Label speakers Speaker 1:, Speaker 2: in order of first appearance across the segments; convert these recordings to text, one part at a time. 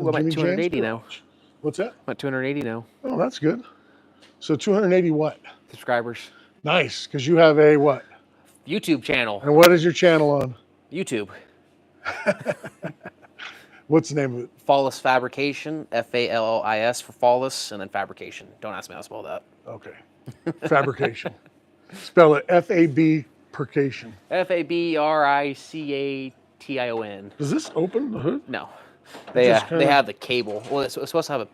Speaker 1: I'm at 280 now.
Speaker 2: What's that?
Speaker 1: I'm at 280 now.
Speaker 2: Oh, that's good. So 280 what?
Speaker 1: Subscribers.
Speaker 2: Nice, because you have a what?
Speaker 1: YouTube channel.
Speaker 2: And what is your channel on?
Speaker 1: YouTube.
Speaker 2: What's the name of it?
Speaker 1: Fallis Fabrication. Fallis for Fallis, and then Fabrication. Don't ask me how to spell that.
Speaker 2: Okay. Fabrication. Spell it F-A-B-percation.
Speaker 1: Fabrication.
Speaker 2: Does this open the hood?
Speaker 1: No. They have the cable. Well, it's supposed to have a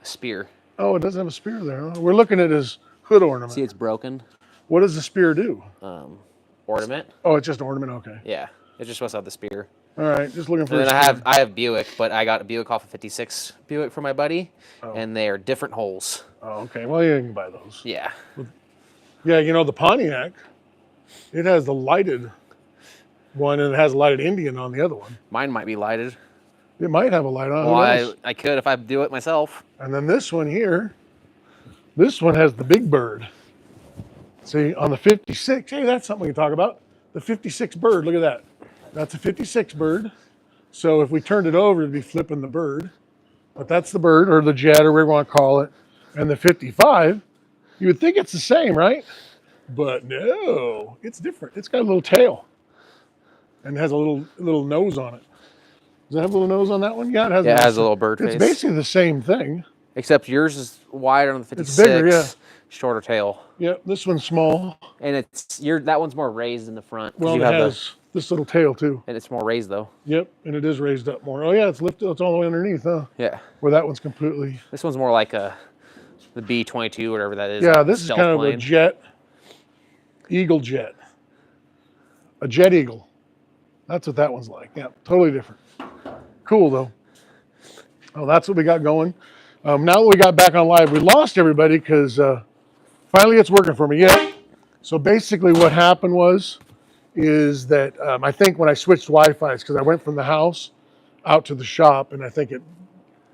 Speaker 1: spear.
Speaker 2: Oh, it doesn't have a spear there. Huh? We're looking at his hood ornament.
Speaker 1: See, it's broken.
Speaker 2: What does the spear do?
Speaker 1: Ornament.
Speaker 2: Oh, it's just an ornament. Okay.
Speaker 1: Yeah, it's just supposed to have the spear.
Speaker 2: All right, just looking for.
Speaker 1: And then I have Buick, but I got a Buick off of 56 Buick for my buddy, and they are different holes.
Speaker 2: Oh, okay. Well, yeah, you can buy those.
Speaker 1: Yeah.
Speaker 2: Yeah, you know the Pontiac, it has the lighted one, and it has a lighted Indian on the other one.
Speaker 1: Mine might be lighted.
Speaker 2: It might have a light on.
Speaker 1: Well, I could if I do it myself.
Speaker 2: And then this one here, this one has the big bird. See, on the 56, hey, that's something we can talk about. The 56 bird, look at that. That's a 56 bird. So if we turned it over, it'd be flipping the bird. But that's the bird, or the jet, or whatever you want to call it. And the 55, you would think it's the same, right? But no, it's different. It's got a little tail. And it has a little nose on it. Does it have a little nose on that one? Yeah, it has.
Speaker 1: Yeah, it has a little bird face.
Speaker 2: It's basically the same thing.
Speaker 1: Except yours is wider on the 56.
Speaker 2: It's bigger, yeah.
Speaker 1: Shorter tail.
Speaker 2: Yep, this one's small.
Speaker 1: And that one's more raised in the front.
Speaker 2: Well, it has this little tail too.
Speaker 1: And it's more raised though.
Speaker 2: Yep, and it is raised up more. Oh yeah, it's lifted. It's all the way underneath, huh?
Speaker 1: Yeah.
Speaker 2: Where that one's completely.
Speaker 1: This one's more like the B-22, whatever that is.
Speaker 2: Yeah, this is kind of a jet, eagle jet. A jet eagle. That's what that one's like. Yeah, totally different. Cool though. Oh, that's what we got going. Now that we got back on live, we lost everybody because finally it's working for me. Yeah. So basically what happened is that I think when I switched Wi-Fi, it's because I went from the house out to the shop, and I think it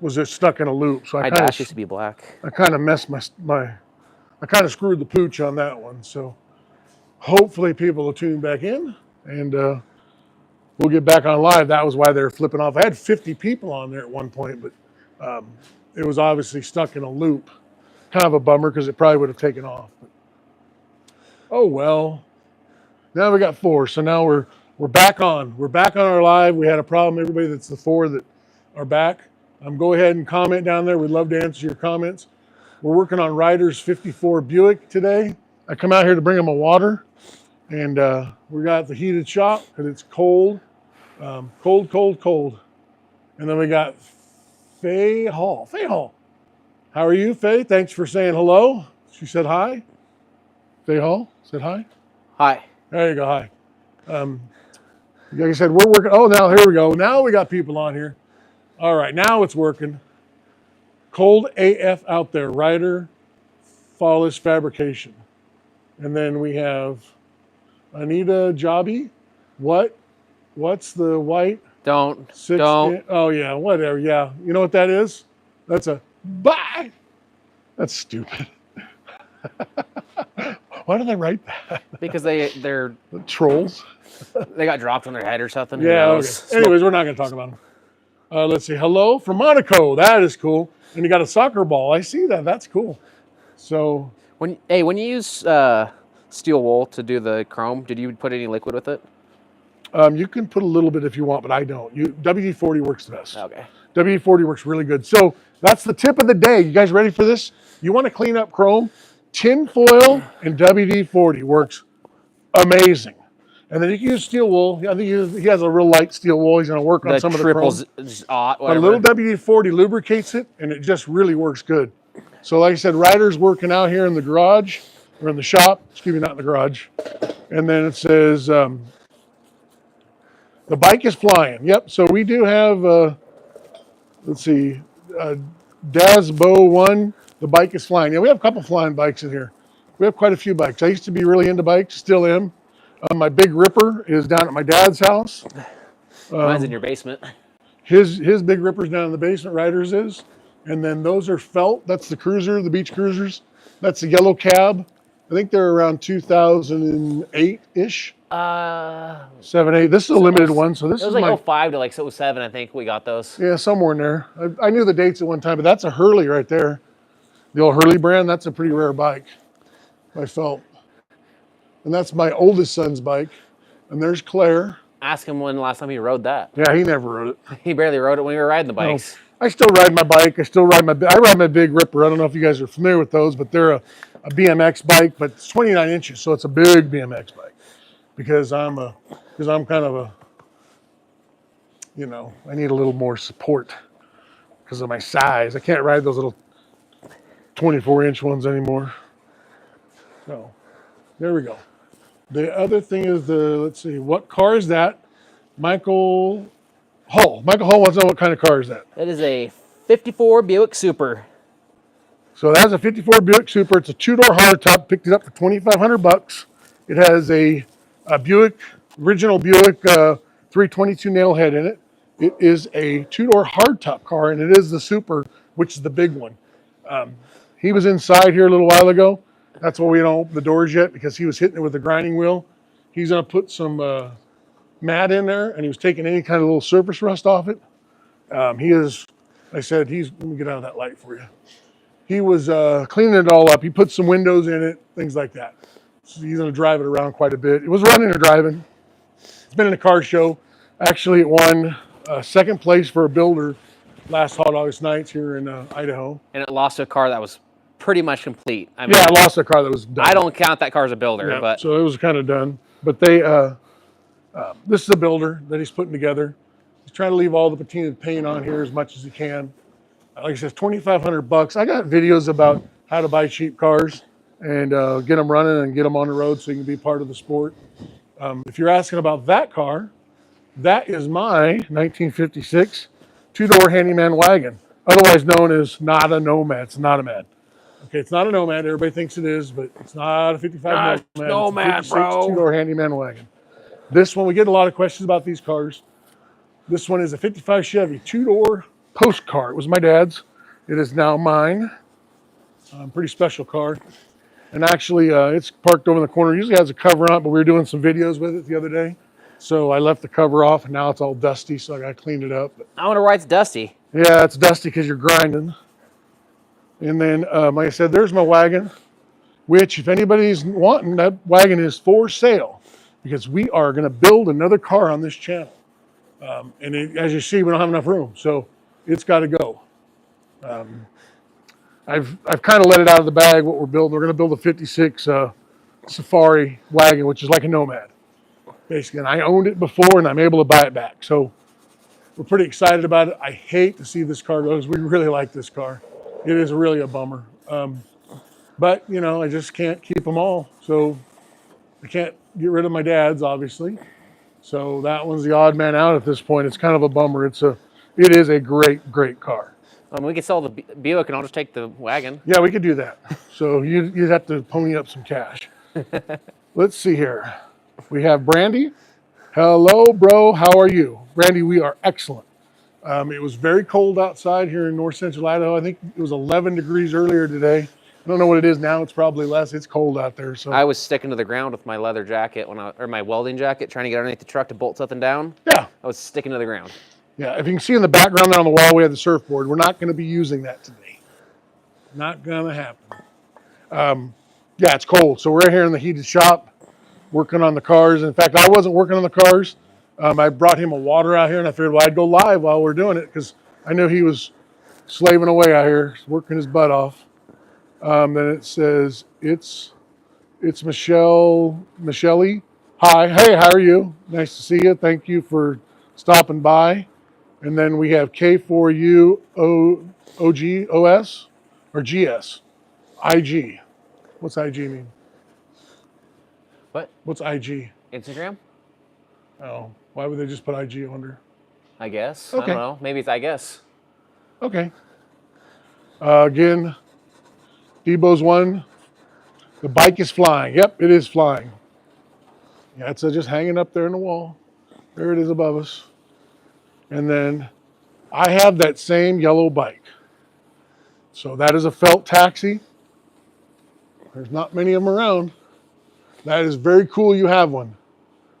Speaker 2: was just stuck in a loop. So
Speaker 1: my dash used to be black.
Speaker 2: I kind of messed I kind of screwed the pooch on that one. So hopefully people will tune back in, and we'll get back on live. That was why they were flipping off. I had 50 people on there at one point, but it was obviously stuck in a loop. Kind of a bummer because it probably would have taken off. But, oh well. Now we got 4. So now we're back on. We're back on our live. We had a problem. Everybody that's the 4 that are back, go ahead and comment down there. We'd love to answer your comments. We're working on Ryder's 54 Buick today. I come out here to bring him a water, and we got the heated shop because it's cold. Cold. And then we got Faye Hall. Faye Hall. How are you, Faye? Thanks for saying hello. She said hi. Faye Hall said hi.
Speaker 1: Hi.
Speaker 2: There you go, hi. Like I said, we're working. Oh, now here we go. Now we got people on here. All right, now it's working. Cold AF out there. Ryder, Fallis Fabrication. And then we have Anita Jobby. What's the white?
Speaker 1: Don't.
Speaker 2: Oh, yeah, whatever. Yeah. You know what that is? That's a bye. That's stupid. Why do they write that?
Speaker 1: Because they're
Speaker 2: trolls.
Speaker 1: They got dropped on their head or something.
Speaker 2: Yeah, okay. Anyways, we're not going to talk about them. Let's see. Hello from Monaco. That is cool. And you got a soccer ball. I see that. That's cool. So
Speaker 1: when you use steel wool to do the chrome, did you put any liquid with it?
Speaker 2: You can put a little bit if you want, but I don't. WD-40 works the best.
Speaker 1: Okay.
Speaker 2: WD-40 works really good. So that's the tip of the day. You guys ready for this? You want to clean up chrome? Tin foil and WD-40 works amazing. And then you can use steel wool. I think he has a real light steel wool. He's going to work on some of the chrome. A little WD-40 lubricates it, and it just really works good. So like I said, Ryder's working out here in the garage, or in the shop. Excuse me, not in the garage. And then it says, the bike is flying. Yep, so we do have, let's see, Dazbo 1, the bike is flying. Yeah, we have a couple flying bikes in here. We have quite a few bikes. I used to be really into bikes, still am. My big Ripper is down at my dad's house.
Speaker 1: Mine's in your basement.
Speaker 2: His big Ripper's down in the basement, Ryder's is. And then those are felt. That's the cruiser, the beach cruisers. That's the yellow cab. I think they're around 2008-ish. 7, 8. This is a
Speaker 1: So
Speaker 2: limited one, so this
Speaker 1: it was
Speaker 2: is
Speaker 1: like
Speaker 2: my
Speaker 1: 05 to like 07, I think we got those.
Speaker 2: yeah, somewhere in there. I knew the dates at one time, but that's a Hurley right there. The old Hurley brand. That's a pretty rare bike, I felt. And that's my oldest son's bike. And there's Claire.
Speaker 1: Ask him when the last time he rode that.
Speaker 2: Yeah, he never rode it.
Speaker 1: He barely rode it when we were riding the
Speaker 2: No,
Speaker 1: bikes.
Speaker 2: I still ride my bike. I ride my Big Ripper. I don't know if you guys are familiar with those, but they're a BMX bike, but it's 29 inches, so it's a big BMX bike. Because I'm kind of a, I need a little more support because of my size. I can't ride those little 24-inch ones anymore. So there we go. The other thing is let's see, what car is that? Michael Hull. Michael Hull wants to know what kind of car is that.
Speaker 1: That is a 54 Buick Super.
Speaker 2: So that's a 54 Buick Super. It's a two-door hardtop. Picked it up for $2,500. It has a original Buick 322 nail head in it. It is a two-door hardtop car, and it is the Super, which is the big one. He was inside here a little while ago. That's why we don't open the doors yet, because he was hitting it with a grinding wheel. He's going to put some mat in there, and he was taking any kind of little surface rust off it. Let me get out of that light for you. He was cleaning it all up. He put some windows in it, things like that. So he's going to drive it around quite a bit. It was running or driving. It's been in a car show. Actually, it won second place for a builder last Hot August nights here in Idaho.
Speaker 1: And it lost to a car that was pretty much complete. I
Speaker 2: I lost a car that was done.
Speaker 1: I don't count that car as a builder,
Speaker 2: Yeah,
Speaker 1: but
Speaker 2: so it was kind of done. But this is a builder that he's putting together. He's trying to leave all the patina paint on here as much as he can. Like I said, $2,500. I got videos about how to buy cheap cars and get them running and get them on the road so you can be part of the sport. If you're asking about that car, that is my 1956 two-door handyman wagon, otherwise known as not a Nomad. It's not a Mad. Okay, it's not a Nomad. Everybody thinks it is, but it's not a 55 Nomad.
Speaker 1: Nomad,
Speaker 2: it's a 56
Speaker 1: bro.
Speaker 2: two-door handyman wagon. This one, we get a lot of questions about these cars. This one is a 55 Chevy two-door postcar. It was my dad's. It is now mine. Pretty special car. And actually, it's parked over in the corner. It usually has a cover on it, but we were doing some videos with it the other day. So I left the cover off, and now it's all dusty, so I got to clean it up. But
Speaker 1: I wonder why it's dusty.
Speaker 2: yeah, it's dusty because you're grinding. And then, like I said, there's my wagon, which if anybody's wanting, that wagon is for sale because we are going to build another car on this channel. As you see, we don't have enough room, so it's got to go. I've kind of let it out of the bag what we're building. We're going to build a 56 Safari wagon, which is like a Nomad, basically. And I owned it before, and I'm able to buy it back. So we're pretty excited about it. I hate to see this car go because we really like this car. It is really a bummer. But, I just can't keep them all. So I can't get rid of my dad's, obviously. So that one's the odd man out at this point. It's kind of a bummer. It is a great, great car.
Speaker 1: We could sell the Buick and I'll just take the wagon.
Speaker 2: Yeah, we could do that. So you'd have to pony up some cash. Let's see here. We have Brandy. Hello, bro. How are you? Brandy, we are excellent. It was very cold outside here in north central Idaho. I think it was 11 degrees earlier today. I don't know what it is now. It's probably less. It's cold out there. So
Speaker 1: I was sticking to the ground with my leather jacket or my welding jacket, trying to get underneath the truck to bolt something down.
Speaker 2: Yeah.
Speaker 1: I was sticking to the ground.
Speaker 2: Yeah, if you can see in the background there on the wall, we have the surfboard. We're not going to be using that today. Not going to happen. Yeah, it's cold. So we're right here in the heated shop working on the cars. In fact, I wasn't working on the cars. I brought him a water out here, and I figured, well, I'd go live while we're doing it because I knew he was slaving away out here, working his butt off. Then it says, it's Michelle. Hi. Hey, how are you? Nice to see you. Thank you for stopping by. And then we have K4U OGOS or GS. IG. What's IG mean?
Speaker 1: What?
Speaker 2: What's IG?
Speaker 1: Instagram?
Speaker 2: Oh, why would they just put IG under?
Speaker 1: I guess.
Speaker 2: Okay.
Speaker 1: I don't know. Maybe it's I guess.
Speaker 2: Okay. Again, Debo's one. The bike is flying. Yep, it is flying. Yeah, it's just hanging up there in the wall. There it is above us. And then I have that same yellow bike. So that is a felt taxi. There's not many of them around. That is very cool you have one.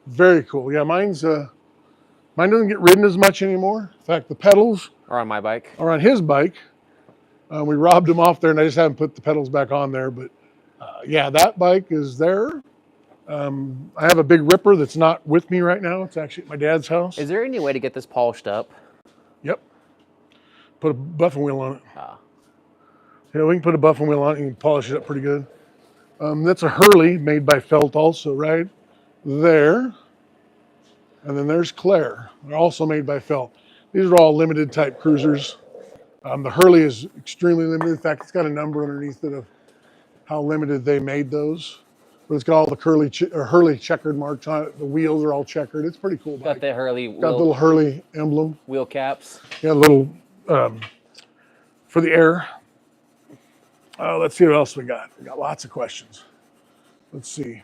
Speaker 2: Very cool. Yeah, mine doesn't get ridden as much anymore. In fact, the pedals
Speaker 1: Or on my bike.
Speaker 2: are on his bike. We robbed him off there, and I just haven't put the pedals back on there. But yeah, that bike is there. I have a big Ripper that's not with me right now. It's actually at my dad's house.
Speaker 1: Is there any way to get this polished up?
Speaker 2: Yep. Put a buffing wheel on it.
Speaker 1: Ah.
Speaker 2: Yeah, we can put a buffing wheel on it and polish it up pretty good. That's a Hurley made by Felt also right there. And then there's Claire. They're also made by Felt. These are all limited type cruisers. The Hurley is extremely limited. In fact, it's got a number underneath it of how limited they made those. But it's got all the Hurley checkered marks on it. The wheels are all checkered. It's pretty cool bike.
Speaker 1: Got the Hurley
Speaker 2: Got a little Hurley emblem.
Speaker 1: wheel caps.
Speaker 2: Yeah, a little for the air. Let's see what else we got. We got lots of questions. Let's see.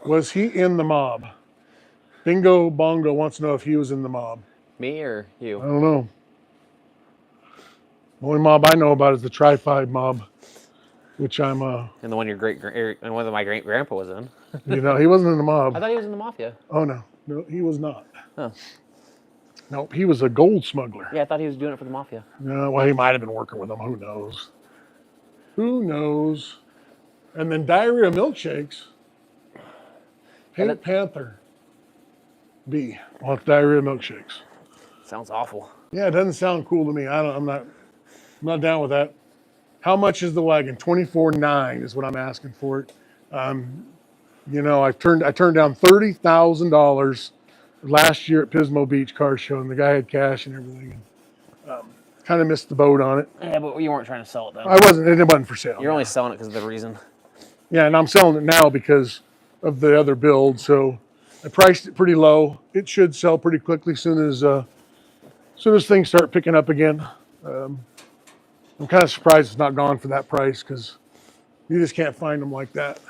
Speaker 2: Was he in the mob? Bingo Bongo wants to know if he was in the mob.
Speaker 1: Me or you?
Speaker 2: I don't know. The only mob I know about is the Tri-Five mob, which I'm
Speaker 1: And the one and one that my great grandpa was in.
Speaker 2: he wasn't in the mob.
Speaker 1: I thought he was in the mafia.
Speaker 2: Oh no, he was not.
Speaker 1: Huh.
Speaker 2: Nope, he was a gold smuggler.
Speaker 1: Yeah, I thought he was doing it for the mafia.
Speaker 2: No, well, he might have been working with them. Who knows? Who knows? And then diarrhea milkshakes. Pink Panther B wants diarrhea milkshakes.
Speaker 1: Sounds awful.
Speaker 2: Yeah, it doesn't sound cool to me. I'm not down with that. How much is the wagon? $24,900 is what I'm asking for it. I turned down $30,000 last year at Pismo Beach Car Show, and the guy had cash and everything. Kind of missed the boat on it.
Speaker 1: Yeah, but you weren't trying to sell it though.
Speaker 2: It wasn't for sale.
Speaker 1: You're only selling it because of the reason.
Speaker 2: Yeah, and I'm selling it now because of the other build. So I priced it pretty low. It should sell pretty quickly soon as things start picking up again. I'm kind of surprised it's not gone for that price because you just can't find them like that.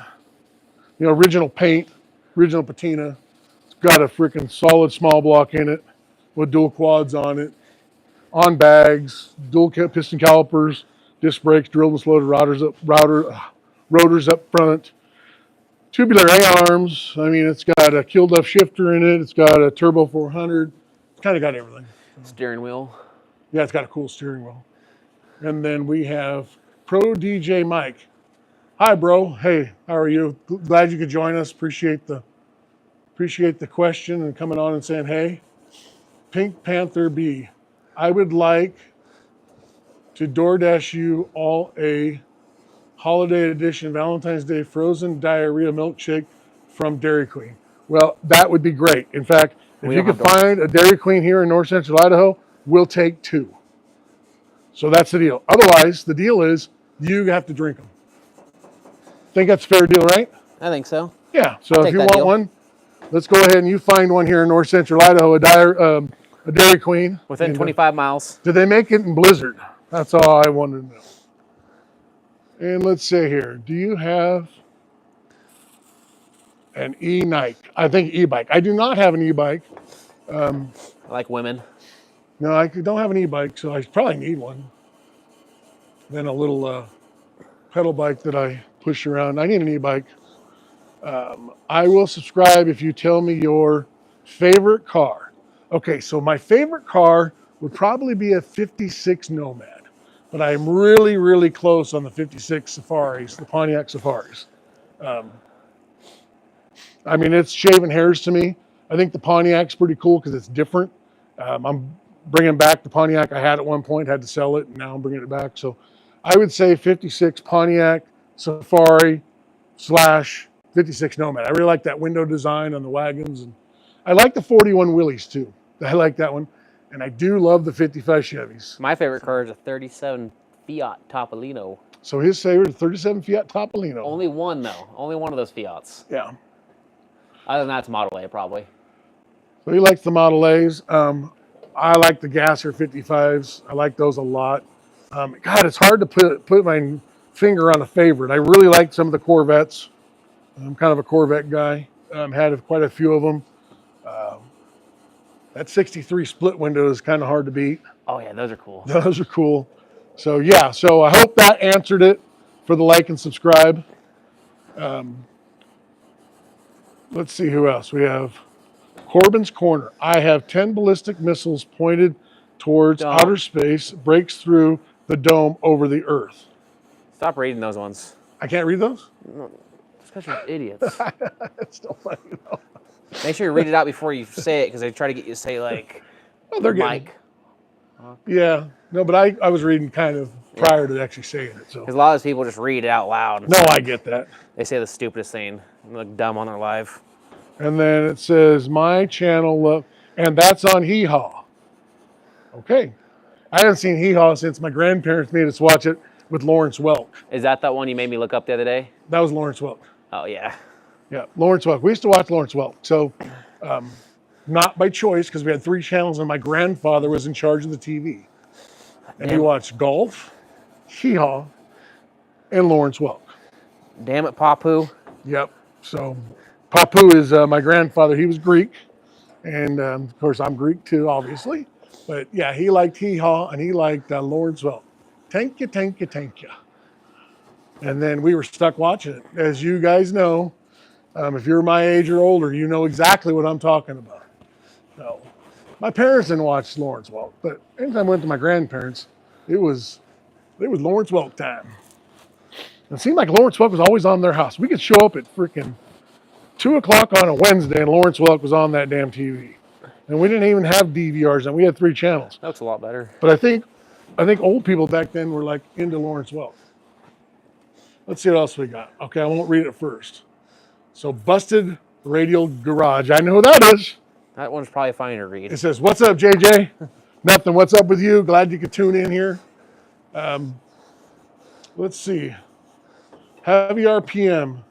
Speaker 2: Original paint, original patina. It's got a freaking solid small block in it with dual quads on it, on bags, dual piston calipers, disc brakes, drilled and slotted rotors up front, tubular A-arms. I mean, it's got a keel duff shifter in it. It's got a turbo 400. It's kind of got everything.
Speaker 1: Steering wheel.
Speaker 2: Yeah, it's got a cool steering wheel. And then we have Pro DJ Mike. Hi, bro. Hey, how are you? Glad you could join us. Appreciate the question and coming on and saying, hey, Pink Panther B. I would like to DoorDash you all a holiday edition Valentine's Day frozen diarrhea milkshake from Dairy Queen. Well, that would be great. In fact, if you could find a Dairy Queen here in North Central Idaho, we'll take 2. So that's the deal. Otherwise, the deal is you have to drink them. Think that's a fair deal, right?
Speaker 1: I think so.
Speaker 2: Yeah. So if you want one, let's go ahead and you find one here in North Central Idaho, a Dairy Queen.
Speaker 1: Within 25 miles.
Speaker 2: Do they make it in Blizzard? That's all I wanted to know. And let's see here. Do you have an e-bike? I think e-bike. I do not have an e-bike.
Speaker 1: I like women.
Speaker 2: No, I don't have an e-bike, so I probably need one. Then a little pedal bike that I push around. I need an e-bike. I will subscribe if you tell me your favorite car. Okay, so my favorite car would probably be a 56 Nomad, but I'm really, really close on the 56 Safaris, the Pontiac Safaris. I mean, it's shaving hairs to me. I think the Pontiac's pretty cool because it's different. I'm bringing back the Pontiac I had at one point, had to sell it, and now I'm bringing it back. So I would say 56 Pontiac Safari / 56 Nomad. I really like that window design on the wagons. And I like the 41 Willys too. I like that one. And I do love the 55 Chevys.
Speaker 1: My favorite car is a 37 Fiat Topolino.
Speaker 2: So his favorite is 37 Fiat Topolino.
Speaker 1: Only one though. Only one of those Fiats.
Speaker 2: Yeah.
Speaker 1: Other than that, it's Model A probably.
Speaker 2: So he likes the Model A's. I like the Gasser 55s. I like those a lot. God, it's hard to put my finger on a favorite. I really like some of the Corvettes. I'm kind of a Corvette guy. Had quite a few of them. That 63 split window is kind of hard to beat.
Speaker 1: Oh yeah, those are cool.
Speaker 2: Those are cool. So yeah, so I hope that answered it for the like and subscribe. Let's see who else. We have Corbin's Corner. I have 10 ballistic missiles pointed towards
Speaker 1: Dumb.
Speaker 2: outer space, breaks through the dome over the Earth.
Speaker 1: Stop reading those ones.
Speaker 2: I can't read those?
Speaker 1: No, it's because you're idiots.
Speaker 2: It's still funny though.
Speaker 1: Make sure you read it out before you say it, because they try to get you to say, like,
Speaker 2: Oh, they're getting,
Speaker 1: Mike.
Speaker 2: yeah. No, but I was reading kind of prior to actually saying it. So
Speaker 1: Because a lot of those people just read it out loud.
Speaker 2: no, I get that.
Speaker 1: They say the stupidest thing. They look dumb on their live.
Speaker 2: And then it says my channel, and that's on Hee Haw. Okay. I haven't seen Hee Haw since my grandparents made us watch it with Lawrence Welk.
Speaker 1: Is that one you made me look up the other day?
Speaker 2: That was Lawrence Welk.
Speaker 1: Oh, yeah.
Speaker 2: Yeah, Lawrence Welk. We used to watch Lawrence Welk. So, not by choice, because we had 3 channels, and my grandfather was in charge of the TV. And we watched golf, Hee Haw, and Lawrence Welk.
Speaker 1: Damn it, Papu.
Speaker 2: Yep. So, Papu is my grandfather. He was Greek. And, of course, I'm Greek too, obviously. But, yeah, he liked Hee Haw, and he liked Lawrence Welk. Thank you, thank you, thank you. And then we were stuck watching it. As you guys know, if you're my age or older, you know exactly what I'm talking about. So, my parents didn't watch Lawrence Welk, but anytime I went to my grandparents, it was Lawrence Welk time. It seemed like Lawrence Welk was always on their house. We could show up at freaking 2 o'clock on a Wednesday, and Lawrence Welk was on that damn TV. And we didn't even have DVRs, and we had 3 channels.
Speaker 1: That looks a lot better.
Speaker 2: But I think old people back then were like into Lawrence Welk. Let's see what else we got. Okay, I won't read it first. So, Busted Radial Garage. I know who that is.
Speaker 1: That one's probably funny to read.
Speaker 2: It says, "What's up, JJ?" Nothing. What's up with you? Glad you could tune in here. Let's see. Heavy RPM.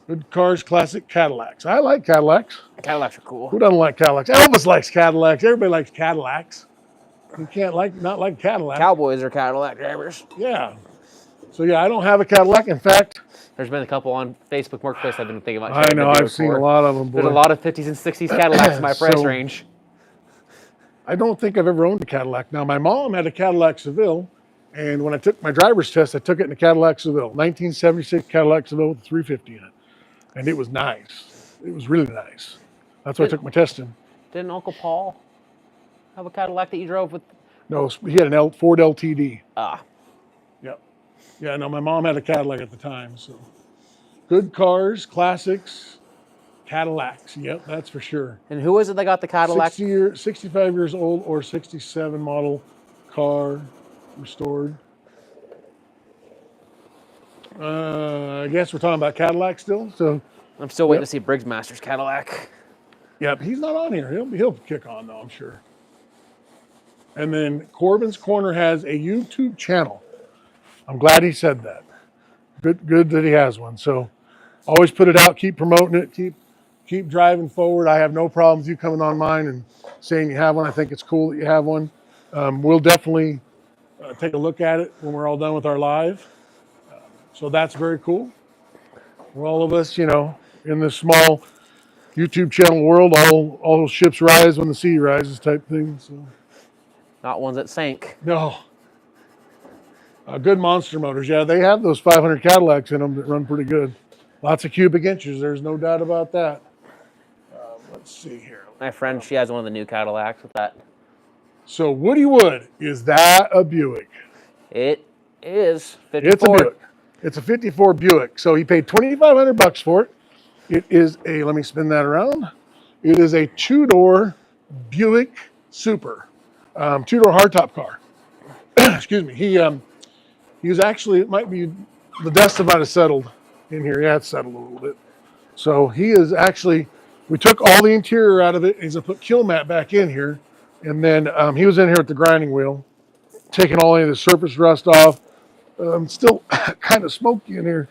Speaker 2: Good cars, classic Cadillacs. I like Cadillacs.
Speaker 1: Cadillacs are cool.
Speaker 2: Who doesn't like Cadillacs? Elvis likes Cadillacs. Everybody likes Cadillacs. You can't not like Cadillac.
Speaker 1: Cowboys are Cadillac drivers.
Speaker 2: Yeah. So yeah, I don't have a Cadillac. In fact,
Speaker 1: there's been a couple on Facebook Marketplace I've been thinking about.
Speaker 2: I know, I've seen a lot of them. Boy.
Speaker 1: There's a lot of 50s and 60s Cadillacs in my price range.
Speaker 2: I don't think I've ever owned a Cadillac. Now, my mom had a Cadillac Seville, and when I took my driver's test, I took it in a Cadillac Seville, 1976 Cadillac Seville with a 350 in it. And it was nice. It was really nice. That's why I took my test in.
Speaker 1: Didn't Uncle Paul have a Cadillac that you drove with?
Speaker 2: No, he had an Ford LTD.
Speaker 1: Ah.
Speaker 2: Yep. Yeah, no, my mom had a Cadillac at the time. So, good cars, classics, Cadillacs. Yep, that's for sure.
Speaker 1: And who was it that got the Cadillac?
Speaker 2: 65 years old or 67 model car, restored. I guess we're talking about Cadillac still. So
Speaker 1: I'm still waiting to see Briggsmaster's Cadillac.
Speaker 2: Yep, he's not on here. He'll kick on though, I'm sure. And then Corbin's Corner has a YouTube channel. I'm glad he said that. Good that he has one. So always put it out, keep promoting it, keep driving forward. I have no problems you coming on mine and saying you have one. I think it's cool that you have one. We'll definitely take a look at it when we're all done with our live. So that's very cool. For all of us, in this small YouTube channel world, all ships rise when the sea rises type thing. So.
Speaker 1: Not ones that sank.
Speaker 2: No. Good monster motors. Yeah, they have those 500 Cadillacs in them that run pretty good. Lots of cubic inches. There's no doubt about that. Let's see here.
Speaker 1: My friend, she has one of the new Cadillacs with that.
Speaker 2: So Woody Wood, is that a Buick?
Speaker 1: It is 54.
Speaker 2: It's a Buick. It's a 54 Buick. So he paid $2,500 for it. It is let me spin that around. It is a 2-door Buick Super. 2-door hardtop car. Excuse me. He was actually, it might be, the dust might have settled in here. Yeah, it's settled a little bit. So he is actually, we took all the interior out of it. He's going to put kill mat back in here. And then he was in here with the grinding wheel, taking all of the surface rust off. Still kind of smoky in here.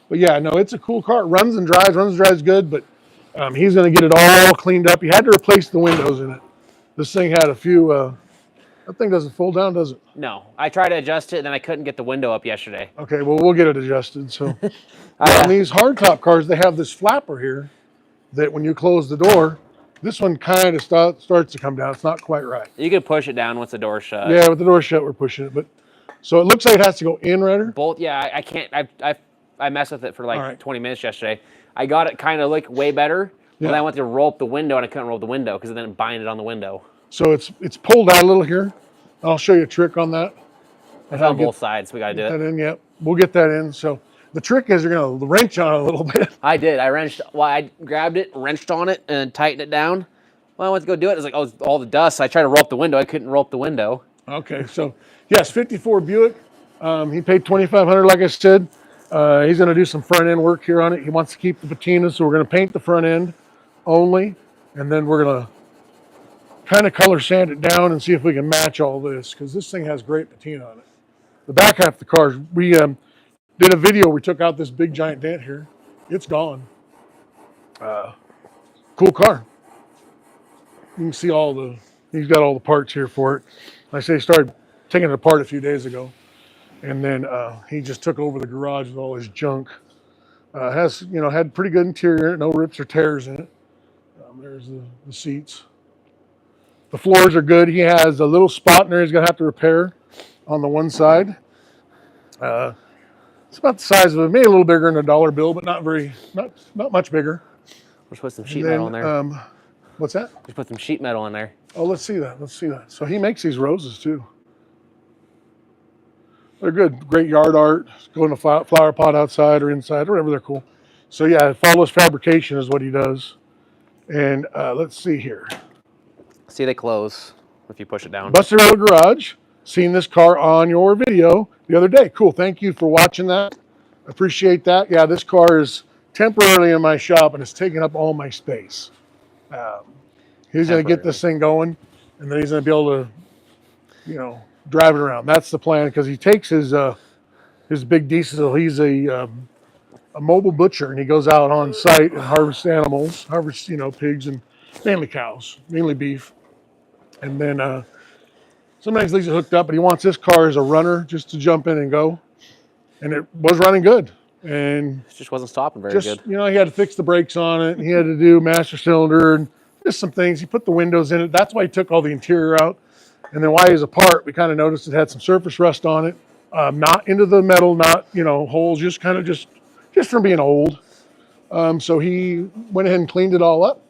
Speaker 2: But yeah, no, it's a cool car. It runs and drives good, but he's going to get it all cleaned up. He had to replace the windows in it. This thing had a few, that thing doesn't fold down, does it?
Speaker 1: No. I tried to adjust it, and then I couldn't get the window up yesterday.
Speaker 2: Okay, well, we'll get it adjusted. So on these hardtop cars, they have this flapper here that when you close the door, This one kind of starts to come down. It's not quite right.
Speaker 1: You could push it down once the door's shut.
Speaker 2: Yeah, with the door shut, we're pushing it. But so it looks like it has to go in, Ryder.
Speaker 1: Both, yeah, I can't. I messed with it for like
Speaker 2: right.
Speaker 1: 20 minutes yesterday. I got it kind of like way better, but then I went to roll up the window and I couldn't roll up the window because it didn't bind it on the window.
Speaker 2: So it's pulled out a little here. I'll show you a trick on that.
Speaker 1: It's on both sides. We got to do it.
Speaker 2: That in, yeah. We'll get that in. So the trick is you're going to wrench on it a little bit.
Speaker 1: I did. I wrenched. Well, I grabbed it, wrenched on it, and tightened it down. Well, I went to go do it. It was like, oh, all the dust. So I tried to roll up the window. I couldn't roll up the window.
Speaker 2: Okay. So, yes, 54 Buick. He paid $2,500, like I said. He's going to do some front end work here on it. He wants to keep the patina, so we're going to paint the front end only, and then we're going to kind of color sand it down and see if we can match all this, because this thing has great patina on it. The back half of the cars, we did a video. We took out this big giant dent here. It's gone. Cool car. You can see he's got all the parts here for it. Like I say, he started taking it apart a few days ago. And then he just took over the garage with all his junk. Had pretty good interior, no rips or tears in it. There's the seats. The floors are good. He has a little spot in there he's gonna have to repair on the one side. It's about the size of maybe a little bigger than a dollar bill, but not much bigger.
Speaker 1: Let's put some sheet metal in there.
Speaker 2: What's that?
Speaker 1: Let's put some sheet metal in there.
Speaker 2: Oh, let's see that. So he makes these roses too. They're good. Great yard art. Go in a flower pot outside or inside, wherever they're cool. So yeah, follows fabrication is what he does. And let's see here.
Speaker 1: See, they close if you push it down.
Speaker 2: Busted Road Garage. Seen this car on your video the other day. Cool. Thank you for watching that. Appreciate that. Yeah, this car is temporarily in my shop and it's taking up all my space. He's going to get this thing going, and then he's going to be able to, drive it around. That's the plan, because he takes his big diesel. He's a mobile butcher, and he goes out on site and harvests animals, pigs and mainly cows, mainly beef. And then sometimes leaves it hooked up, but he wants this car as a runner just to jump in and go. And it was running good. And
Speaker 1: it just wasn't stopping very good.
Speaker 2: He had to fix the brakes on it. And he had to do master cylinder and just some things. He put the windows in it. That's why he took all the interior out. And then while he was apart, we kind of noticed it had some surface rust on it. Not into the metal, not, holes, just from being old. So he went ahead and cleaned it all up.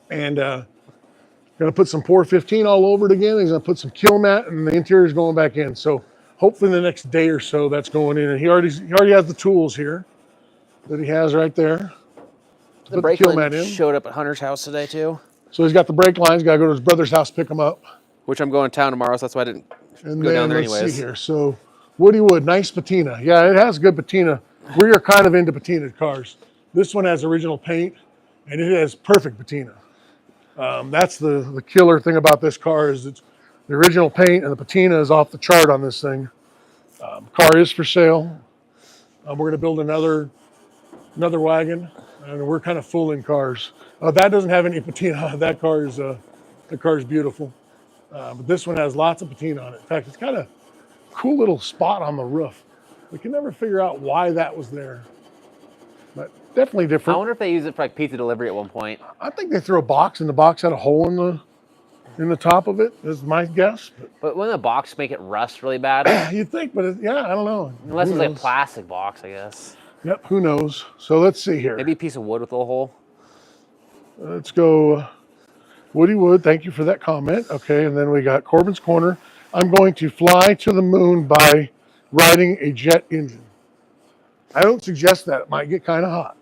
Speaker 2: And going to put some Pour 15 all over it again. He's going to put some kill mat, and the interior is going back in. So hopefully the next day or so that's going in. And he already has the tools here that he has right there.
Speaker 1: The brake line showed up at Hunter's house today too.
Speaker 2: So he's got the brake lines. Got to go to his brother's house, pick them up.
Speaker 1: Which I'm going to town tomorrow, so that's why I didn't go down there anyways.
Speaker 2: Let's see here. So Woody Wood, nice patina. Yeah, it has good patina. We are kind of into patinaed cars. This one has original paint, and it has perfect patina. That's the killer thing about this car is it's the original paint, and the patina is off the chart on this thing. Car is for sale. We're going to build another wagon, and we're kind of full in cars. That doesn't have any patina. That car is beautiful. But this one has lots of patina on it. In fact, it's got a cool little spot on the roof. We can never figure out why that was there, but definitely different.
Speaker 1: I wonder if they use it for like pizza delivery at one point.
Speaker 2: I think they threw a box, and the box had a hole in the top of it, is my guess.
Speaker 1: But wouldn't the box make it rust really bad?
Speaker 2: You'd think, but I don't know.
Speaker 1: Unless it's like a plastic box, I guess.
Speaker 2: Yep, who knows? So let's see here.
Speaker 1: Maybe a piece of wood with a little hole.
Speaker 2: Let's go Woody Wood, thank you for that comment. Okay, and then we got Corbin's Corner. I'm going to fly to the moon by riding a jet engine. I don't suggest that. It might get kind of hot.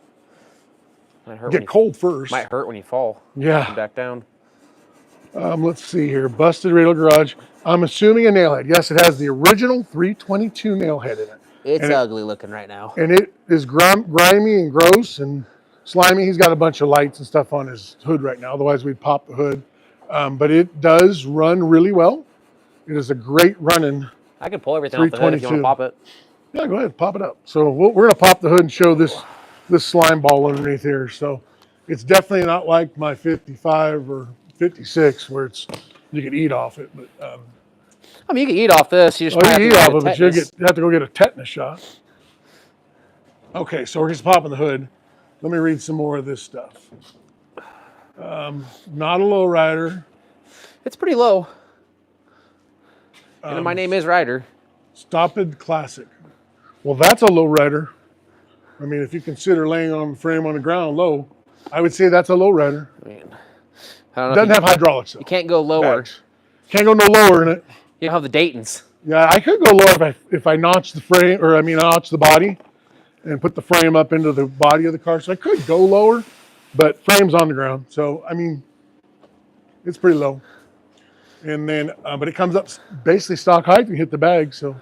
Speaker 1: Might hurt.
Speaker 2: Get cold first.
Speaker 1: Might hurt when you fall.
Speaker 2: Yeah.
Speaker 1: Back down.
Speaker 2: Let's see here. Busted Radio Garage. I'm assuming a nailhead. Yes, it has the original 322 nailhead in it.
Speaker 1: It's ugly looking right now.
Speaker 2: And it is grimy and gross and slimy. He's got a bunch of lights and stuff on his hood right now. Otherwise, we'd pop the hood. But it does run really well. It is a great running.
Speaker 1: I can pull everything off the hood if you want to pop it.
Speaker 2: Yeah, go ahead. Pop it up. So we're going to pop the hood and show this slime ball underneath here. So it's definitely not like my 55 or 56 where you could eat off it. But
Speaker 1: I mean, you can eat off this. You just
Speaker 2: you can eat off it, but you have to go get a tetanus shot. Okay, so we're just popping the hood. Let me read some more of this stuff. Not a lowrider.
Speaker 1: It's pretty low. And my name is Ryder.
Speaker 2: Stopped Classic. Well, that's a lowrider. I mean, if you consider laying on the frame on the ground low, I would say that's a lowrider.
Speaker 1: I mean, I don't know.
Speaker 2: Doesn't have hydraulics though.
Speaker 1: You can't go lower.
Speaker 2: Bags. Can't go no lower in it.
Speaker 1: You don't have the Daytons.
Speaker 2: Yeah, I could go lower if I notch the frame, or I mean, notch the body and put the frame up into the body of the car. So I could go lower, but frame's on the ground. So, I mean, it's pretty low. And then, but it comes up basically stock height and hit the bag. So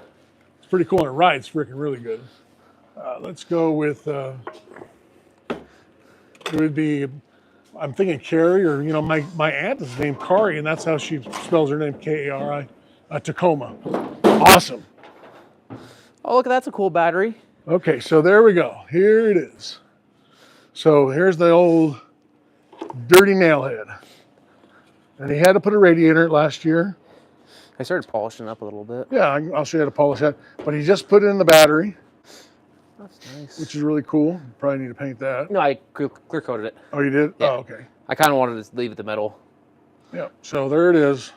Speaker 2: it's pretty cool. And it rides freaking really good. Let's go with, it would be, I'm thinking Carrie, or, you know, my aunt is named Kari, and that's how she spells her name, Kari. Tacoma. Awesome.
Speaker 1: Oh, look, that's a cool battery.
Speaker 2: Okay, so there we go. Here it is. So here's the old dirty nailhead. And he had to put a radiator in it last year.
Speaker 1: I started polishing up a little bit.
Speaker 2: Yeah, I'll show you how to polish that. But he just put it in the battery.
Speaker 1: That's nice.
Speaker 2: Which is really cool. Probably need to paint that.
Speaker 1: No, I clear coated it.
Speaker 2: Oh, you did?
Speaker 1: Yeah.
Speaker 2: Oh, okay.
Speaker 1: I kind of wanted to leave it the metal.
Speaker 2: Yeah, so there it is.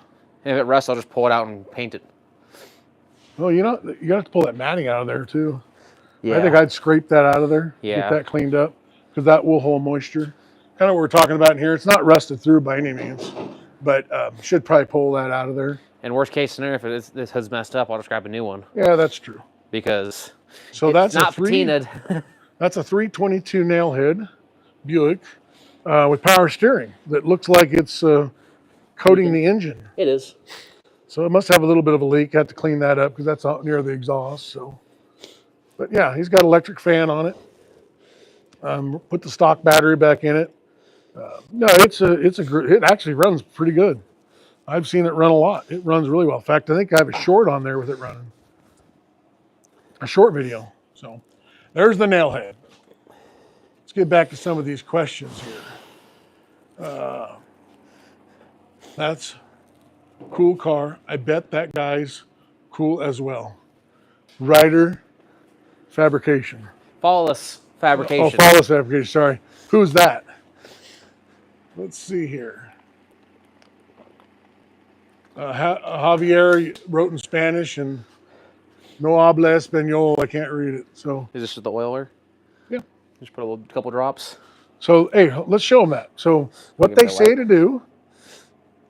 Speaker 1: And if it rusts, I'll just pull it out and paint it.
Speaker 2: Well, you know, you got to pull that matting out of there too.
Speaker 1: Yeah.
Speaker 2: I think I'd scrape that out of there.
Speaker 1: Yeah.
Speaker 2: Get that cleaned up, because that will hold moisture. Kind of what we're talking about in here. It's not rusted through by any means, but should probably pull that out of there.
Speaker 1: And worst case scenario, if this hood's messed up, I'll just grab a new one.
Speaker 2: Yeah, that's true.
Speaker 1: Because
Speaker 2: so
Speaker 1: it's
Speaker 2: that's
Speaker 1: not patinaed.
Speaker 2: That's a 322 nailhead Buick with power steering that looks like it's coating the engine.
Speaker 1: It is.
Speaker 2: So it must have a little bit of a leak. Have to clean that up because that's out near the exhaust. So, but yeah, he's got an electric fan on it. Put the stock battery back in it. No, it actually runs pretty good. I've seen it run a lot. It runs really well. In fact, I think I have a short on there with it running. A short video. So there's the nailhead. Let's get back to some of these questions here. That's a cool car. I bet that guy's cool as well. Ryder Fabrication.
Speaker 1: Flawless Fabrication.
Speaker 2: Oh, Flawless Fabrication, sorry. Who's that? Let's see here. Javier wrote in Spanish, and no habla español. I can't read it. So
Speaker 1: Is this just the oiler?
Speaker 2: yeah.
Speaker 1: Just put a couple drops.
Speaker 2: So hey, let's show them that. So what
Speaker 1: Give it
Speaker 2: they
Speaker 1: a
Speaker 2: say to do,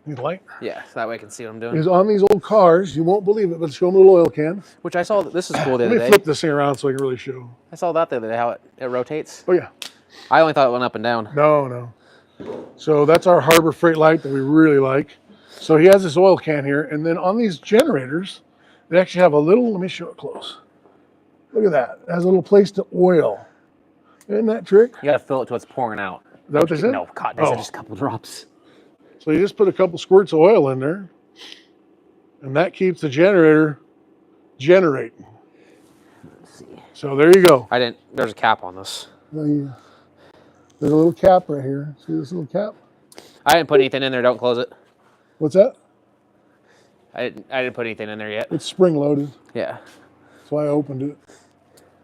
Speaker 2: need light,
Speaker 1: Yeah, so that way I can see what I'm doing.
Speaker 2: is on these old cars. You won't believe it, but show them a little oil can.
Speaker 1: Which I saw. This is cool the
Speaker 2: Let
Speaker 1: other
Speaker 2: me
Speaker 1: day.
Speaker 2: flip this thing around so I can really show.
Speaker 1: I saw that the other day, how it rotates.
Speaker 2: Oh yeah.
Speaker 1: I only thought it went up and down.
Speaker 2: No. So that's our Harbor Freight light that we really like. So he has this oil can here, and then on these generators, they actually have a little, let me show it close. Look at that. It has a little place to oil. Isn't that trick?
Speaker 1: You gotta fill it till it's pouring out.
Speaker 2: Is that what they said?
Speaker 1: No, God, they said just a couple drops.
Speaker 2: So you just put a couple squirts of oil in there, and that keeps the generator generating.
Speaker 1: Let's see.
Speaker 2: So there you go.
Speaker 1: There's a cap on this.
Speaker 2: There's a little cap right here. See this little cap?
Speaker 1: I didn't put anything in there, don't close it.
Speaker 2: What's that?
Speaker 1: I didn't put anything in there yet.
Speaker 2: It's spring loaded.
Speaker 1: Yeah.
Speaker 2: That's why I opened it.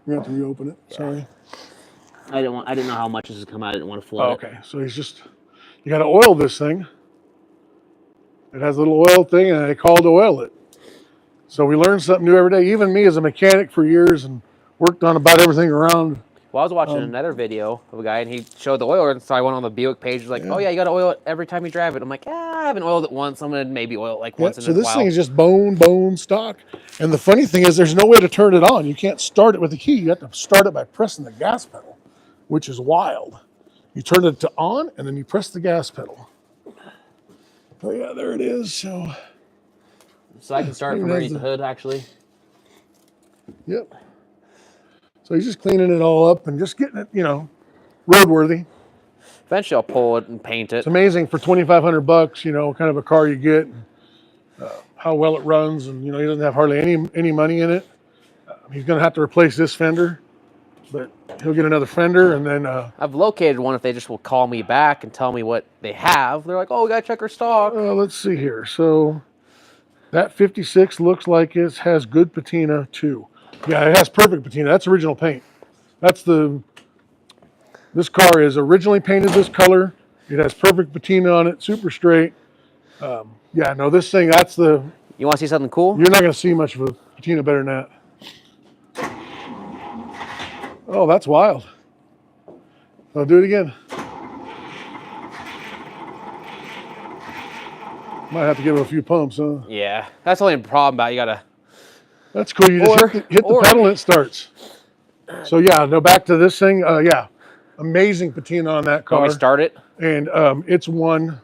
Speaker 2: We have to reopen it. Sorry.
Speaker 1: I didn't know how much this would come out. I didn't want to flood
Speaker 2: Oh, okay. So you got to oil this thing. It has a little oil thing, and they call to oil it. So we learn something new every day. Even me as a mechanic for years and worked on about everything around.
Speaker 1: Well, I was watching another video of a guy, and he showed the oiler, and so I went on the Buick page, like, oh yeah, you got to oil it every time you drive it. I'm like, I haven't oiled it once. I'm gonna maybe oil it like once in a while.
Speaker 2: So this thing is just bone stock. And the funny thing is there's no way to turn it on. You can't start it with a key. You have to start it by pressing the gas pedal, which is wild. You turn it to on, and then you press the gas pedal. Oh yeah, there it is. So
Speaker 1: I can start it from underneath the hood, actually.
Speaker 2: Yep. So he's just cleaning it all up and just getting it, roadworthy.
Speaker 1: Eventually, I'll pull it and paint it.
Speaker 2: It's amazing for $2,500, kind of a car you get, how well it runs, and he doesn't have hardly any money in it. He's going to have to replace this fender, but he'll get another fender, and then
Speaker 1: I've located one. If they just will call me back and tell me what they have, they're like, "Oh, we gotta check our stock."
Speaker 2: Let's see here. So that 56 looks like it has good patina too. Yeah, it has perfect patina. That's original paint. This car is originally painted this color It has perfect patina on it, super straight. Yeah, no, this thing, that's the...
Speaker 1: You want to see something cool?
Speaker 2: You're not going to see much of a patina better than that. Oh, that's wild. I'll do it again. Might have to give it a few pumps, huh?
Speaker 1: Yeah, that's the only problem about it. You gotta.
Speaker 2: That's cool. You just hit the pedal and it starts. So yeah, no, back to this thing. Yeah, amazing patina on that car.
Speaker 1: Want me to start it?
Speaker 2: And it's won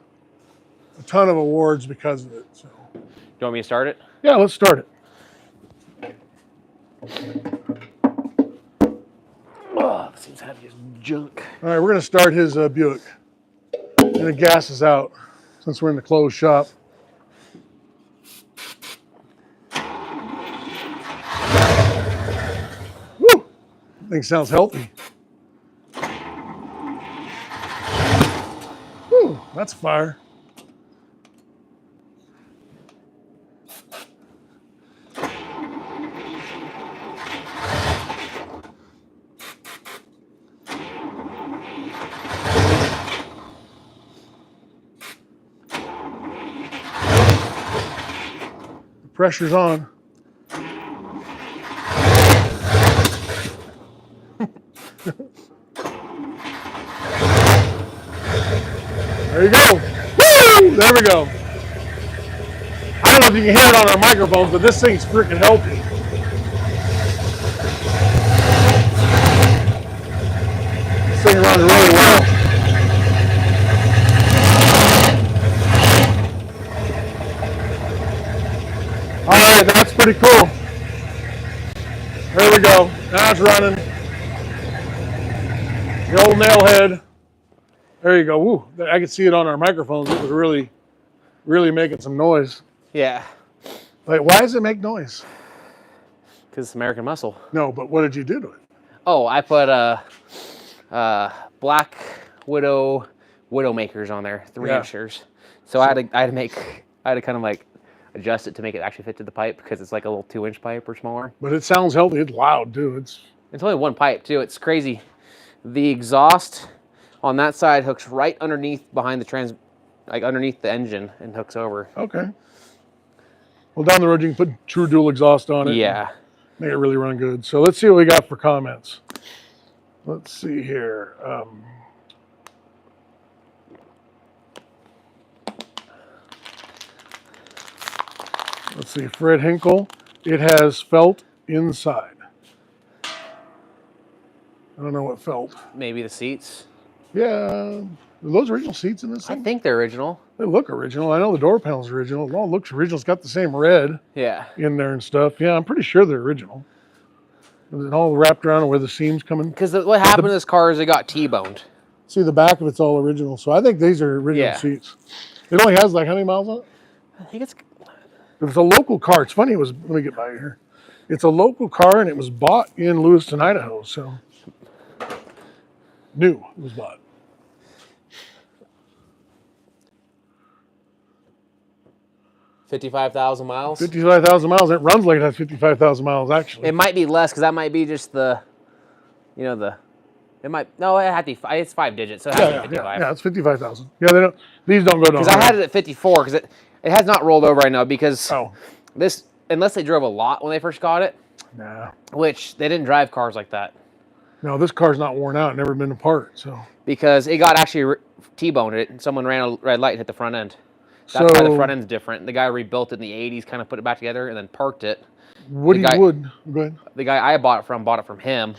Speaker 2: a ton of awards because of it. So.
Speaker 1: You want me to start it?
Speaker 2: Yeah, let's start it.
Speaker 1: Oh, this seems heavy as junk.
Speaker 2: All right, we're gonna start his Buick. And the gas is out since we're in the closed shop. Woo! Thing sounds healthy. Woo! That's fire. Pressure's on. There you go. Woo! There we go. I don't know if you can hear it on our microphones, but this thing's freaking healthy. This thing runs really well. All right, that's pretty cool. There we go. Now it's running. The old nail head. There you go. Woo. I could see it on our microphones. It was really, really making some noise.
Speaker 1: Yeah.
Speaker 2: Like, why does it make noise?
Speaker 1: Because it's American muscle.
Speaker 2: No, but what did you do to it?
Speaker 1: Oh, I put Black Widow makers on there, 3-inchers. So I had to kind of like adjust it to make it actually fit to the pipe because it's like a little 2-inch pipe or smaller.
Speaker 2: But it sounds healthy. It's loud too.
Speaker 1: It's only one pipe too. It's crazy. The exhaust on that side hooks right underneath behind the underneath the engine and hooks over.
Speaker 2: Okay. Well, down the road you can put true dual exhaust on it.
Speaker 1: Yeah.
Speaker 2: Make it really run good. So let's see what we got for comments. Let's see here. Let's see, Fred Hinkle. It has felt inside. I don't know what felt.
Speaker 1: Maybe the seats.
Speaker 2: Yeah. Are those original seats in this thing?
Speaker 1: I think they're original.
Speaker 2: They look original. I know the door panel's original. It all looks original. It's got the same red in there and stuff. Yeah, I'm pretty sure they're original. Is it all wrapped around where the seams coming?
Speaker 1: Because what happened to this car is it got T-boned.
Speaker 2: See, the back of it's all original. So I think these are original seats. It only has like how many miles on it?
Speaker 1: I think it's...
Speaker 2: It was a local car. It's funny. Let me get by here. It's a local car and it was bought in Lewiston, Idaho. So new. It was bought.
Speaker 1: $55,000 miles.
Speaker 2: 55,000 miles. It runs like it has 55,000 miles actually.
Speaker 1: It might be less because that might be just the, it might, no, it had to be, it's 5 digits, so it has to be 55.
Speaker 2: Yeah, it's 55,000. Yeah, these don't go down.
Speaker 1: Because I had it at 54 because it has not rolled over right now because this, unless they drove a lot when they first got it.
Speaker 2: Nah.
Speaker 1: Which they didn't drive cars like that.
Speaker 2: No, this car's not worn out, never been apart, so.
Speaker 1: Because it got actually T-boned it and someone ran a red light and hit the front end. That's why the front end's different. The guy rebuilt it in the 80s, kind of put it back together, and then parked it.
Speaker 2: Go ahead.
Speaker 1: The guy I bought it from him,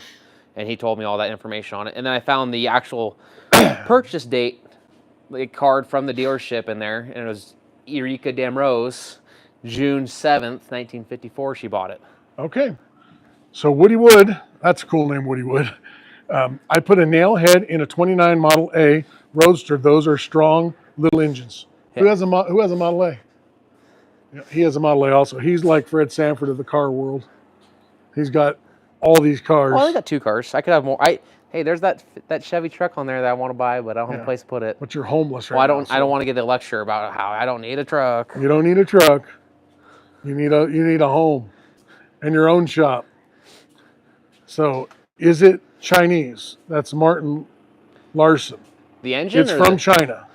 Speaker 1: and he told me all that information on it. And then I found the actual purchase date, like card from the dealership in there, and it was Eureka Damrose, June 7th, 1954, she bought it.
Speaker 2: Okay. So Woody Wood, that's a cool name, Woody Wood. I put a nail head in a 29 Model A Roadster. Those are strong little engines. Yeah. Who has a Model A? Yeah, he has a Model A also. He's like Fred Sanford of the car world. He's got all these cars.
Speaker 1: Well, I got 2 cars. I could have more. Hey, there's that Chevy truck on there that I want to buy, but I don't have a place to put it.
Speaker 2: But you're homeless right now.
Speaker 1: I don't want to give the lecture about how I don't need a truck.
Speaker 2: You don't need a truck. You need a home and your own shop. So is it Chinese? That's Martin Larson.
Speaker 1: The engine?
Speaker 2: It's
Speaker 1: or
Speaker 2: from China.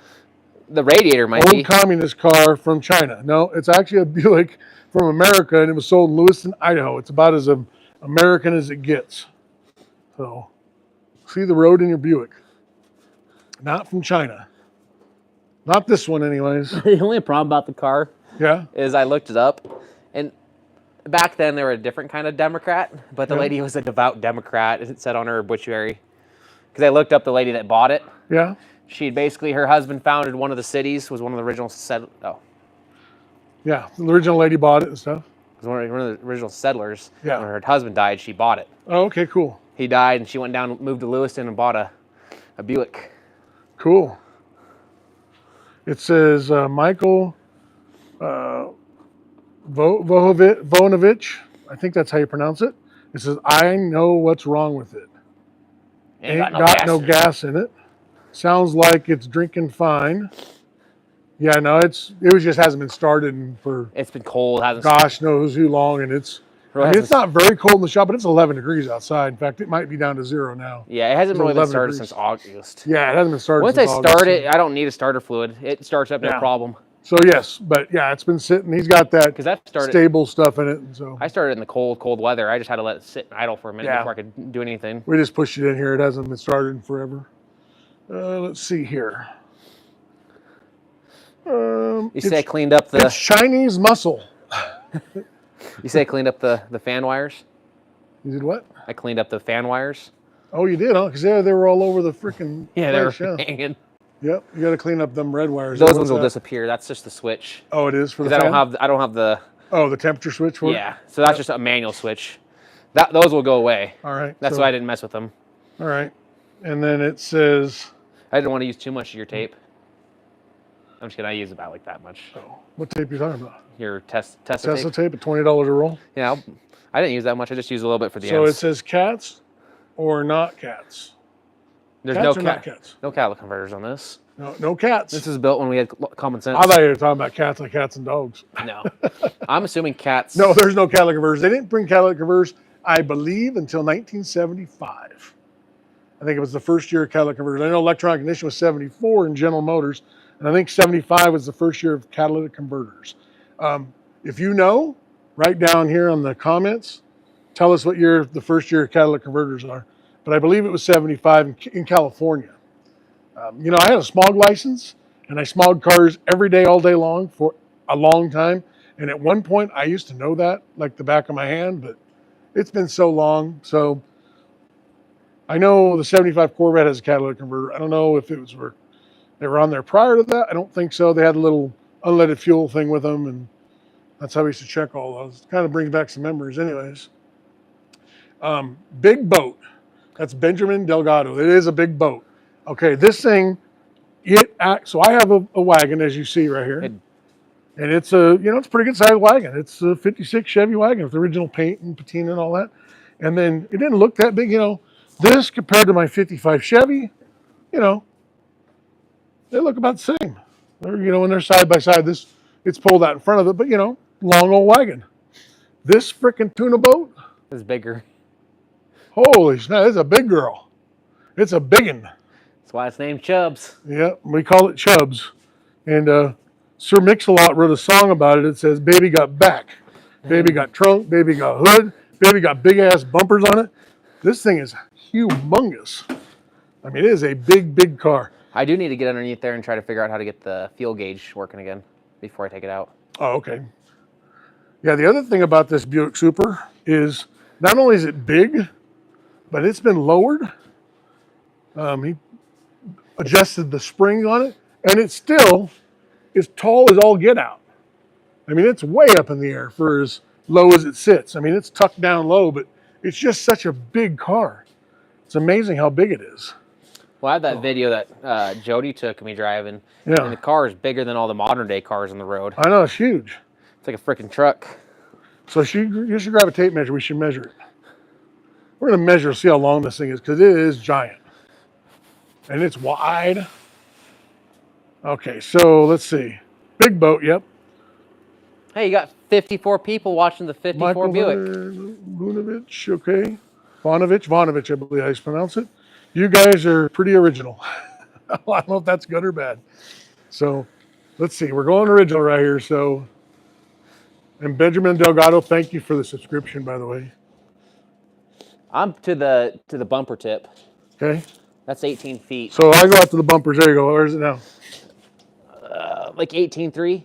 Speaker 1: the radiator might
Speaker 2: Old
Speaker 1: be.
Speaker 2: communist car from China. No, it's actually a Buick from America, and it was sold in Lewiston, Idaho. It's about as American as it gets. So, see the road in your Buick. Not from China. Not this one, anyways.
Speaker 1: The only problem about the car
Speaker 2: Yeah.
Speaker 1: is I looked it up, and back then they were a different kind of Democrat, but the lady was a devout Democrat, as it said on her obituary. Because I looked up the lady that bought it.
Speaker 2: Yeah.
Speaker 1: She basically, her husband founded one of the cities, was one of the original
Speaker 2: Yeah. The original lady bought it and stuff.
Speaker 1: was one of the original settlers.
Speaker 2: Yeah.
Speaker 1: When her husband died, she bought it.
Speaker 2: Oh, okay, cool.
Speaker 1: He died, and she went down, moved to Lewiston, and bought a Buick.
Speaker 2: Cool. It says Michael Vonovich. I think that's how you pronounce it. It says, I know what's wrong with it. Ain't got no gas in it. Sounds like it's drinking fine. Yeah, no, it just hasn't been started for
Speaker 1: It's been cold, hasn't
Speaker 2: gosh knows who long, and it's not very cold in the shop, but it's 11 degrees outside. In fact, it might be down to 0 now.
Speaker 1: Yeah, it hasn't
Speaker 2: It's
Speaker 1: really been
Speaker 2: 11
Speaker 1: started
Speaker 2: degrees.
Speaker 1: since August.
Speaker 2: Yeah, it hasn't been started
Speaker 1: Once I
Speaker 2: since
Speaker 1: start
Speaker 2: August.
Speaker 1: it, I don't need a starter fluid. It starts up no
Speaker 2: Yeah.
Speaker 1: problem.
Speaker 2: So yes, but yeah, it's been sitting. He's got that
Speaker 1: Because that started.
Speaker 2: stable stuff in it, and so
Speaker 1: I started in the cold weather. I just had to let it sit and idle for a minute
Speaker 2: Yeah.
Speaker 1: before I could do anything.
Speaker 2: we just pushed it in here. It hasn't been started in forever. Let's see here.
Speaker 1: You say I cleaned up the.
Speaker 2: It's Chinese muscle.
Speaker 1: You say I cleaned up the fan wires.
Speaker 2: You did what?
Speaker 1: I cleaned up the fan wires.
Speaker 2: Oh, you did, huh? Because they were all over the freaking
Speaker 1: Yeah, they were
Speaker 2: place,
Speaker 1: hanging.
Speaker 2: Yep, you got to clean up them red wires.
Speaker 1: Those
Speaker 2: What's
Speaker 1: ones will
Speaker 2: that?
Speaker 1: disappear. That's just the switch.
Speaker 2: Oh, it is for the
Speaker 1: Because
Speaker 2: fan?
Speaker 1: I don't have the.
Speaker 2: Oh, the temperature switch for it?
Speaker 1: Yeah, so that's just a manual switch. Those will go away.
Speaker 2: All right.
Speaker 1: That's
Speaker 2: so-
Speaker 1: why I didn't mess with them.
Speaker 2: All right. And then it says,
Speaker 1: I didn't want to use too much of your tape. I'm just kidding. I use about like that much.
Speaker 2: oh, what tape are you talking about?
Speaker 1: Your Tesla
Speaker 2: Tesla
Speaker 1: tape.
Speaker 2: tape at $20 a roll.
Speaker 1: Yeah, I didn't use that much. I just used a little bit for the
Speaker 2: So
Speaker 1: ends.
Speaker 2: it says cats or not cats.
Speaker 1: There's
Speaker 2: Cats or not cats?
Speaker 1: no catalytic converters on this.
Speaker 2: No cats.
Speaker 1: This is built when we had common sense.
Speaker 2: I thought you were talking about cats like cats and dogs.
Speaker 1: No, I'm assuming cats.
Speaker 2: No, there's no catalytic converters. They didn't bring catalytic converters, I believe, until 1975. I think it was the first year of catalytic converters. I know electronic ignition was 74 in General Motors, and I think 75 was the first year of catalytic converters. If you know, write down here on the comments. Tell us what year the first year of catalytic converters are. But I believe it was 75 in California. I had a smog license, and I smogged cars every day, all day long for a long time. And at one point, I used to know that like the back of my hand, but it's been so long. So I know the 75 Corvette has a catalytic converter. I don't know if they were on there prior to that. I don't think so. They had a little unleaded fuel thing with them, and that's how we used to check all those. It kind of brings back some memories anyways. Big boat. That's Benjamin Delgado. It is a big boat. Okay, this thing, so I have a wagon, as you see right here. And it's it's a pretty good sized wagon. It's a 56 Chevy wagon with original paint and patina and all that. And then it didn't look that big, This compared to my 55 Chevy, they look about the same. When they're side by side, it's pulled out in front of it, but long old wagon. This frickin' tuna boat,
Speaker 1: It's bigger.
Speaker 2: holy snap, it's a big girl. It's a biggin'.
Speaker 1: That's why it's named Chubbs.
Speaker 2: Yeah, we call it Chubbs. And Sir Mix-a-Lot wrote a song about it. It says, baby got back, baby got trunk, baby got hood, baby got big ass bumpers on it. This thing is humongous. I mean, it is a big, big car.
Speaker 1: I do need to get underneath there and try to figure out how to get the fuel gauge working again before I take it out.
Speaker 2: Oh, okay. Yeah, the other thing about this Buick Super is not only is it big, but it's been lowered. He adjusted the springs on it, and it's still as tall as all get out. I mean, it's way up in the air for as low as it sits. I mean, it's tucked down low, but it's just such a big car. It's amazing how big it is.
Speaker 1: Well, I have that video that Jody took of me driving,
Speaker 2: Yeah.
Speaker 1: and the car is bigger than all the modern day cars on the road.
Speaker 2: I know, it's huge.
Speaker 1: It's like a freaking truck.
Speaker 2: So you should grab a tape measure. We should measure it. We're going to measure, see how long this thing is, because it is giant. And it's wide. Okay, so let's see. Big boat, yep.
Speaker 1: Hey, you got 54 people watching the 54
Speaker 2: Michael
Speaker 1: Buick.
Speaker 2: Vunovich, okay. Vonovich, I believe how you pronounce it. You guys are pretty original. I don't know if that's good or bad. So let's see. We're going original right here. So, and Benjamin Delgado, thank you for the subscription, by the way.
Speaker 1: I'm to the bumper tip.
Speaker 2: Okay.
Speaker 1: That's 18 feet.
Speaker 2: So I go out to the bumpers. There you go. Where is it now?
Speaker 1: Like 18.3.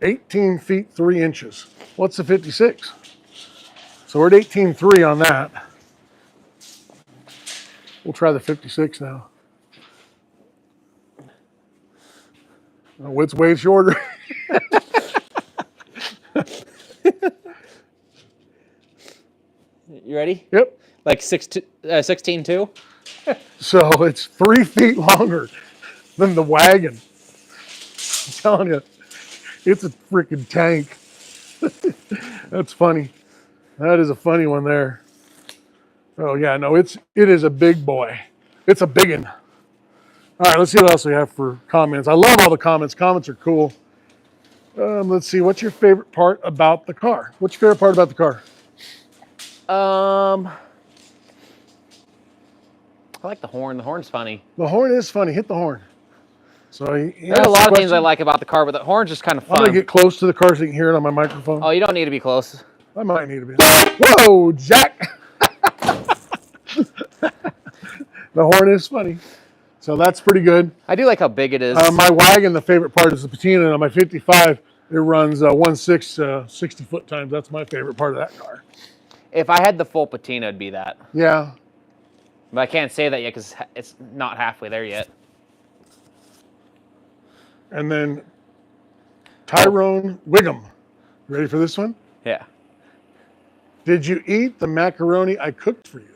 Speaker 2: 18 feet 3 inches. What's the 56? So we're at 18.3 on that. We'll try the 56 now. Oh, it's way shorter.
Speaker 1: You ready?
Speaker 2: Yep.
Speaker 1: Like 16.2.
Speaker 2: So it's 3 feet longer than the Wagon. I'm telling you, it's a freaking tank. That's funny. That is a funny one there. Oh yeah, no, it is a big boy. It's a big one. All right, let's see what else we have for comments. I love all the comments. Comments are cool. Let's see. What's your favorite part about the car? What's your favorite part about the car?
Speaker 1: I like the horn. The horn's funny.
Speaker 2: The horn is funny. Hit the horn. So
Speaker 1: There's a lot of things I like about the car, but the horn's just kind of fun.
Speaker 2: I'm gonna get close to the car so you can hear it on my microphone.
Speaker 1: Oh, you don't need to be close.
Speaker 2: I might need to be. Whoa, Jack! The horn is funny. So that's pretty good.
Speaker 1: I do like how big it is.
Speaker 2: My Wagon, the favorite part is the patina. And on my 55, it runs 1.6 60-foot times. That's my favorite part of that car.
Speaker 1: If I had the full patina, it'd be that.
Speaker 2: Yeah.
Speaker 1: But I can't say that yet because it's not halfway there yet.
Speaker 2: And then Tyrone Wiggum. Ready for this one?
Speaker 1: Yeah.
Speaker 2: Did you eat the macaroni I cooked for you?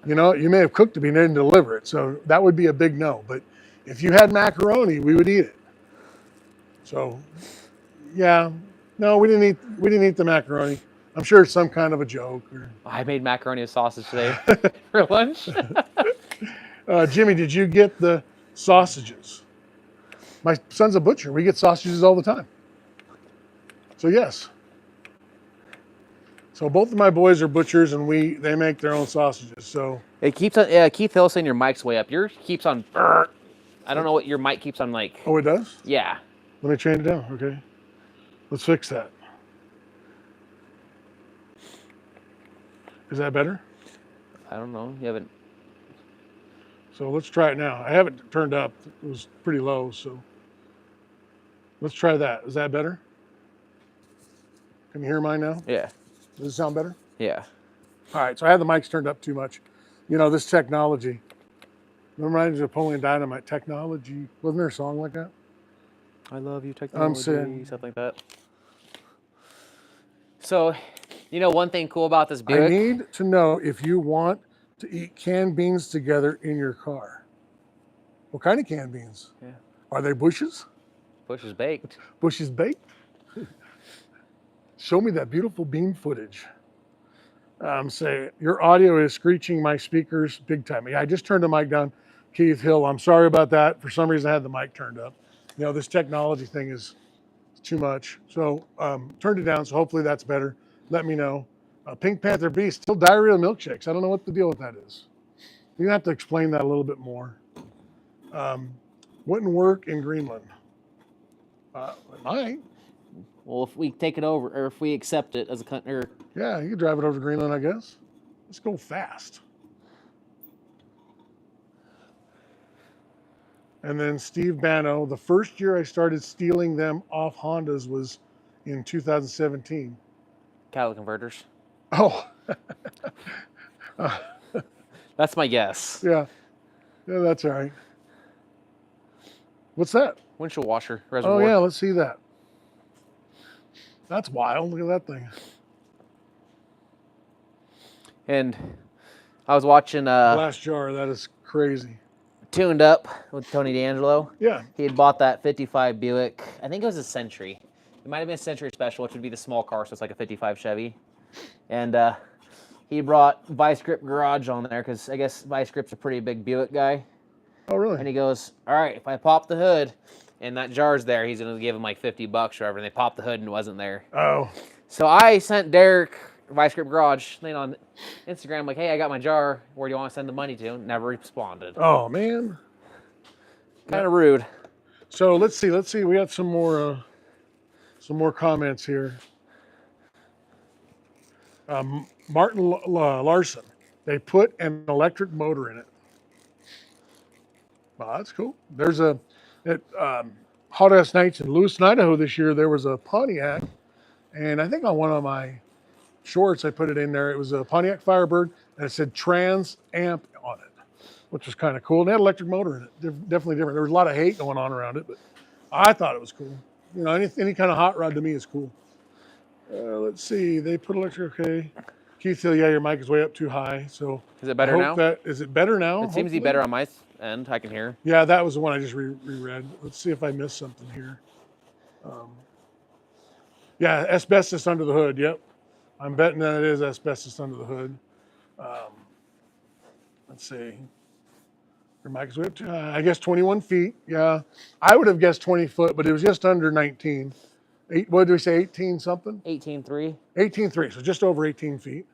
Speaker 2: You know, you may have cooked it, but you didn't deliver it. So that would be a big no. But if you had macaroni, we would eat it. So, yeah. No, we didn't eat the macaroni. I'm sure it's some kind of a joke. Or...
Speaker 1: I made macaroni and sausage today for lunch.
Speaker 2: Jimmy, did you get the sausages? My son's a butcher. We get sausages all the time. So yes. So both of my boys are butchers, and they make their own sausages. So
Speaker 1: it keeps on. Keith Hill saying your mic's way up. Yours keeps on. I don't know what your mic keeps on like.
Speaker 2: Oh, it does?
Speaker 1: Yeah.
Speaker 2: Let me change it down. Okay. Let's fix that. Is that better?
Speaker 1: I don't know. You haven't.
Speaker 2: So let's try it now. I have it turned up. It was pretty low, so let's try that. Is that better? Can you hear mine now?
Speaker 1: Yeah.
Speaker 2: Does it sound better?
Speaker 1: Yeah.
Speaker 2: All right, so I had the mics turned up too much. You know, this technology. Remember Napoleon Dynamite, technology. Wasn't there a song like that?
Speaker 1: I love you, technology.
Speaker 2: I'm saying.
Speaker 1: Stuff like that. So, you know, one thing cool about this Buick.
Speaker 2: I need to know if you want to eat canned beans together in your car. What kind of canned beans?
Speaker 1: Yeah.
Speaker 2: Are they Bush's?
Speaker 1: Bush's baked.
Speaker 2: Bush's baked? Show me that beautiful bean footage. Say, your audio is screeching my speakers big time. Yeah, I just turned the mic down. Keith Hill, I'm sorry about that. For some reason, I had the mic turned up. You know, this technology thing is too much. So turned it down, so hopefully that's better. Let me know. Pink Panther Beast, still diarrhea milkshakes. I don't know what the deal with that is. You're gonna have to explain that a little bit more. Wouldn't work in Greenland. It might.
Speaker 1: Well, if we take it over, or if we accept it as a country,
Speaker 2: Yeah, you could drive it over to Greenland, I guess. Let's go fast. And then Steve Bano, the first year I started stealing them off Hondas was in 2017.
Speaker 1: cattle converters.
Speaker 2: Oh.
Speaker 1: That's my guess.
Speaker 2: Yeah. Yeah, that's all right. What's that?
Speaker 1: Windshield washer reservoir.
Speaker 2: Oh, yeah, let's see that. That's wild. Look at that thing.
Speaker 1: And I was watching
Speaker 2: Glass jar. That is crazy.
Speaker 1: Tuned Up with Tony D'Angelo.
Speaker 2: Yeah.
Speaker 1: He had bought that 55 Buick. I think it was a Century. It might have been a Century Special, which would be the small car, so it's like a 55 Chevy. And he brought Vice Grip Garage on there because I guess Vice Grip's a pretty big Buick guy.
Speaker 2: Oh, really?
Speaker 1: And he goes, all right, if I pop the hood and that jar's there, he's going to give him like $50 or whatever. And they popped the hood and it wasn't there.
Speaker 2: Oh.
Speaker 1: So I sent Derek, Vice Grip Garage, thing on Instagram, like, hey, I got my jar. Where do you want to send the money to? Never responded.
Speaker 2: Oh, man.
Speaker 1: Kind of rude.
Speaker 2: So let's see. We got some more comments here. Martin Larson. They put an electric motor in it. Well, that's cool. There's at Hot Ass Nights in Lewiston, Idaho this year. There was a Pontiac, and I think on one of my shorts I put it in there. It was a Pontiac Firebird, and it said Trans Amp on it, which was kind of cool. And it had an electric motor in it. Definitely different. There was a lot of hate going on around it, but I thought it was cool. You know, any kind of hot rod to me is cool. Let's see. They put electric. Okay. Keith Hill, yeah, your mic is way up too high. So
Speaker 1: is it better now?
Speaker 2: Is it better now?
Speaker 1: It seems to be better on my end. I can hear.
Speaker 2: Yeah, that was the one I just reread. Let's see if I missed something here. Yeah, asbestos under the hood. Yep. I'm betting that it is asbestos under the hood. Let's see. Your mic is way up too high. I guess 21 feet. Yeah. I would have guessed 20 foot, but it was just under 19. What did we say, 18 something?
Speaker 1: 18.3.
Speaker 2: 18.3, so just over 18 feet.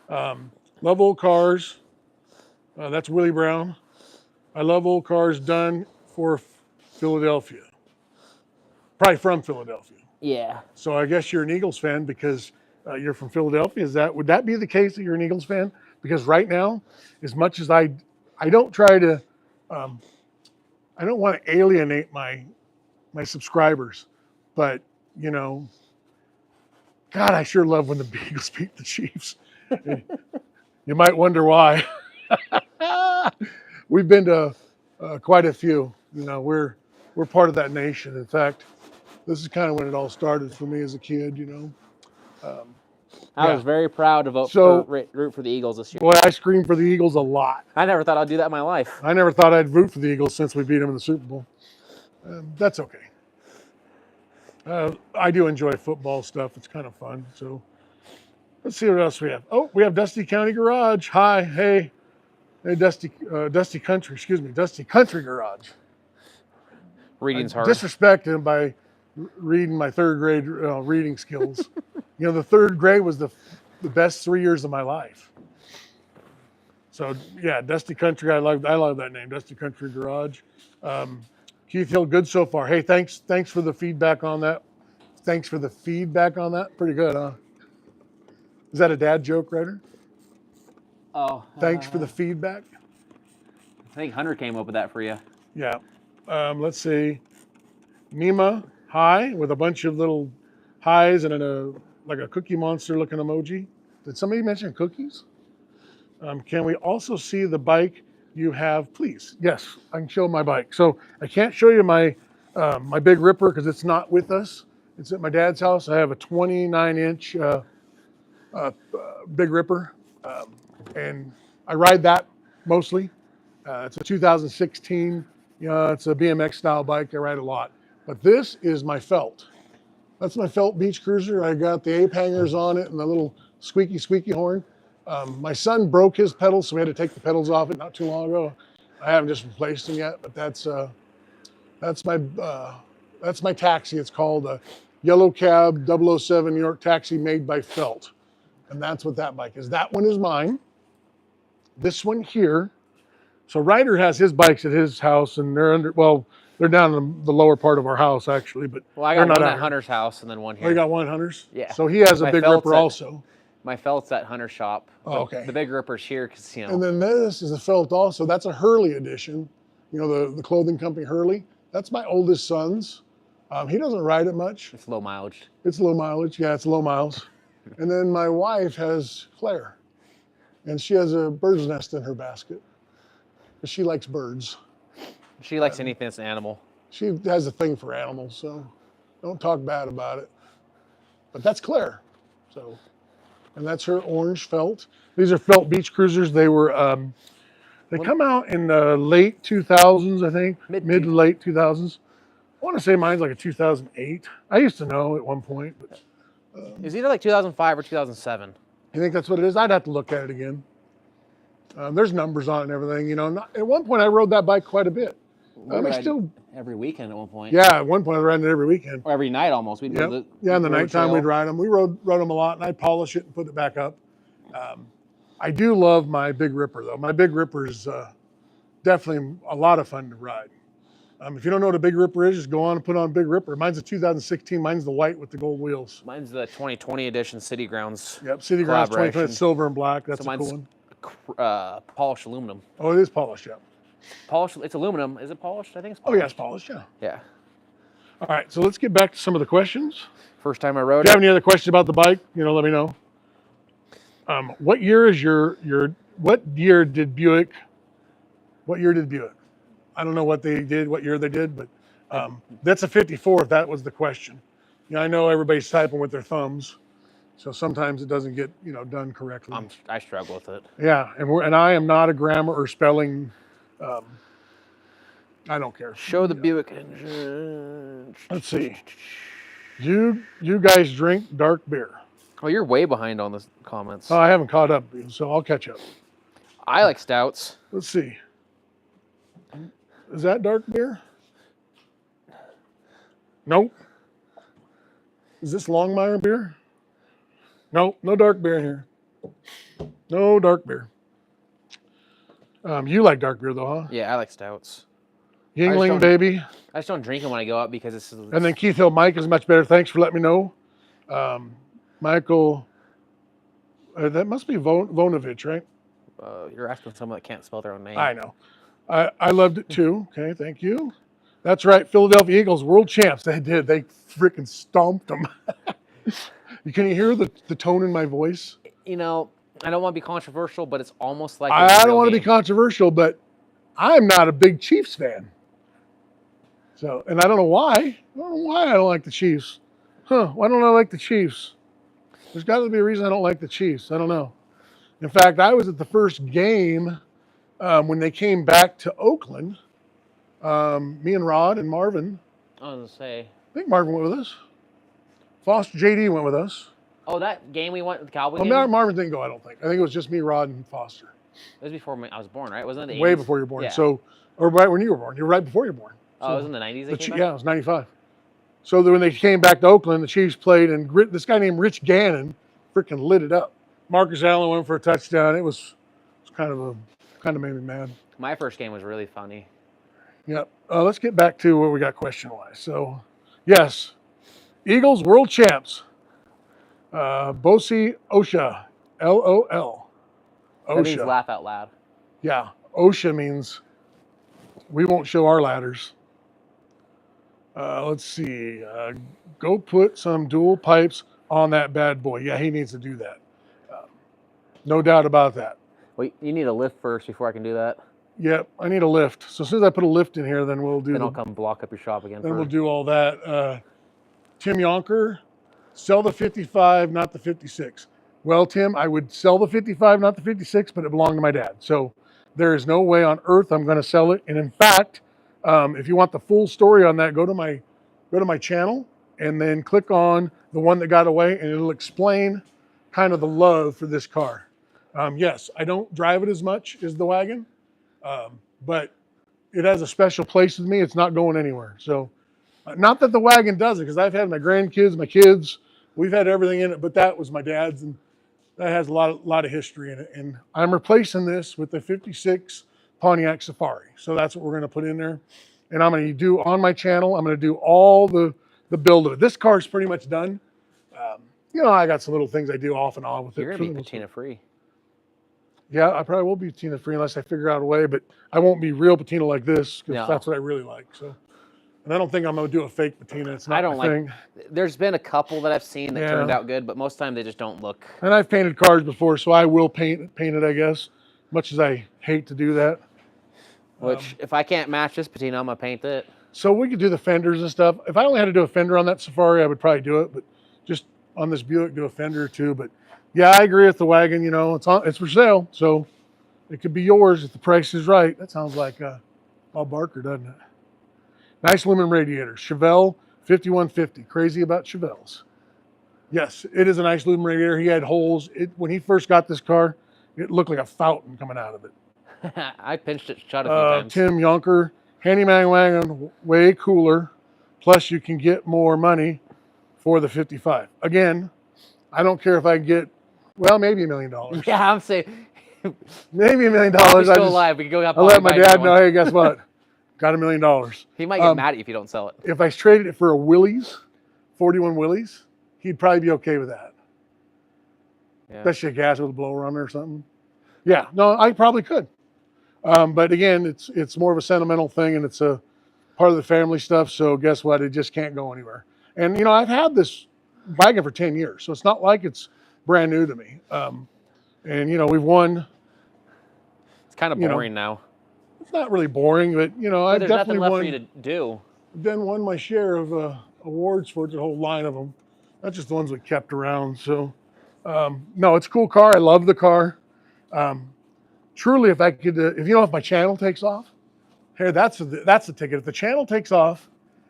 Speaker 2: Love old cars. That's Willie Brown. I love old cars done for Philadelphia. Probably from Philadelphia.
Speaker 1: Yeah.
Speaker 2: So I guess you're an Eagles fan because you're from Philadelphia. Would that be the case that you're an Eagles fan? Because right now, as much as I don't try to, I don't want to alienate my subscribers, but you know, God, I sure love when the Eagles beat the Chiefs. You might wonder why. We've been to quite a few. You know, we're part of that nation. In fact, this is kind of when it all started for me as a kid. You know,
Speaker 1: I was very proud to root for the Eagles this year.
Speaker 2: Boy, I screamed for the Eagles a lot.
Speaker 1: I never thought I'd do that in my life.
Speaker 2: I never thought I'd root for the Eagles since we beat them in the Super Bowl. That's okay. I do enjoy football stuff. It's kind of fun. So let's see what else we have. Oh, we have Dusty County Garage. Hi, hey, Dusty Country. Excuse me, Dusty Country Garage.
Speaker 1: Reading's hard.
Speaker 2: Disrespected by reading my third grade reading skills. You know, the third grade was the best 3 years of my life. So yeah, Dusty Country. I love that name, Dusty Country Garage. Keith Hill, good so far. Hey, thanks for the feedback on that. Pretty good, huh? Is that a dad joke, Ryder?
Speaker 1: Oh.
Speaker 2: Thanks for the feedback.
Speaker 1: I think Hunter came up with that for you.
Speaker 2: Yeah. Let's see. Nima, hi, with a bunch of little highs and like a Cookie Monster looking emoji. Did somebody mention cookies? Can we also see the bike you have, please? Yes, I can show my bike. So I can't show you my Big Ripper because it's not with us. It's at my dad's house. I have a 29-inch Big Ripper, and I ride that mostly. It's a 2016. It's a BMX style bike. I ride a lot. But this is my Felt. That's my Felt Beach Cruiser. I got the ape hangers on it and the little squeaky horn. My son broke his pedals, so we had to take the pedals off it not too long ago. I haven't just replaced them yet, but that's my taxi. It's called a Yellow Cab 007 New York Taxi made by Felt. And that's what that bike is. That one is mine. This one here. So Ryder has his bikes at his house, and they're down in the lower part of our house, actually. But
Speaker 1: I got one at Hunter's house and then one here.
Speaker 2: Oh, you got one at Hunter's?
Speaker 1: Yeah.
Speaker 2: So he has a Big Ripper also.
Speaker 1: My Felt's at Hunter's shop.
Speaker 2: Oh, okay.
Speaker 1: The Big Ripper's here because, you know.
Speaker 2: And then this is a Felt also. That's a Hurley edition. You know, the clothing company Hurley. That's my oldest son's. He doesn't ride it much.
Speaker 1: It's low mileage.
Speaker 2: It's low mileage. Yeah, it's low miles. And then my wife has Claire. And she has a bird's nest in her basket. She likes birds.
Speaker 1: She likes anything that's an animal.
Speaker 2: She has a thing for animals, so don't talk bad about it. But that's Claire. So, and that's her orange Felt. These are Felt Beach Cruisers. They were, they come out in the late 2000s, I think. Mid to late 2000s. I want to say mine's like a 2008. I used to know at one point. But,
Speaker 1: it was either like 2005 or 2007.
Speaker 2: You think that's what it is? I'd have to look at it again. There's numbers on it and everything. You know, at one point I rode that bike quite a bit.
Speaker 1: Every weekend at one point.
Speaker 2: Yeah, at one point I was riding it every weekend.
Speaker 1: Or every night almost. We'd
Speaker 2: in the nighttime we'd ride them. We rode them a lot, and I'd polish it and put it back up. I do love my Big Ripper though. My Big Ripper is definitely a lot of fun to ride. If you don't know what a Big Ripper is, just go on and put on Big Ripper. Mine's a 2016. Mine's the white with the gold wheels.
Speaker 1: Mine's the 2020 edition City Grounds.
Speaker 2: Yep, City Grounds 2020,
Speaker 1: collaboration.
Speaker 2: silver and black. That's
Speaker 1: So
Speaker 2: a cool
Speaker 1: mine's
Speaker 2: one.
Speaker 1: polished aluminum.
Speaker 2: Oh, it is polished, yeah.
Speaker 1: Polished. It's aluminum. Is it polished? I think it's
Speaker 2: Oh,
Speaker 1: polished.
Speaker 2: yeah, it's polished, yeah.
Speaker 1: Yeah.
Speaker 2: All right, so let's get back to some of the questions.
Speaker 1: First time I rode
Speaker 2: If you have
Speaker 1: it.
Speaker 2: any other questions about the bike, let me know. What year is what year did Buick? I don't know what year they did, but that's a 54 if that was the question. I know everybody's typing with their thumbs, so sometimes it doesn't get, done correctly.
Speaker 1: I struggle with it.
Speaker 2: Yeah, and I am not a grammar or spelling, I don't care.
Speaker 1: Show the Buick engine.
Speaker 2: Let's see. You guys drink dark beer?
Speaker 1: Oh, you're way behind on the comments.
Speaker 2: Oh, I haven't caught up, so I'll catch up.
Speaker 1: I like stouts.
Speaker 2: Let's see. Is that dark beer? Nope. Is this Longmire beer? Nope, no dark beer in here. No dark beer. You like dark beer though, huh?
Speaker 1: Yeah, I like stouts.
Speaker 2: Yingling, baby.
Speaker 1: I just don't drink them when I go out because it's.
Speaker 2: And then Keith Hill Mike is much better. Thanks for letting me know. Michael, that must be Vonovich, right?
Speaker 1: You're asking someone that can't spell their own name.
Speaker 2: I know. I loved it too. Okay, thank you. That's right. Philadelphia Eagles, world champs. They did. They freaking stomped them. Can you hear the tone in my voice?
Speaker 1: I don't want to be controversial, but it's almost like
Speaker 2: I don't want to be controversial, but I'm not a big Chiefs fan. So, and I don't know why. I don't know why I don't like the Chiefs. Why don't I like the Chiefs? There's got to be a reason I don't like the Chiefs. I don't know. In fact, I was at the first game when they came back to Oakland. Me and Rod and Marvin.
Speaker 1: I was going to say.
Speaker 2: I think Marvin went with us. Foster JD went with us.
Speaker 1: Oh, that game we went, the Cowboy game?
Speaker 2: Marvin didn't go, I don't think. I think it was just me, Rod, and Foster.
Speaker 1: It was before I was born, right? Wasn't it the 80s?
Speaker 2: Way before you were born.
Speaker 1: Yeah.
Speaker 2: So, or right when you were born. You were right before you were born.
Speaker 1: Oh, it was in the 90s they came back?
Speaker 2: Yeah, it was 95. So when they came back to Oakland, the Chiefs played, and this guy named Rich Gannon freaking lit it up. Marcus Allen went for a touchdown. It was kind of made me mad.
Speaker 1: My first game was really funny.
Speaker 2: Yep. Let's get back to what we got question-wise. So, yes, Eagles world champs. Bosi Osha, LOL.
Speaker 1: That means
Speaker 2: OSHA.
Speaker 1: laugh out loud.
Speaker 2: Yeah, OSHA means we won't show our ladders. Let's see. Go put some dual pipes on that bad boy. Yeah, he needs to do that. No doubt about that.
Speaker 1: Wait, you need a lift first before I can do that?
Speaker 2: Yep, I need a lift. So as soon as I put a lift in here, then we'll do.
Speaker 1: Then I'll come block up your shop again.
Speaker 2: Then we'll do all that. Tim Yonker, sell the 55, not the 56. Well, Tim, I would sell the 55, not the 56, but it belonged to my dad. So there is no way on earth I'm going to sell it. And in fact, if you want the full story on that, go to my channel and then click on the one that got away, and it'll explain kind of the love for this car. Yes, I don't drive it as much as the Wagon, but it has a special place with me. It's not going anywhere. So not that the Wagon doesn't, because I've had my grandkids, my kids, we've had everything in it, but that was my dad's, and that has a lot of history in it. And I'm replacing this with the 56 Pontiac Safari. So that's what we're going to put in there. And I'm going to do on my channel, I'm going to do all the build of it. This car's pretty much done. I got some little things I do off and on with it.
Speaker 1: You're going to be patina free.
Speaker 2: Yeah, I probably will be patina free unless I figure out a way, but I won't be real patina like this because that's what I really like. So, and I don't think I'm going to do a fake patina. It's not my thing.
Speaker 1: There's been a couple that I've seen that turned out good, but most of the time they just don't look.
Speaker 2: And I've painted cars before, so I will paint it, I guess, much as I hate to do that.
Speaker 1: Which, if I can't match this patina, I'm going to paint it. So
Speaker 2: we could do the fenders and stuff. If I only had to do a fender on that Safari, I would probably do it, but just on this Buick, do a fender or two. But yeah, I agree with the Wagon. It's for sale, so it could be yours if the price is right. That sounds like Bob Barker, doesn't it? Nice aluminum radiator. Chevelle 5150. Crazy about Chevelles. Yes, it is a nice aluminum radiator. He had holes. When he first got this car, it looked like a fountain coming out of it.
Speaker 1: I pinched it shut a few times.
Speaker 2: Tim Yonker, Handyman Wagon, way cooler. Plus, you can get more money for the 55. Again, I don't care if I get, maybe $1 million.
Speaker 1: Yeah, I'm saying.
Speaker 2: Maybe $1 million.
Speaker 1: We're still alive. We can go up.
Speaker 2: I'll let my dad know, hey, guess what? got $1 million.
Speaker 1: He might get mad at you if you don't sell it.
Speaker 2: If I traded it for a Willys, 41 Willys, he'd probably be okay with that.
Speaker 1: Yeah.
Speaker 2: Especially a gas with a blower on it or something. Yeah, no, I probably could. But again, it's more of a sentimental thing, and it's a part of the family stuff. So guess what? It just can't go anywhere. And you know, I've had this wagon for 10 years, so it's not like it's brand new to me. And you know, we've won.
Speaker 1: It's kind of boring now.
Speaker 2: It's not really boring, but you know,
Speaker 1: But
Speaker 2: I've
Speaker 1: there's
Speaker 2: definitely
Speaker 1: nothing left
Speaker 2: won.
Speaker 1: for you to do.
Speaker 2: Then won my share of awards for the whole line of them. Not just the ones we kept around. So no, it's a cool car. I love the car. Truly, if I could, if my channel takes off, here, that's the ticket. If the channel takes off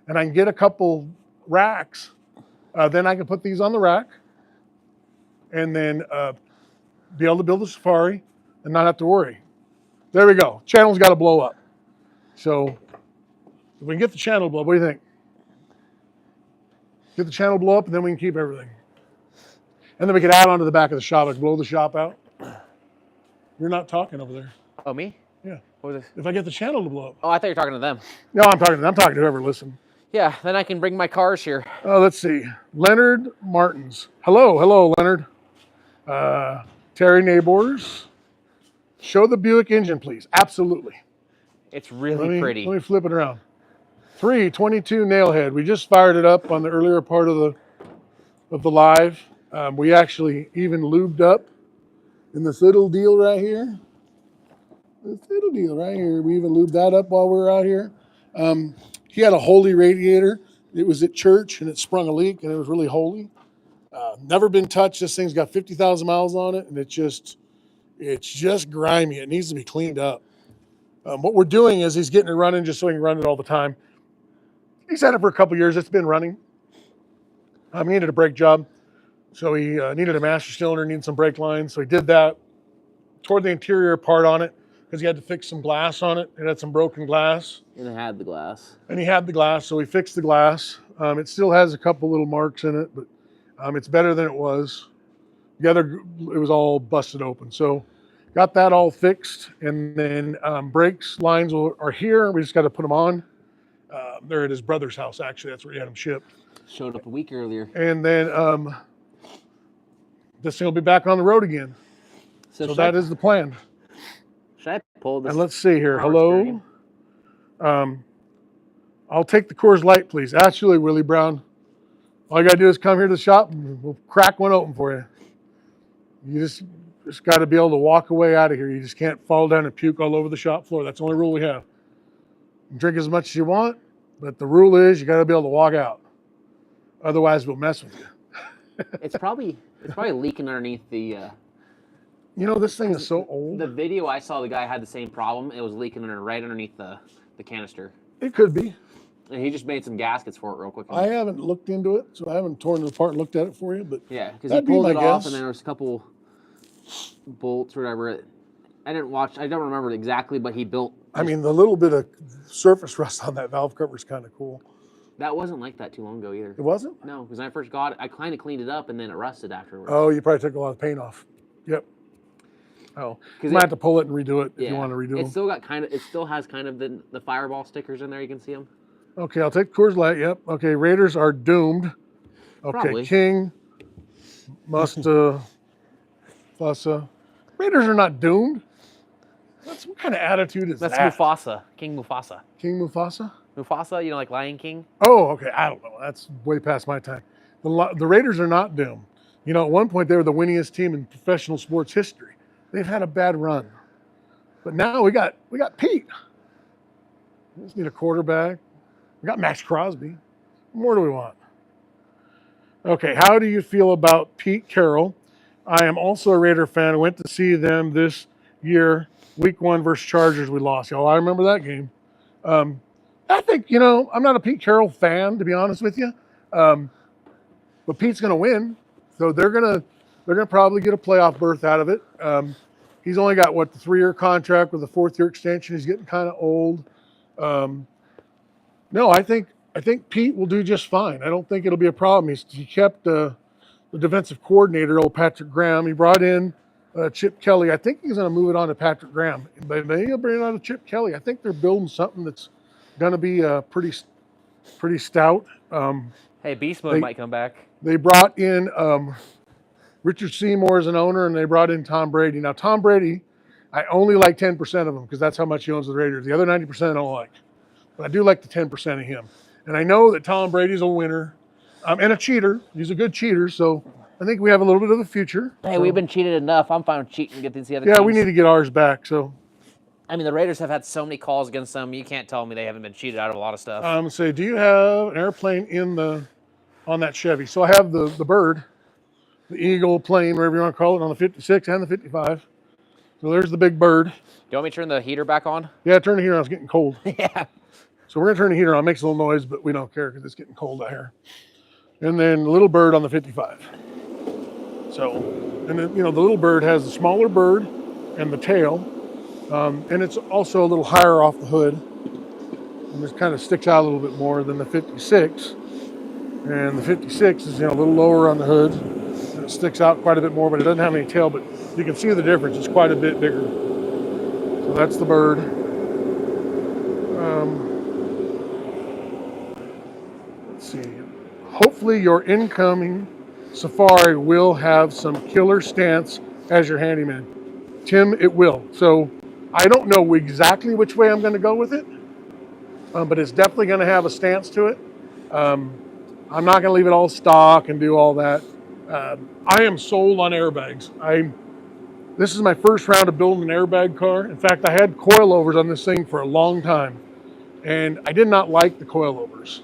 Speaker 2: and I can get a couple racks, then I can put these on the rack and then be able to build a Safari and not have to worry. There we go. Channel's got to blow up. So if we can get the channel blow up, what do you think? Get the channel blow up and then we can keep everything. And then we can add on to the back of the shop, like blow the shop out. You're not talking over there.
Speaker 1: Oh, me?
Speaker 2: Yeah.
Speaker 1: What was this?
Speaker 2: If I get the channel to blow up.
Speaker 1: Oh, I thought you were talking to them.
Speaker 2: No, I'm talking to whoever listened.
Speaker 1: Yeah, then I can bring my cars here.
Speaker 2: Let's see. Leonard Martins. Hello, Leonard. Terry Neighbors. Show the Buick engine, please. Absolutely.
Speaker 1: It's really pretty.
Speaker 2: Let me flip it around. 322 nailhead. We just fired it up on the earlier part of the live. We actually even lubed up in this little deal right here. This little deal right here. We even lubed that up while we were out here. He had a holy radiator. It was at church and it sprung a leak and it was really holy. Never been touched. This thing's got 50,000 miles on it and it's just grimy. It needs to be cleaned up. What we're doing is he's getting it running just so he can run it all the time. He's had it for a couple years. It's been running. He needed a brake job. So he needed a master cylinder, needed some brake lines. So he did that. Toward the interior part on it because he had to fix some glass on it. It had some broken glass.
Speaker 1: And it had the glass.
Speaker 2: And he had the glass, so we fixed the glass. It still has a couple little marks in it, but it's better than it was. The other, it was all busted open. So got that all fixed. And then brakes lines are here. We just got to put them on. They're at his brother's house, actually. That's where he had them shipped.
Speaker 1: Showed up a week earlier.
Speaker 2: And then this thing will be back on the road again. So that is the plan.
Speaker 1: Should I pull this?
Speaker 2: And let's see here. Hello. I'll take the Coors Light, please. Absolutely, Willie Brown. All you got to do is come here to the shop and we'll crack one open for you. You just got to be able to walk away out of here. You just can't fall down and puke all over the shop floor. That's the only rule we have. You drink as much as you want, but the rule is you got to be able to walk out. Otherwise, we'll mess with you.
Speaker 1: It's probably leaking underneath the...
Speaker 2: You know, this thing is so old.
Speaker 1: The video I saw, the guy had the same problem. It was leaking right underneath the canister.
Speaker 2: It could be.
Speaker 1: And he just made some gaskets for it real quick.
Speaker 2: I haven't looked into it, so I haven't torn it apart and looked at it for you. But
Speaker 1: yeah, because he pulled it off, and then there was a couple bolts or whatever. I don't remember exactly, but he built...
Speaker 2: I mean, the little bit of surface rust on that valve cover is kind of cool.
Speaker 1: That wasn't like that too long ago either.
Speaker 2: It wasn't?
Speaker 1: No, because when I first got it, I kind of cleaned it up, and then it rusted afterwards.
Speaker 2: Oh, you probably took a lot of paint off. Yep. Oh, you might have to pull it and redo it if you want to redo it.
Speaker 1: It still has kind of the Fireball stickers in there. You can see them.
Speaker 2: Okay, I'll take Coors Light. Yep. Okay, Raiders are doomed. Okay,
Speaker 1: Probably.
Speaker 2: King, Musta, Fussa. Raiders are not doomed. What kind of attitude is that?
Speaker 1: That's Mufasa, King Mufasa.
Speaker 2: King Mufasa?
Speaker 1: Mufasa, like Lion King?
Speaker 2: Oh, okay. I don't know. That's way past my time. The Raiders are not doomed. You know, at one point they were the winningest team in professional sports history. They've had a bad run. But now we got Pete. We just need a quarterback. We got Max Crosby. What more do we want? Okay, how do you feel about Pete Carroll? I am also a Raider fan. I went to see them this year, week 1 versus Chargers. We lost. Y'all, I remember that game. I think, I'm not a Pete Carroll fan, to be honest with you. But Pete's going to win. So they're going to probably get a playoff berth out of it. He's only got, the 3-year contract with a 4th-year extension. He's getting kind of old. No, I think Pete will do just fine. I don't think it'll be a problem. He kept the defensive coordinator, old Patrick Graham. He brought in Chip Kelly. I think he's going to move it on to Patrick Graham. But he'll bring it on to Chip Kelly. I think they're building something that's going to be pretty stout.
Speaker 1: Hey, beast mode
Speaker 2: They-
Speaker 1: might come back.
Speaker 2: They brought in Richard Seymour as an owner, and they brought in Tom Brady. Now, Tom Brady, I only like 10% of him because that's how much he owns the Raiders. The other 90% I don't like. But I do like the 10% of him. And I know that Tom Brady's a winner and a cheater. He's a good cheater, so I think we have a little bit of the future.
Speaker 1: Hey,
Speaker 2: so,
Speaker 1: we've been cheated enough. I'm fine with cheating and get these other
Speaker 2: Yeah,
Speaker 1: teams.
Speaker 2: we need to get ours back. So,
Speaker 1: I mean, the Raiders have had so many calls against them. You can't tell me they haven't been cheated out of a lot of stuff.
Speaker 2: say, do you have an airplane on that Chevy? So I have the bird, the eagle plane, whatever you want to call it, on the 56 and the 55. So there's the big bird.
Speaker 1: Do you want me to turn the heater back on?
Speaker 2: Yeah, turn the heater on. It's getting cold.
Speaker 1: Yeah.
Speaker 2: So we're going to turn the heater on. It makes a little noise, but we don't care because it's getting cold out here. And then the little bird on the 55. So, and then, the little bird has the smaller bird and the tail. And it's also a little higher off the hood. And it kind of sticks out a little bit more than the 56. And the 56 is, a little lower on the hood. And it sticks out quite a bit more, but it doesn't have any tail. But you can see the difference. It's quite a bit bigger. So that's the bird. Let's see. Hopefully your incoming Safari will have some killer stance as your handyman. Tim, it will. So I don't know exactly which way I'm going to go with it, but it's definitely going to have a stance to it. I'm not going to leave it all stock and do all that. I am sold on airbags. This is my first round of building an airbag car. In fact, I had coilovers on this thing for a long time, and I did not like the coilovers.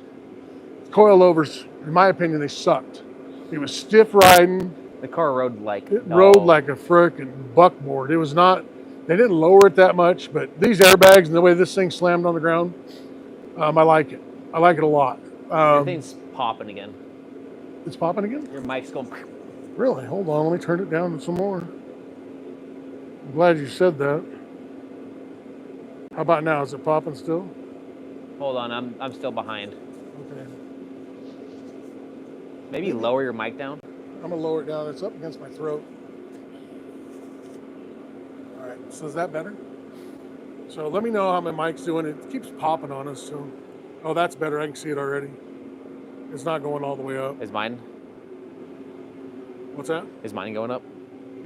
Speaker 2: Coilovers, in my opinion, they sucked. It was stiff riding.
Speaker 1: The car rode like
Speaker 2: Rode like a frickin' buckboard. It was not, they didn't lower it that much, but these airbags and the way this thing slammed on the ground, I like it. I like it a lot.
Speaker 1: Everything's popping again.
Speaker 2: It's popping again?
Speaker 1: Your mic's going.
Speaker 2: Really? Hold on, let me turn it down some more. I'm glad you said that. How about now? Is it popping still?
Speaker 1: Hold on, I'm still behind.
Speaker 2: Okay.
Speaker 1: Maybe lower your mic down.
Speaker 2: I'm gonna lower it down. It's up against my throat. All right, so is that better? So let me know how my mic's doing. It keeps popping on us, so. Oh, that's better. I can see it already. It's not going all the way up.
Speaker 1: Is mine?
Speaker 2: What's that?
Speaker 1: Is mine going up?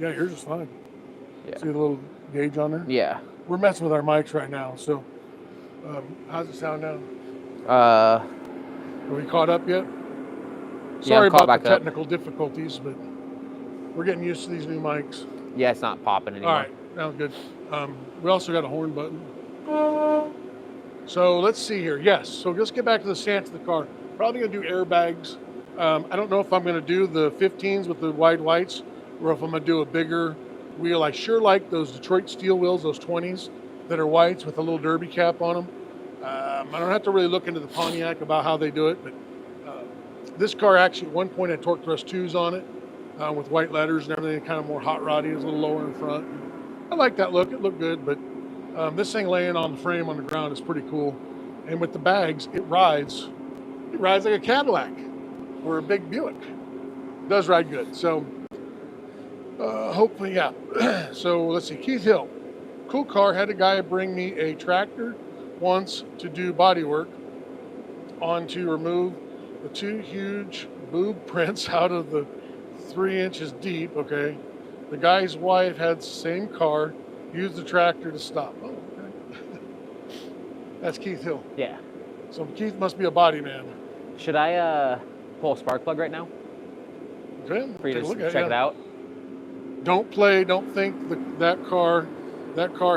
Speaker 2: Yeah, yours is fine.
Speaker 1: Yeah.
Speaker 2: See the little gauge on there?
Speaker 1: Yeah.
Speaker 2: We're messing with our mics right now, so how's it sound now?
Speaker 1: Uh,
Speaker 2: Are we caught up yet?
Speaker 1: Yeah,
Speaker 2: Sorry
Speaker 1: I'm caught
Speaker 2: about the
Speaker 1: back up.
Speaker 2: technical difficulties, but we're getting used to these new mics.
Speaker 1: yeah, it's not popping anymore.
Speaker 2: All right, sounds good. We also got a horn button. So let's see here. Yes, so let's get back to the stance of the car. Probably gonna do airbags. I don't know if I'm gonna do the 15s with the wide whites or if I'm gonna do a bigger wheel. I sure like those Detroit steel wheels, those 20s that are whites with a little derby cap on them. I don't have to really look into the Pontiac about how they do it, but this car actually at one point had torque thrust 2s on it with white letters and everything, kind of more hot roddy. It was a little lower in front. I like that look. It looked good, but this thing laying on the frame on the ground is pretty cool. And with the bags, it rides like a Cadillac or a big Buick. It does ride good. So hopefully, yeah. So let's see, Keith Hill. Cool car. Had a guy bring me a tractor once to do body work on to remove the 2 huge boob prints out of the 3 inches deep, okay? The guy's wife had the same car, used the tractor to stop. Oh, okay. That's Keith Hill.
Speaker 1: Yeah.
Speaker 2: So Keith must be a body man.
Speaker 1: Should I pull a spark plug right now
Speaker 2: Okay,
Speaker 1: for you
Speaker 2: take a look
Speaker 1: to
Speaker 2: at
Speaker 1: check it out?
Speaker 2: Don't think that car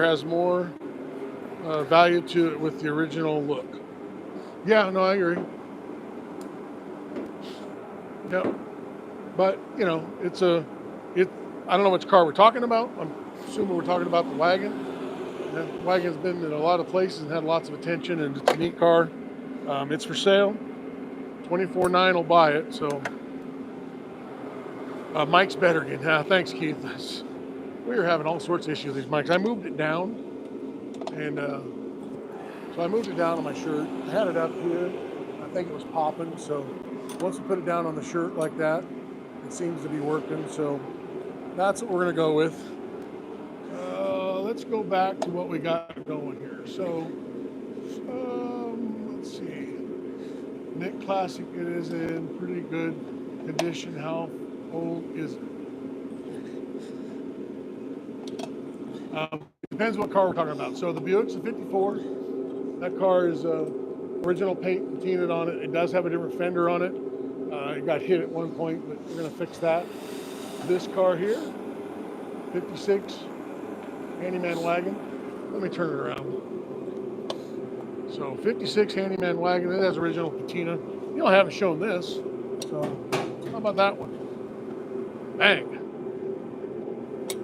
Speaker 2: has more value to it with the original look. Yeah, no, I agree. Yeah, but I don't know which car we're talking about. I'm assuming we're talking about the Wagon. The Wagon's been in a lot of places and had lots of attention, and it's a neat car. It's for sale. $24,900 will buy it. So Mike's better again. Thanks, Keith. We were having all sorts of issues with these mics. I moved it down, and so I moved it down on my shirt. I had it up here. I think it was popping. So once we put it down on the shirt like that, it seems to be working. So that's what we're going to go with. Let's go back to what we got going here. So Nick Classic, it is in pretty good condition. How old is it? Depends what car we're talking about. So the Buick's a 54. That car is original paint patinaed on it. It does have a different fender on it. It got hit at one point, but we're going to fix that. This car here, 56 Handyman Wagon. Let me turn it around. So 56 Handyman Wagon, it has original patina. You know, I haven't shown this. So how about that one? Bang.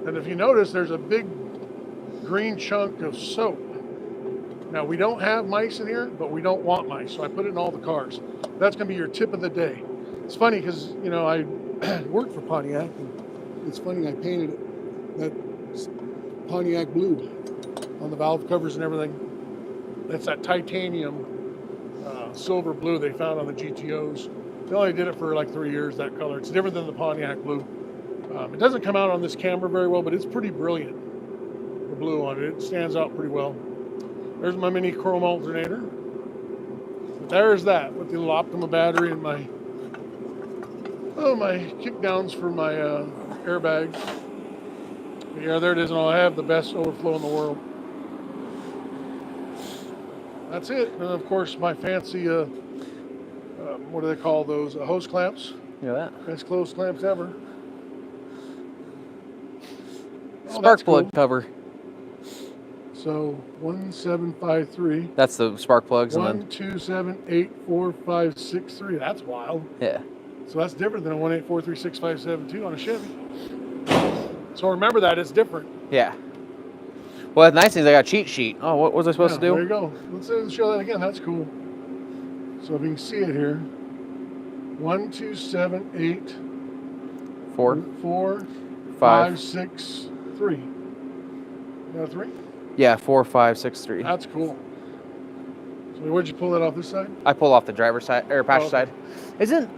Speaker 2: And if you notice, there's a big green chunk of soap. Now, we don't have mice in here, but we don't want mice, so I put it in all the cars. That's going to be your tip of the day. It's funny because, you know, I worked for Pontiac, and it's funny, I painted that Pontiac blue on the valve covers and everything. That's that titanium silver blue they found on the GTOs. They only did it for like 3 years, that color. It's different than the Pontiac blue. It doesn't come out on this camera very well, but it's pretty brilliant, the blue on it. It stands out pretty well. There's my mini chrome alternator. But there's that with the little Optima battery and my kick downs for my airbags. But yeah, there it is, and I have the best overflow in the world. That's it. And of course, my fancy, what do they call those? Hose clamps.
Speaker 1: Look at that.
Speaker 2: Best close clamps ever.
Speaker 1: Spark plug cover.
Speaker 2: So 1753.
Speaker 1: That's the spark plugs.
Speaker 2: 1, 2, 7, 8, 4, 5, 6, 3. That's wild.
Speaker 1: Yeah.
Speaker 2: So that's different than a 1, 8, 4, 3, 6, 5, 7, 2 on a Chevy. So remember that, it's different.
Speaker 1: Yeah. Well, the nice thing is I got a cheat sheet. Oh, what was I supposed to do?
Speaker 2: There you go. Let's show that again. That's cool. So if you can see it here. 1, 2, 7, 8, 4, 5, 6, 3. You got a 3?
Speaker 1: Yeah, 4, 5, 6, 3.
Speaker 2: That's cool. So where'd you pull that off this side?
Speaker 1: I pull off the driver's side or passenger side. Isn't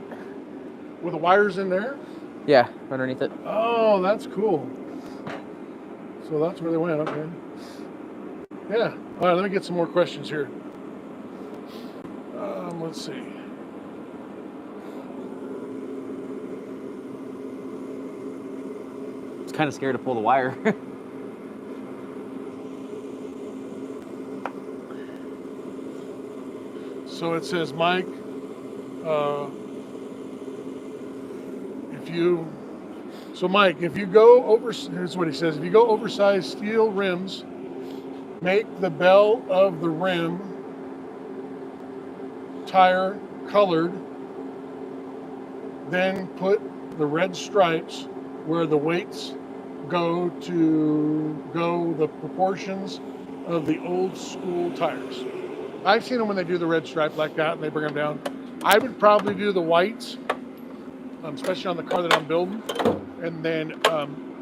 Speaker 2: with the wires in there?
Speaker 1: Yeah, underneath it.
Speaker 2: Oh, that's cool. So that's where they went. Okay. Yeah. All right. Let me get some more questions here. Let's see.
Speaker 1: It's kind of scared to pull the wire.
Speaker 2: So it says, Mike, Mike, if you go over, here's what he says, if you go oversized steel rims, make the bell of the rim tire colored, then put the red stripes where the weights go the proportions of the old school tires. I've seen them when they do the red stripe like that and they bring them down. I would probably do the whites, especially on the car that I'm building. And then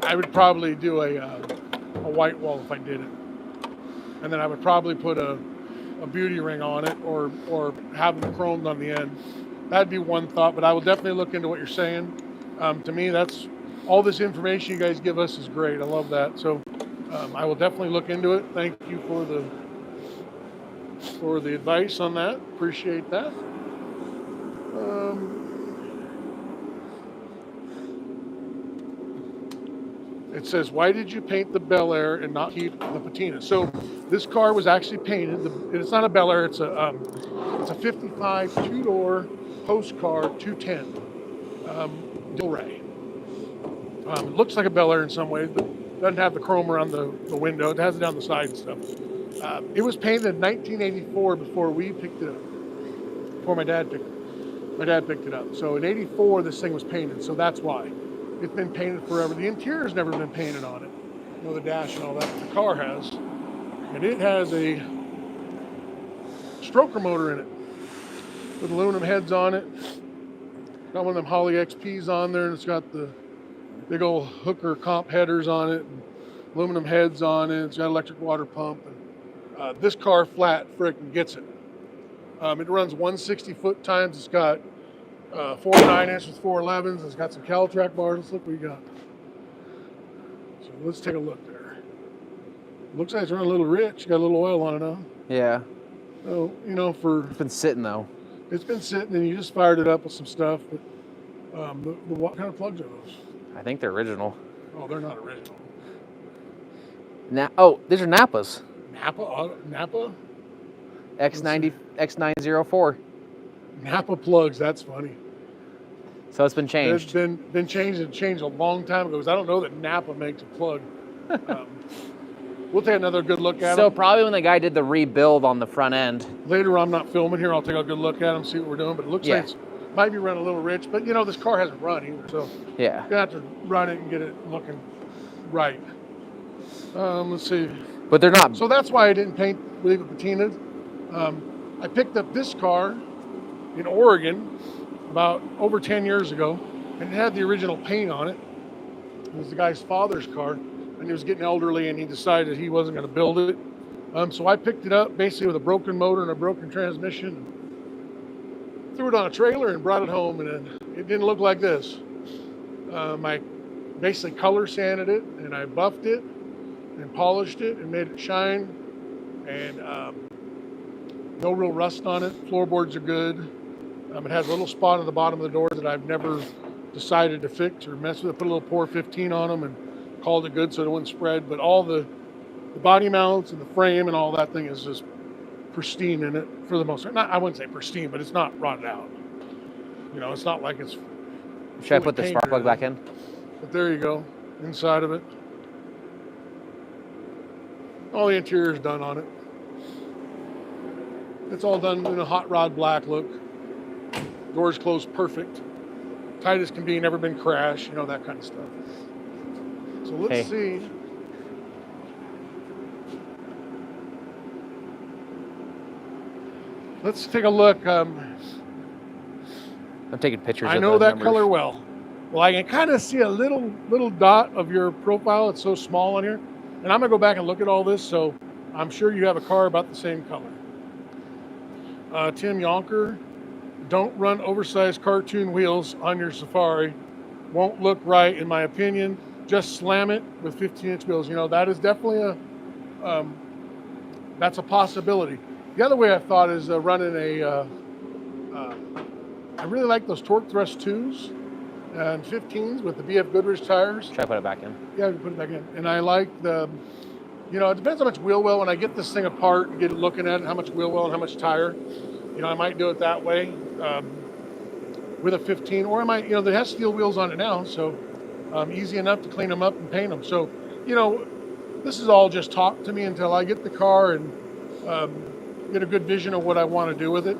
Speaker 2: I would probably do a white wall if I did it. And then I would probably put a beauty ring on it or have them chromed on the end. That'd be one thought, but I will definitely look into what you're saying. To me, that's all this information you guys give us is great. I love that. So I will definitely look into it. Thank you for the advice on that. Appreciate that. It says, why did you paint the Bel Air and not keep the patina? So this car was actually painted. It's not a Bel Air. It's a 55 two-door postcar 210 Del Rey. It looks like a Bel Air in some ways, but doesn't have the chrome around the window. It has it down the side and stuff. It was painted in 1984 before we picked it up. Before my dad picked it up. So in 84, this thing was painted. So that's why. It's been painted forever. The interior's never been painted on it. You know, the dash and all that. The car has. And it has a stroker motor in it with aluminum heads on it. Got one of them Holly XPs on there, and it's got the big old Hooker comp headers on it, and aluminum heads on it. It's got an electric water pump. And, this car flat frickin' gets it. It runs 160 foot times. It's got 4 9-inch with 4 11s. It's got some Caltrac bars. Let's look what we got. So let's take a look there. Looks like it's running a little rich. Got a little oil on it, huh?
Speaker 1: Yeah.
Speaker 2: So, you know,
Speaker 1: It's been sitting though.
Speaker 2: It's been sitting, and you just fired it up with some stuff. But what kind of plugs are those?
Speaker 1: I think they're original.
Speaker 2: Oh, they're not original.
Speaker 1: Oh, these are Napas.
Speaker 2: Napa?
Speaker 1: X904.
Speaker 2: Napa plugs. That's funny.
Speaker 1: So it's been changed.
Speaker 2: It's been changed and changed a long time ago. Because I don't know that Napa makes a plug. We'll take another good look at
Speaker 1: So
Speaker 2: them.
Speaker 1: probably when the guy did the rebuild on the front end.
Speaker 2: Later, I'm not filming here. I'll take a good look at them, see what we're doing. But it looks like it might be running a little rich. But you know, this car hasn't run either, so
Speaker 1: Yeah.
Speaker 2: you're gonna have to run it and get it looking right. Let's see.
Speaker 1: But they're not.
Speaker 2: So that's why I didn't paint with the patinaed. I picked up this car in Oregon about over 10 years ago, and it had the original paint on it. It was the guy's father's car, and he was getting elderly, and he decided he wasn't going to build it. So I picked it up basically with a broken motor and a broken transmission, threw it on a trailer and brought it home, and it didn't look like this. I basically color sanded it, and I buffed it and polished it and made it shine, and no real rust on it. Floorboards are good. It has a little spot on the bottom of the door that I've never decided to fix or mess with. I put a little pour 15 on them and called it good so it wouldn't spread. But all the body mounts and the frame and all that thing is just pristine in it for the most part. I wouldn't say pristine, but it's not rotted out. You know, it's not like it's.
Speaker 1: Should I put the spark plug back in?
Speaker 2: But there you go, inside of it. All the interior is done on it. It's all done in a hot rod black look. Doors closed perfect. Tight as can be, never been crashed, you know, that kind of stuff. So let's see. Let's take a look.
Speaker 1: I'm taking pictures.
Speaker 2: I know that color well. Well, I can kind of see a little dot of your profile. It's so small on here. And I'm going to go back and look at all this, so I'm sure you have a car about the same color. Tim Yonker, don't run oversized cartoon wheels on your Safari. Won't look right, in my opinion. Just slam it with 15-inch wheels. You know, that is definitely that's a possibility. The other way I thought is running I really like those torque thrust 2s and 15s with the BF Goodrich tires.
Speaker 1: Should I put it back in?
Speaker 2: Yeah, you put it back in. And I like it depends how much wheel well. When I get this thing apart and get it looking at it, how much wheel well and how much tire, I might do it that way with a 15, or I might, they have steel wheels on it now, so easy enough to clean them up and paint them. So, this is all just talk to me until I get the car and get a good vision of what I want to do with it.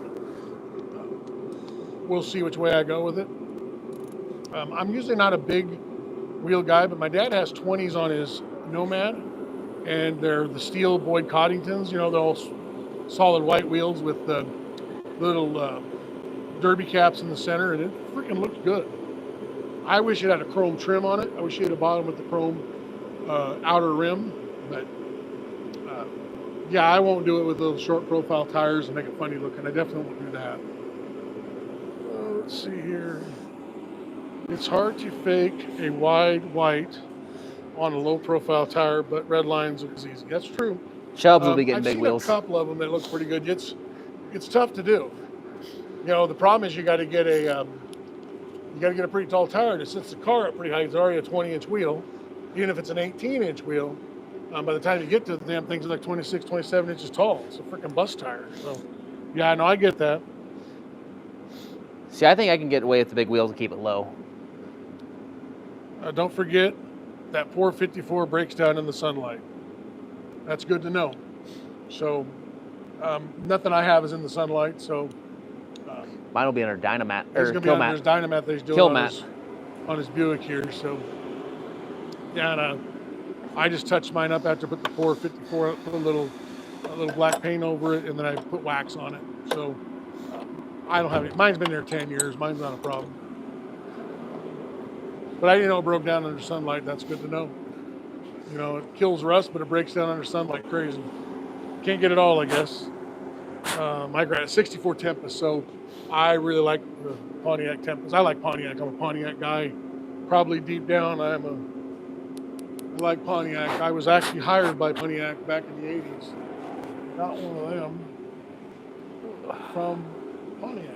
Speaker 2: We'll see which way I go with it. I'm usually not a big wheel guy, but my dad has 20s on his Nomad, and they're the steel Boyd Coddingtons. They're all solid white wheels with the little derby caps in the center, and it freaking looked good. I wish it had a chrome trim on it. I wish it had a bottom with the chrome outer rim, but yeah, I won't do it with those short profile tires and make it funny looking. I definitely won't do that. Let's see here. It's hard to fake a wide white on a low profile tire, but red lines is easy. That's true.
Speaker 1: Chubbs will be getting
Speaker 2: I've
Speaker 1: big
Speaker 2: seen
Speaker 1: wheels.
Speaker 2: a couple of them that look pretty good. It's tough to do. The problem is you got to get a pretty tall tire that sets the car up pretty high. It's already a 20-inch wheel. Even if it's an 18-inch wheel, by the time you get to the damn things, it's like 26, 27 inches tall. It's a freaking bus tire. So, yeah, I know, I get that.
Speaker 1: See, I think I can get away with the big wheels and keep it low.
Speaker 2: Don't forget that 454 breaks down in the sunlight. That's good to know. So, nothing I have is in the sunlight, so...
Speaker 1: Mine will be under Dynamat,
Speaker 2: There's
Speaker 1: or
Speaker 2: going to be
Speaker 1: Killmat.
Speaker 2: there's Dynamat that he's doing on his Buick here, so... Yeah, and I just touched mine up after I put the 454, put a little black paint over it, and then I put wax on it. So I don't have any. Mine's been there 10 years. Mine's not a problem. But I didn't know it broke down under sunlight. That's good to know. It kills rust, but it breaks down under sun like crazy. Can't get it all, I guess. I got a 64 Tempest, so I really like the Pontiac Tempest. I like Pontiac. I'm a Pontiac guy. Probably deep down, I like Pontiac. I was actually hired by Pontiac back in the 80s. Got one of them from Pontiac.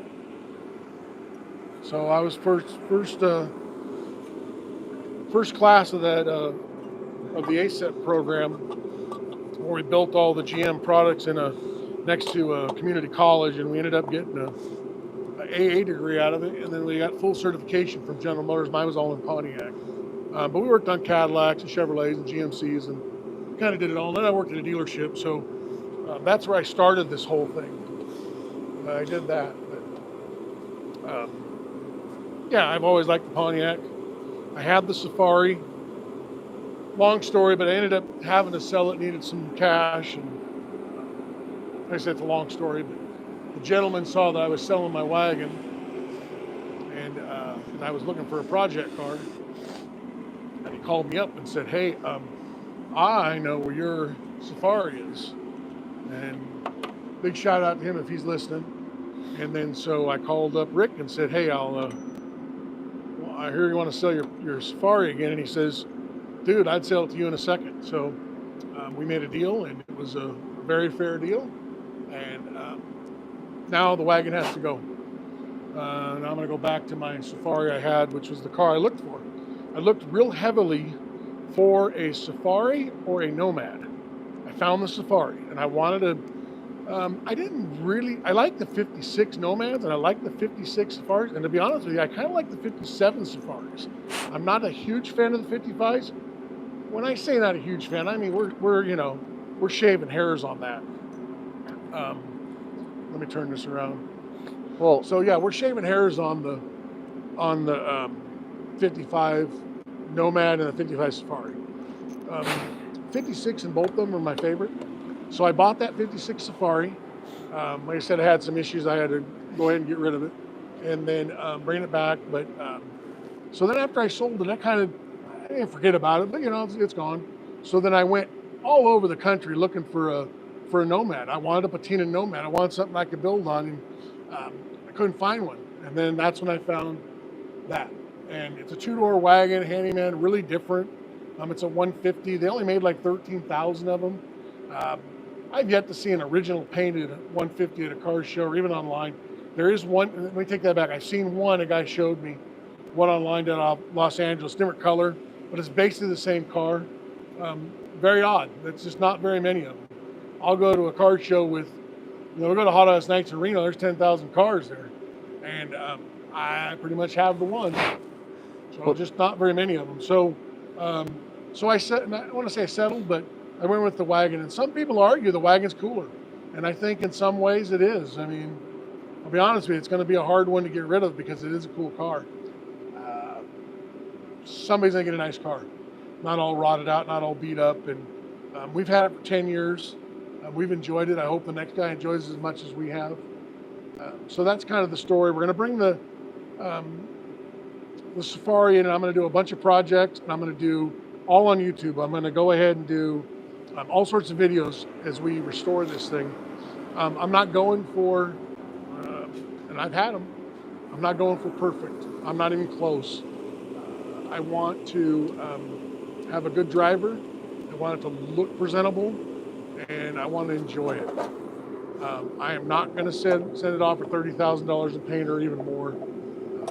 Speaker 2: So I was first class of that of the ASEP program, where we built all the GM products next to a community college, and we ended up getting a AA degree out of it, and then we got full certification from General Motors. Mine was all in Pontiac, but we worked on Cadillacs and Chevrolets and GMCs, and kind of did it all. And then I worked at a dealership, so that's where I started this whole thing. I did that, but yeah, I've always liked the Pontiac. I had the Safari. Long story, but I ended up having to sell it, needed some cash, and like I said, it's a long story, but the gentleman saw that I was selling my wagon, and I was looking for a project car, and he called me up and said, hey, I know where your Safari is, and big shout out to him if he's listening. And then so I called up Rick and said, hey, I hear you want to sell your Safari again, and he says, dude, I'd sell it to you in a second. So we made a deal, and it was a very fair deal. And now the wagon has to go. Now I'm going to go back to my Safari I had, which was the car I looked for. I looked real heavily for a Safari or a Nomad. I found the Safari, and I wanted to. I like the 56 Nomads, and I like the 56 Safaris. And to be honest with you, I kind of like the 57 Safaris. I'm not a huge fan of the 55s. When I say not a huge fan, I mean we're shaving hairs on that. Let me turn this around.
Speaker 1: Well,
Speaker 2: So yeah, we're shaving hairs on the 55 Nomad and the 55 Safari. 56 and both of them are my favorite. So I bought that 56 Safari. Like I said, I had some issues. I had to go ahead and get rid of it and then bring it back. But so then after I sold it, I didn't forget about it, but it's gone. So then I went all over the country looking for a Nomad. I wanted a patina Nomad. I wanted something I could build on, and I couldn't find one. And then that's when I found that. And it's a two-door wagon, handyman, really different. It's a 150. They only made like 13,000 of them. I've yet to see an original painted 150 at a car show or even online. There is one. Let me take that back. I've seen one. A guy showed me one online down in Los Angeles, different color, but it's basically the same car. Very odd. There's just not very many of them. I'll go to a car show with, we go to Hot House Nights in Reno. There's 10,000 cars there, and I pretty much have the one. So just not very many of them. So I want to say I settled, but I went with the wagon. And some people argue the wagon's cooler, and I think in some ways it is. I mean, I'll be honest with you, it's going to be a hard one to get rid of because it is a cool car. Somebody's going to get a nice car, not all rotted out, not all beat up. And we've had it for 10 years. We've enjoyed it. I hope the next guy enjoys it as much as we have. So that's kind of the story. We're going to bring the Safari in, and I'm going to do a bunch of projects, and I'm going to do all on YouTube. I'm going to go ahead and do all sorts of videos as we restore this thing. I'm not going for, and I've had them, I'm not going for perfect. I'm not even close. I want to have a good driver. I want it to look presentable, and I want to enjoy it. I am not going to send it off for $30,000 in paint or even more.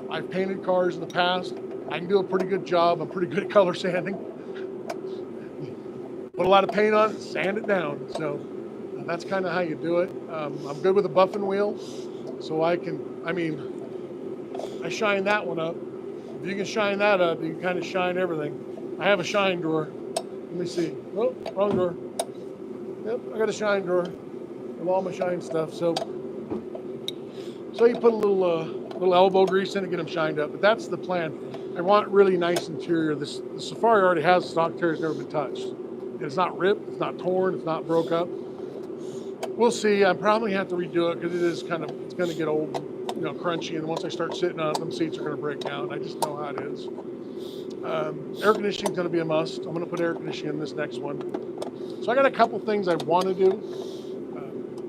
Speaker 2: I've painted cars in the past. I can do a pretty good job. I'm pretty good at color sanding. Put a lot of paint on it, sand it down. So that's kind of how you do it. I'm good with a buffing wheel, so I shine that one up. If you can shine that up, you can kind of shine everything. I have a shine drawer. Let me see. Oh, wrong drawer. Yep, I got a shine drawer with all my shine stuff. So you put a little elbow grease in to get them shined up. But that's the plan. I want really nice interior. The Safari already has stock interior, it's never been touched. It's not ripped, it's not torn, it's not broke up. We'll see. I probably have to redo it because it's going to get old, crunchy. And once I start sitting on it, them seats are going to break down. I just know how it is. Air conditioning is going to be a must. I'm going to put air conditioning in this next one. So I got a couple things I want to do.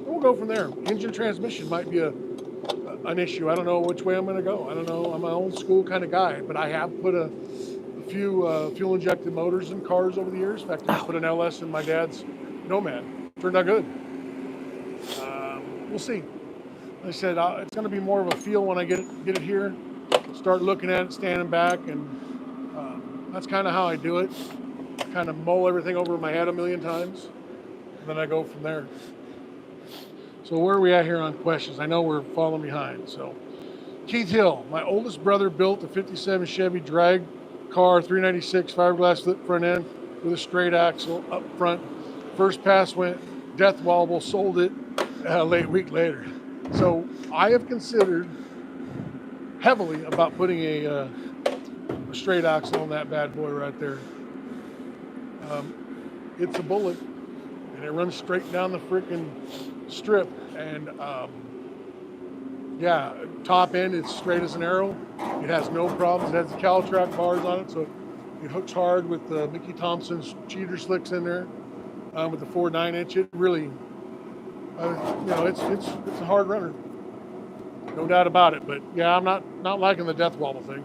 Speaker 2: We'll go from there. Engine transmission might be an issue. I don't know which way I'm going to go. I don't know. I'm an old school kind of guy, but I have put a few fuel injected motors in cars over the years. In fact, I put an LS in my dad's Nomad. Turned out good. We'll see. Like I said, it's going to be more of a feel when I get it here. start looking at it, standing back, and that's kind of how I do it. Kind of mull everything over my head a million times, and then I go from there. So where are we at here on questions? I know we're falling behind. So Keith Hill, my oldest brother built a 57 Chevy drag car, 396 fiberglass flip front end with a straight axle up front. First pass went death wobble, sold it late week later. So I have considered heavily about putting a straight axle on that bad boy right there. It's a bullet, and it runs straight down the freaking strip. And yeah, top end, it's straight as an arrow. It has no problems. It has the Caltrack bars on it, so it hooks hard with the Mickey Thompson's cheater slicks in there with the 4 9-inch. It really, you know, it's a hard runner, no doubt about it. But yeah, I'm not liking the death wobble thing.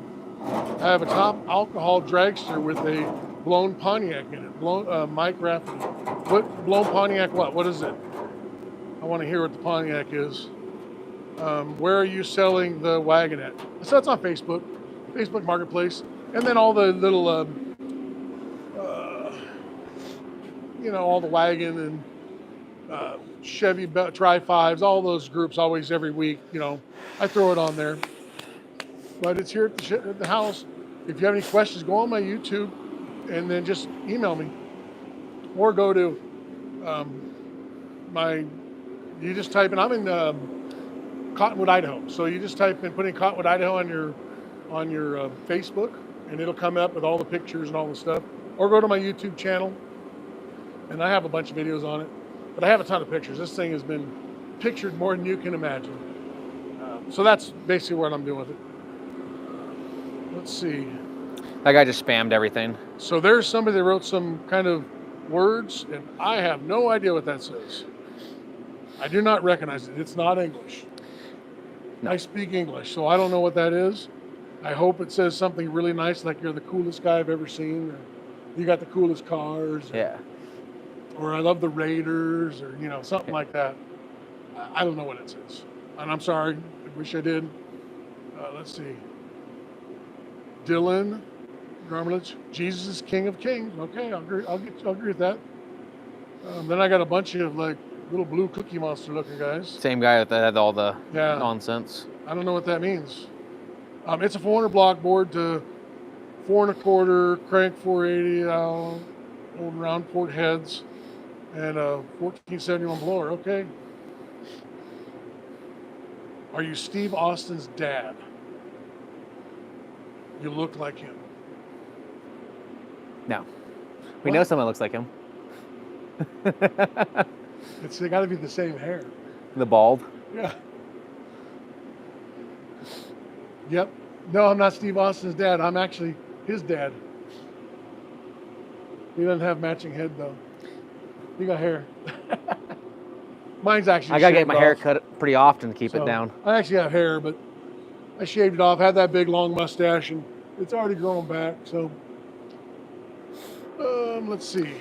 Speaker 2: I have a top alcohol dragster with a blown Pontiac in it. Mike Rafferty. What blown Pontiac? What is it? I want to hear what the Pontiac is. Where are you selling the Wagon at? So it's on Facebook Marketplace, and then all the little, you know, all the Wagon and Chevy Tri-5s, all those groups always every week. You know, I throw it on there. But it's here at the house. If you have any questions, go on my YouTube, and then just email me, or go to you just type in, I'm in Cottonwood, Idaho. So you just type in, put in Cottonwood, Idaho on your Facebook, and it'll come up with all the pictures and all the stuff. Or go to my YouTube channel, and I have a bunch of videos on it. But I have a ton of pictures. This thing has been pictured more than you can imagine. So that's basically what I'm doing with it. Let's see.
Speaker 1: That guy just spammed everything.
Speaker 2: So there's somebody that wrote some kind of words, and I have no idea what that says. I do not recognize it. It's not English. No. I speak English, so I don't know what that is. I hope it says something really nice, like you're the coolest guy I've ever seen, or you got the coolest cars.
Speaker 1: Yeah.
Speaker 2: Or I love the Raiders, or, you know, something like that. I don't know what it says. And I'm sorry. I wish I did. Let's see. Dylan Garmelich, Jesus is King of Kings. Okay, I'll agree with that. Then I got a bunch of like little blue Cookie Monster looking guys.
Speaker 1: Same guy that had all the nonsense.
Speaker 2: I don't know what that means. It's a 400 block board to 4 1/4 crank 480 old round port heads and a 1471 blower. Okay. Are you Steve Austin's dad? You look like him.
Speaker 1: No. We know someone looks like him.
Speaker 2: They got to be the same hair.
Speaker 1: The bald?
Speaker 2: Yeah. Yep. No, I'm not Steve Austin's dad. I'm actually his dad. He doesn't have matching head, though. He got hair. Mine's actually
Speaker 1: I got to get my hair cut pretty often to keep it down.
Speaker 2: I actually have hair, but I shaved it off, had that big long mustache, and it's already grown back, so... let's see.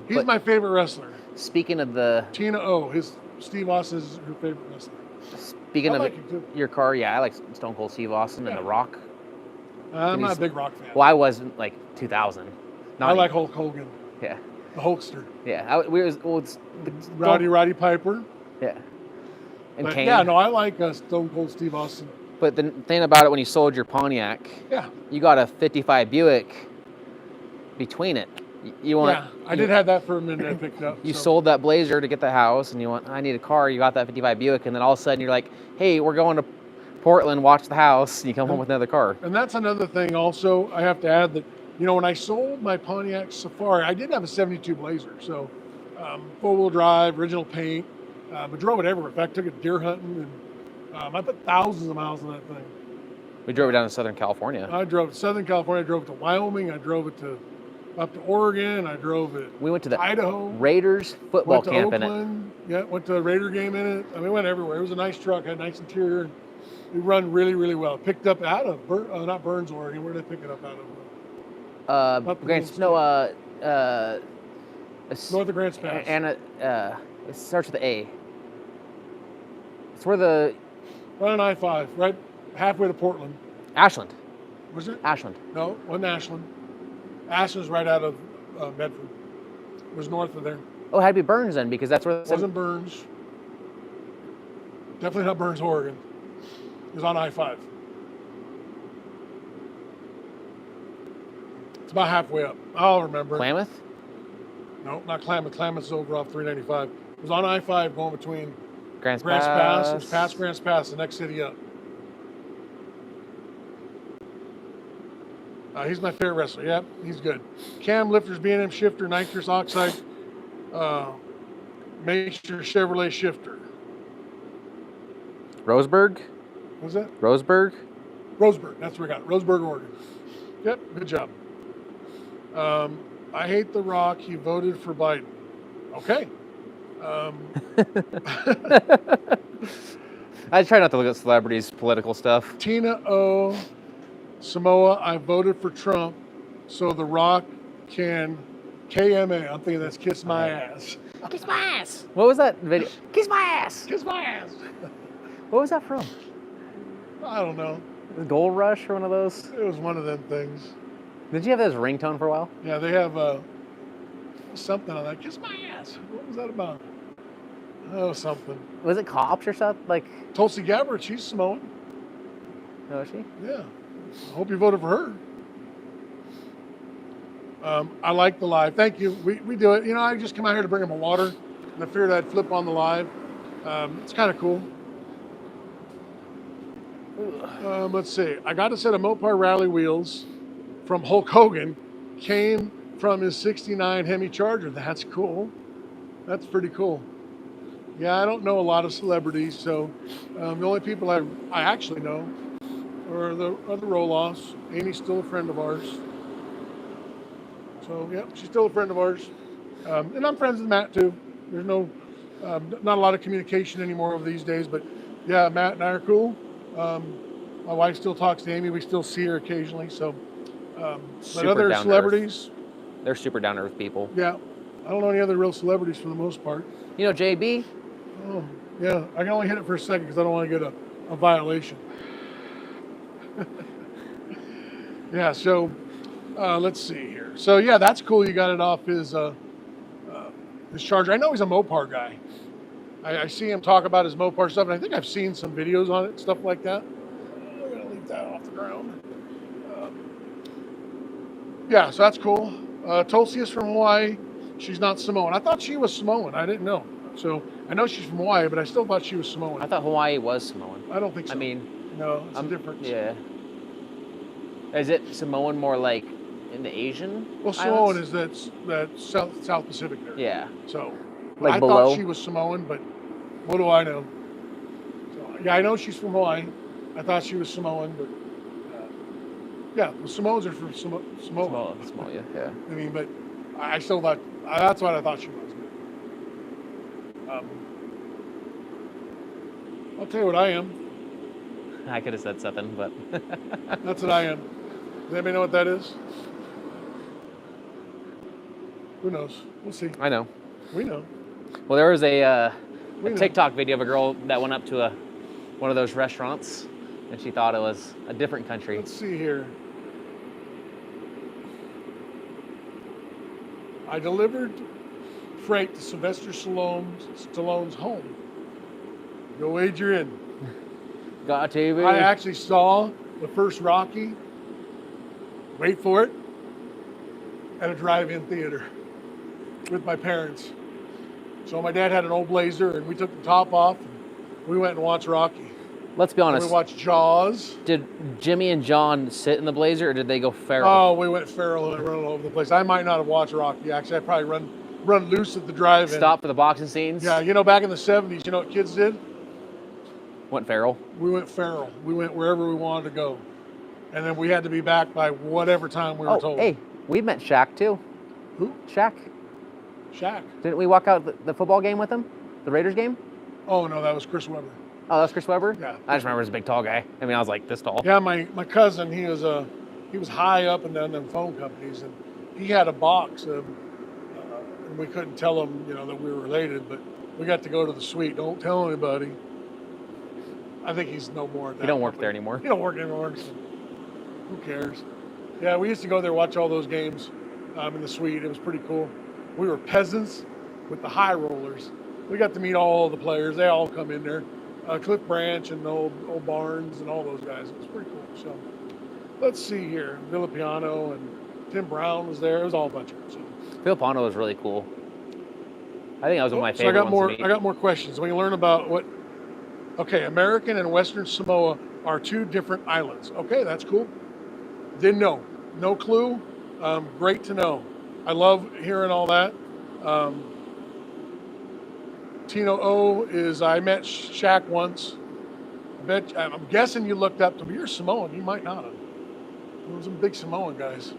Speaker 2: He's my favorite wrestler.
Speaker 1: Speaking of the...
Speaker 2: Tina O. Steve Austin is her favorite wrestler.
Speaker 1: Speaking of your car, yeah, I like Stone Cold Steve Austin and The Rock.
Speaker 2: I'm not a big Rock fan.
Speaker 1: Well, I wasn't, like, 2000.
Speaker 2: I like Hulk Hogan.
Speaker 1: Yeah.
Speaker 2: The Hulkster.
Speaker 1: Yeah.
Speaker 2: Roddy Piper.
Speaker 1: Yeah. And Kane.
Speaker 2: Yeah, no, I like Stone Cold Steve Austin.
Speaker 1: But the thing about it, when you sold your Pontiac, you got a 55 Buick between it.
Speaker 2: I did have that for a minute. I picked up.
Speaker 1: You sold that Blazer to get the house, and you went, I need a car. You got that 55 Buick, and then all of a sudden you're like, hey, we're going to Portland, watch the house, and you come home with another car.
Speaker 2: And that's another thing also, I have to add that, you know, when I sold my Pontiac Safari, I did have a 72 Blazer, so four-wheel drive, original paint, but drove it everywhere. In fact, took it deer hunting, and I put thousands of miles on that thing.
Speaker 1: We drove it down to Southern California.
Speaker 2: I drove to Southern California, I drove it to Wyoming, I drove it up to Oregon, I drove it
Speaker 1: We went to the
Speaker 2: Idaho.
Speaker 1: Raiders football camp
Speaker 2: Oakland, in it. Yeah, went to a Raider game in it. I mean, we went everywhere. It was a nice truck, had a nice interior. We run really, really well. Picked up out of, not Burns, Oregon. Where did I pick it up out of? North of Grants Pass.
Speaker 1: And it starts with A. It's where the...
Speaker 2: Right on I-5, right halfway to Portland.
Speaker 1: Ashland.
Speaker 2: Was it?
Speaker 1: Ashland.
Speaker 2: No, wasn't Ashland. Ashland's right out of Medford. It was north of there.
Speaker 1: Oh, it had to be Burns then, because that's where
Speaker 2: It wasn't Burns. Definitely not Burns, Oregon. It was on I-5. It's about halfway up. I'll remember.
Speaker 1: Klamath?
Speaker 2: No, not Klamath. Klamath's over off 395. It was on I-5 going between
Speaker 1: Grants
Speaker 2: Grants
Speaker 1: Pass.
Speaker 2: Pass. It was past Grants Pass, the next city up. He's my favorite wrestler. Yep, he's good. Cam lifters, B&M shifter, nitrous oxide, Mixture Chevrolet shifter.
Speaker 1: Roseburg?
Speaker 2: What was that?
Speaker 1: Roseburg?
Speaker 2: Roseburg. That's where we got it. Roseburg, Oregon. Yep, good job. I hate The Rock. He voted for Biden. Okay.
Speaker 1: I try not to look at celebrities' political stuff.
Speaker 2: Tina O. Samoa, I voted for Trump so The Rock can KMA. I'm thinking that's kiss my ass.
Speaker 1: Kiss my ass. What was that video? Kiss my ass.
Speaker 2: Kiss my ass.
Speaker 1: What was that from?
Speaker 2: I don't know.
Speaker 1: Gold Rush or one of those?
Speaker 2: It was one of them things.
Speaker 1: Did you have that as a ringtone for a while?
Speaker 2: Yeah, they have something on that. Kiss my ass. What was that about? Oh, something.
Speaker 1: Was it Cops or something? Like,
Speaker 2: Tulsi Gabbard, she's Samoan.
Speaker 1: oh, is she?
Speaker 2: Yeah. I hope you voted for her. I like the live. Thank you. We do it. You know, I just come out here to bring him a water, and I figured I'd flip on the live. It's kind of cool. Let's see. I got a set of Mopar Rally wheels from Hulk Hogan. Came from his 69 Hemi Charger. That's cool. That's pretty cool. Yeah, I don't know a lot of celebrities, so the only people I actually know are the Roloffs. Amy's still a friend of ours. So, yeah, she's still a friend of ours. And I'm friends with Matt, too. There's not a lot of communication anymore over these days, but yeah, Matt and I are cool. My wife still talks to Amy. We still see her occasionally. So, but other celebrities,
Speaker 1: they're super down to earth people.
Speaker 2: Yeah, I don't know any other real celebrities for the most part.
Speaker 1: You know JB?
Speaker 2: Oh, yeah. I can only hit it for a second because I don't want to get a violation. Yeah. So, let's see here. So yeah, that's cool. You got it off his Charger. I know he's a Mopar guy. I see him talk about his Mopar stuff, and I think I've seen some videos on it, stuff like that. I'm gonna leave that off the ground. Yeah, so that's cool. Tulsi is from Hawaii. She's not Samoan. I thought she was Samoan. I didn't know. So I know she's from Hawaii, but I still thought she was Samoan.
Speaker 1: I thought Hawaii was Samoan.
Speaker 2: I don't think so.
Speaker 1: I mean,
Speaker 2: no, it's a difference.
Speaker 1: Yeah. Is it Samoan more like in the Asian?
Speaker 2: Well, Samoan is that South Pacific there.
Speaker 1: Yeah.
Speaker 2: So
Speaker 1: like
Speaker 2: I
Speaker 1: below?
Speaker 2: thought she was Samoan, but what do I know? So, yeah, I know she's from Hawaii. I thought she was Samoan, but yeah, the Samoans are from Samoa.
Speaker 1: Samoa, yeah.
Speaker 2: I mean, but I still thought that's what I thought she was. I'll tell you what I am.
Speaker 1: I could have said something, but
Speaker 2: That's what I am. Does anybody know what that is? Who knows? We'll see.
Speaker 1: I know.
Speaker 2: We know.
Speaker 1: Well, there was a
Speaker 2: know.
Speaker 1: TikTok video of a girl that went up to one of those restaurants, and she thought it was a different country.
Speaker 2: Let's see here. I delivered freight to Sylvester Stallone's home. Go wager in.
Speaker 1: Got TV.
Speaker 2: I actually saw the first Rocky, wait for it, at a drive-in theater with my parents. So my dad had an old Blazer, and we took the top off, and we went and watched Rocky.
Speaker 1: Let's be honest.
Speaker 2: And we watched Jaws.
Speaker 1: Did Jimmy and John sit in the Blazer, or did they go feral?
Speaker 2: Oh, we went feral and run all over the place. I might not have watched Rocky. Actually, I'd probably run loose at the drive-in.
Speaker 1: Stop for the boxing scenes?
Speaker 2: Yeah, you know, back in the 70s, you know what kids did?
Speaker 1: Went feral?
Speaker 2: We went feral. We went wherever we wanted to go. And then we had to be back by whatever time we were told.
Speaker 1: Hey, we met Shaq too.
Speaker 2: Who?
Speaker 1: Shaq.
Speaker 2: Shaq.
Speaker 1: Didn't we walk out the football game with him? The Raiders game?
Speaker 2: Oh, no, that was Chris Webber.
Speaker 1: Oh, that was Chris Webber?
Speaker 2: Yeah.
Speaker 1: I just remember he was a big, tall guy. I mean, I was like this tall.
Speaker 2: Yeah, my cousin, he was high up in them phone companies, and he had a box of, and we couldn't tell him, you know, that we were related, but we got to go to the suite. Don't tell anybody. I think he's no more at that.
Speaker 1: He don't work there anymore.
Speaker 2: He don't work anymore. So Who cares? Yeah, we used to go there watch all those games in the suite. It was pretty cool. We were peasants with the high rollers. We got to meet all the players. They all come in there. Cliff Branch and old Barnes and all those guys. It was pretty cool. So let's see here. Villapiano and Tim Brown was there. It was all a bunch of them. So.
Speaker 1: Filipano was really cool. I think that was one of my favorite ones to meet.
Speaker 2: I got more questions. When you learn about what, okay, American and Western Samoa are two different islands. Okay, that's cool. Didn't know. No clue. Great to know. I love hearing all that. Tino O is, I met Shaq once. I'm guessing you looked up to me. You're Samoan. You might not have. There was some big Samoan guys.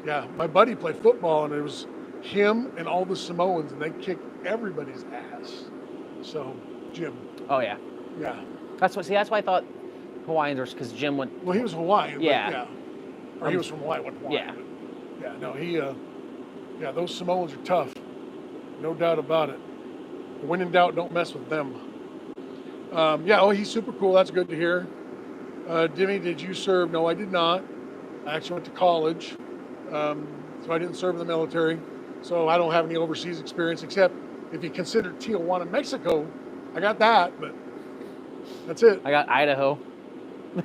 Speaker 2: Yeah, my buddy played football, and it was him and all the Samoans, and they kicked everybody's ass. So, Jim.
Speaker 1: Oh, yeah.
Speaker 2: Yeah.
Speaker 1: That's why I thought Hawaiians were, because Jim went.
Speaker 2: Well, he was Hawaiian.
Speaker 1: Yeah.
Speaker 2: Yeah. Or he was from Hawaii, went Hawaii.
Speaker 1: Yeah.
Speaker 2: Yeah, no, yeah, those Samoans are tough. No doubt about it. When in doubt, don't mess with them. He's super cool. That's good to hear. Dimmy, did you serve? No, I did not. I actually went to college, so I didn't serve in the military. So I don't have any overseas experience, except if you consider Tijuana, Mexico, I got that, but that's it.
Speaker 1: I got Idaho.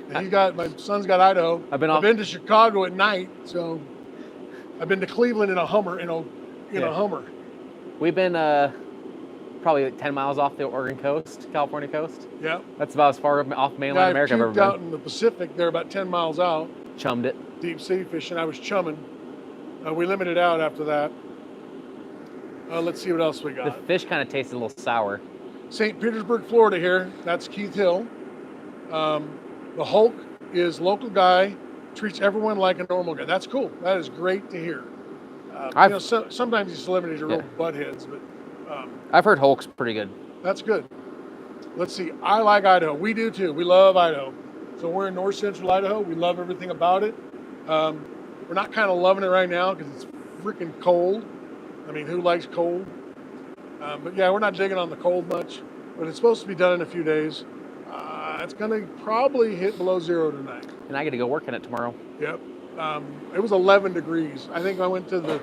Speaker 2: My son's got Idaho. I've been to Chicago at night, so I've been to Cleveland in a Hummer, in a Hummer.
Speaker 1: We've been probably like 10 miles off the Oregon coast, California coast.
Speaker 2: Yeah.
Speaker 1: That's about as far off mainland America I've ever been.
Speaker 2: Out in the Pacific, they're about 10 miles out.
Speaker 1: Chummed it.
Speaker 2: Deep sea fishing. I was chumming. We limited out after that. Let's see what else we got.
Speaker 1: The fish kind of tasted a little sour.
Speaker 2: St. Petersburg, Florida here. That's Keith Hill. The Hulk is local guy, treats everyone like a normal guy. That's cool. That is great to hear. Sometimes these celebrities are real buttheads, but
Speaker 1: I've heard Hulk's pretty good.
Speaker 2: That's good. Let's see. I like Idaho. We do too. We love Idaho. So we're in north central Idaho. We love everything about it. We're not kind of loving it right now because it's freaking cold. I mean, who likes cold? But yeah, we're not digging on the cold much. But it's supposed to be done in a few days. It's going to probably hit below zero tonight.
Speaker 1: And I got to go work in it tomorrow.
Speaker 2: Yep. It was 11 degrees. I think I went to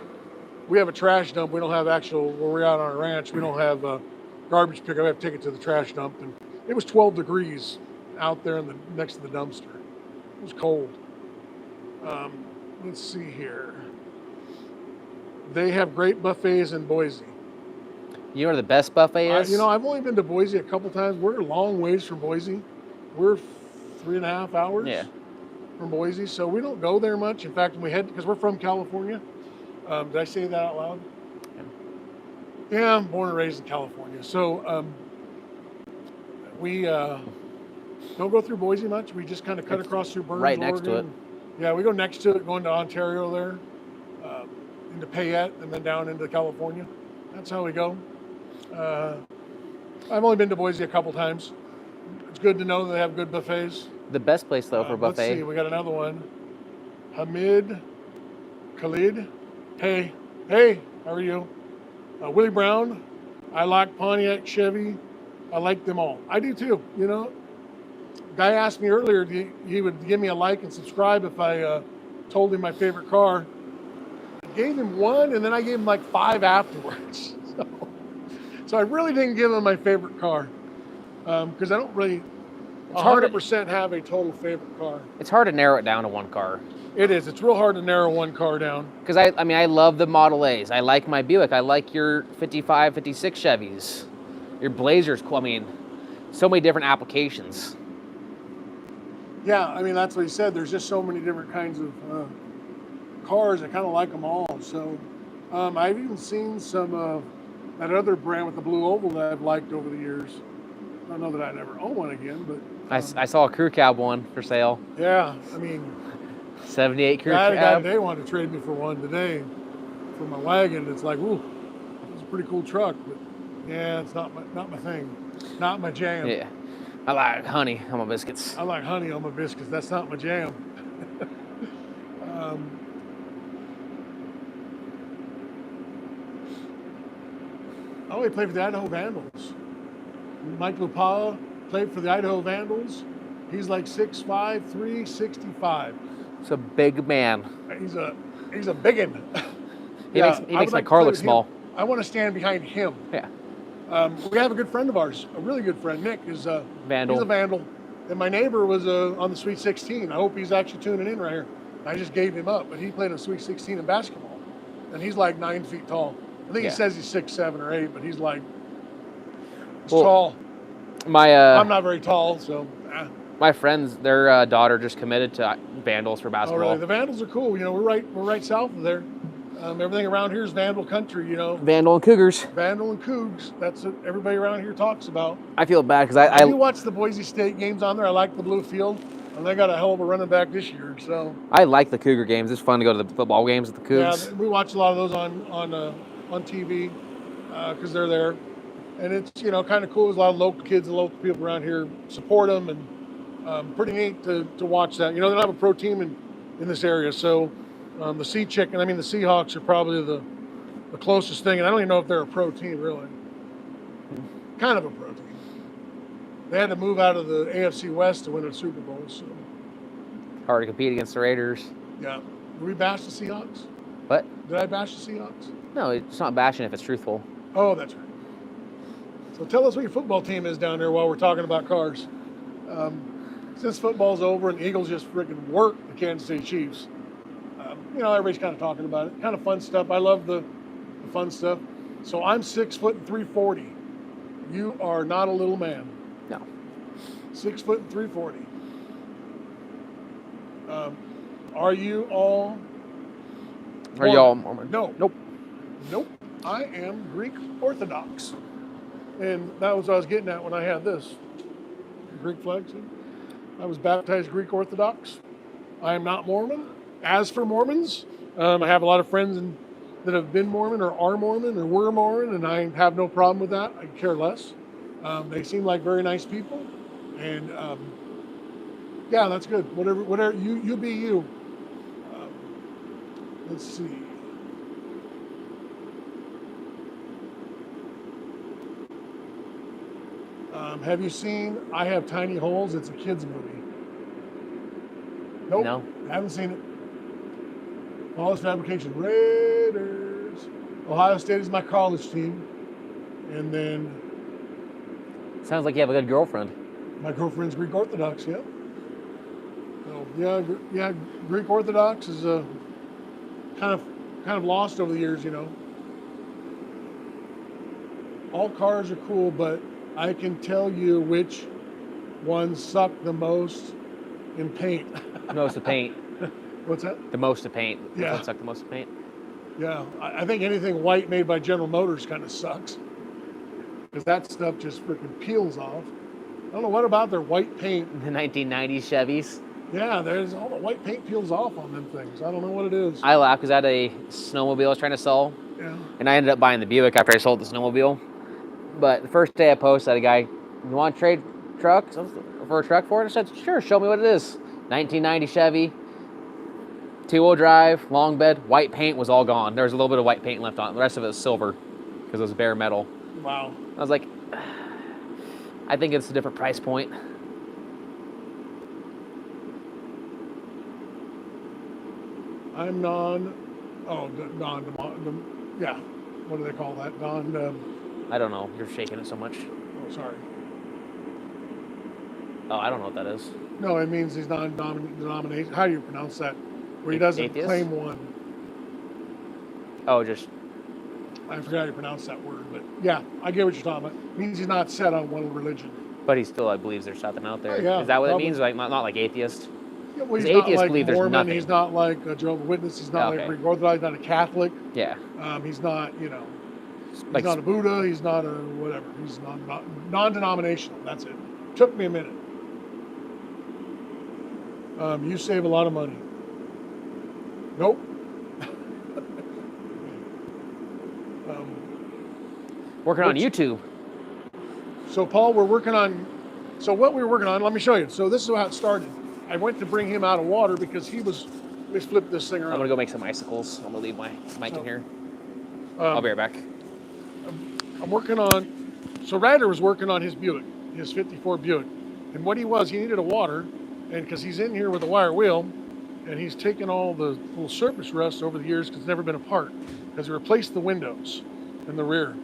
Speaker 2: we have a trash dump. We don't have where we're out on a ranch, we don't have garbage pickup. I have to take it to the trash dump. And it was 12 degrees out there next to the dumpster. It was cold. Let's see here. They have great buffets in Boise.
Speaker 1: You know where the best buffet is?
Speaker 2: I've only been to Boise a couple times. We're a long ways from Boise. We're 3.5 hours from Boise, so we don't go there much. In fact, when because we're from California. Did I say that out loud? Yeah, I'm born and raised in California. So we don't go through Boise much. We just kind of cut across through Burns,
Speaker 1: right next
Speaker 2: Oregon.
Speaker 1: to it.
Speaker 2: Yeah, we go next to it, going to Ontario there, into Payette, and then down into California. That's how we go. I've only been to Boise a couple times. It's good to know that they have good buffets.
Speaker 1: The best place, though, for buffet.
Speaker 2: Let's see, we got another one. Hamid Khalid. Hey, how are you? Willie Brown. I like Pontiac, Chevy. I like them all. I do too, Guy asked me earlier, he would give me a like and subscribe if I told him my favorite car. I gave him one, and then I gave him like 5 afterwards. So I really didn't give him my favorite car because I don't really 100% have a total favorite car.
Speaker 1: It's hard to narrow it down to one car.
Speaker 2: It is. It's real hard to narrow one car down.
Speaker 1: Because I love the Model A's. I like my Buick. I like your 55, 56 Chevys. Your Blazer's cool. I mean, so many different applications.
Speaker 2: Yeah, that's what he said. There's just so many different kinds of cars. I kind of like them all. So I've even seen some that other brand with the blue oval that I've liked over the years. I don't know that I never own one again, but
Speaker 1: I saw a crew cab one for sale.
Speaker 2: Yeah,
Speaker 1: 78 crew
Speaker 2: cab.
Speaker 1: cab.
Speaker 2: They wanted to trade me for one today for my wagon. It's like, ooh, it's a pretty cool truck, but yeah, it's not my thing, not my jam.
Speaker 1: Yeah, I like honey on my biscuits.
Speaker 2: I like honey on my biscuits. That's not my jam. Oh, he played for the Idaho Vandals. Mike Lupala played for the Idaho Vandals. He's like 6'5", 365.
Speaker 1: It's a big man.
Speaker 2: He's a biggin.
Speaker 1: He makes my car look small.
Speaker 2: I want to stand behind him.
Speaker 1: Yeah.
Speaker 2: We have a good friend of ours, a really good friend. Nick is
Speaker 1: Vandal.
Speaker 2: He's a Vandal, and my neighbor was on the Sweet 16. I hope he's actually tuning in right here. I just gave him up, but he played a Sweet 16 in basketball, and he's like 9 feet tall. I think he says he's 6'7" or 8", but he's tall. I'm not very tall, so.
Speaker 1: My friends, their daughter just committed to Vandals for basketball.
Speaker 2: Oh, really? The Vandals are cool. You know, we're right south of there. Everything around here is Vandal country, you know.
Speaker 1: Vandal and Cougars.
Speaker 2: Vandal and Cougs. That's what everybody around here talks about.
Speaker 1: I feel bad because I
Speaker 2: do watch the Boise State games on there. I like the blue field, and they got a hell of a running back this year. So
Speaker 1: I like the Cougar games. It's fun to go to the football games with the Cougs.
Speaker 2: Yeah, we watch a lot of those on TV because they're there, and it's kind of cool. There's a lot of local kids and local people around here support them, and pretty neat to watch that. They don't have a pro team in this area, so. The Seahawks are probably the closest thing, and I don't even know if they're a pro team, really. Kind of a pro team. They had to move out of the AFC West to win a Super Bowl, so.
Speaker 1: Hard to compete against the Raiders.
Speaker 2: Yeah. Did we bash the Seahawks?
Speaker 1: What?
Speaker 2: Did I bash the Seahawks?
Speaker 1: No, it's not bashing if it's truthful.
Speaker 2: Oh, that's right. So tell us what your football team is down there while we're talking about cars. Since football's over and the Eagles just freaking work the Kansas City Chiefs, everybody's kind of talking about it. Kind of fun stuff. I love the fun stuff. So I'm 6 foot and 340. You are not a little man.
Speaker 1: No.
Speaker 2: 6 foot and 340. Are you all?
Speaker 1: Are you all Mormon?
Speaker 2: No. Nope. I am Greek Orthodox, and that was what I was getting at when I had this Greek flag. I was baptized Greek Orthodox. I am not Mormon. As for Mormons, I have a lot of friends that have been Mormon or are Mormon or were Mormon, and I have no problem with that. I care less. They seem like very nice people, and yeah, that's good. Whatever you be you. Let's see. Have you seen I Have Tiny Holes? It's a kids movie. Nope.
Speaker 1: No.
Speaker 2: Haven't seen it. Wallace Fabrication Raiders. Ohio State is my college team. And then...
Speaker 1: Sounds like you have a good girlfriend.
Speaker 2: My girlfriend's Greek Orthodox, yeah. So, yeah, Greek Orthodox is kind of lost over the years, All cars are cool, but I can tell you which ones suck the most in paint.
Speaker 1: Most of paint.
Speaker 2: What's that?
Speaker 1: The most to paint.
Speaker 2: Yeah.
Speaker 1: That suck the most to paint.
Speaker 2: Yeah, I think anything white made by General Motors kind of sucks. Because that stuff just freaking peels off. I don't know what about their white paint.
Speaker 1: The 1990s Chevys.
Speaker 2: Yeah, there's all the white paint peels off on them things. I don't know what it is.
Speaker 1: I laugh because I had a snowmobile I was trying to sell.
Speaker 2: Yeah.
Speaker 1: And I ended up buying the Buick after I sold the snowmobile. But the first day I posted, I had a guy, you want to trade trucks for a truck for it? I said, sure, show me what it is. 1990 Chevy. 2-wheel drive, long bed, white paint was all gone. There was a little bit of white paint left on it. The rest of it was silver because it was bare metal.
Speaker 2: Wow.
Speaker 1: I was like, I think it's a different price point.
Speaker 2: I'm yeah. What do they call that?
Speaker 1: I don't know. You're shaking it so much.
Speaker 2: Oh, sorry.
Speaker 1: Oh, I don't know what that is.
Speaker 2: No, it means he's non-denomination. How do you pronounce that? Where he doesn't
Speaker 1: Atheist?
Speaker 2: claim one.
Speaker 1: Oh, just...
Speaker 2: I forgot how you pronounce that word, but yeah, I get what you're talking about. It means he's not set on one religion.
Speaker 1: But he still believes there's something out there.
Speaker 2: Oh, yeah,
Speaker 1: is that what
Speaker 2: probably.
Speaker 1: it means? Like not like atheist?
Speaker 2: Yeah, well, he's
Speaker 1: atheists
Speaker 2: not like
Speaker 1: believe there's
Speaker 2: Mormon,
Speaker 1: nothing.
Speaker 2: he's not like a Jehovah's Witness, he's not like a Greek Orthodox, he's not a Catholic.
Speaker 1: Yeah.
Speaker 2: He's not, he's
Speaker 1: like,
Speaker 2: not a Buddha, he's not a whatever. He's non-denominational, that's it. Took me a minute. You save a lot of money. Nope.
Speaker 1: working on YouTube.
Speaker 2: So Paul, what we were working on, let me show you. So this is how it started. I went to bring him out of water because let's flip this thing around.
Speaker 1: I'm gonna go make some icicles. I'm gonna leave my mic in here. I'll be right back.
Speaker 2: I'm working on, so Ryder was working on his Buick, his 54 Buick. And what he needed a water, and because he's in here with a wire wheel, and he's taken all the little surface rust over the years because it's never been apart, because he replaced the windows in the rear.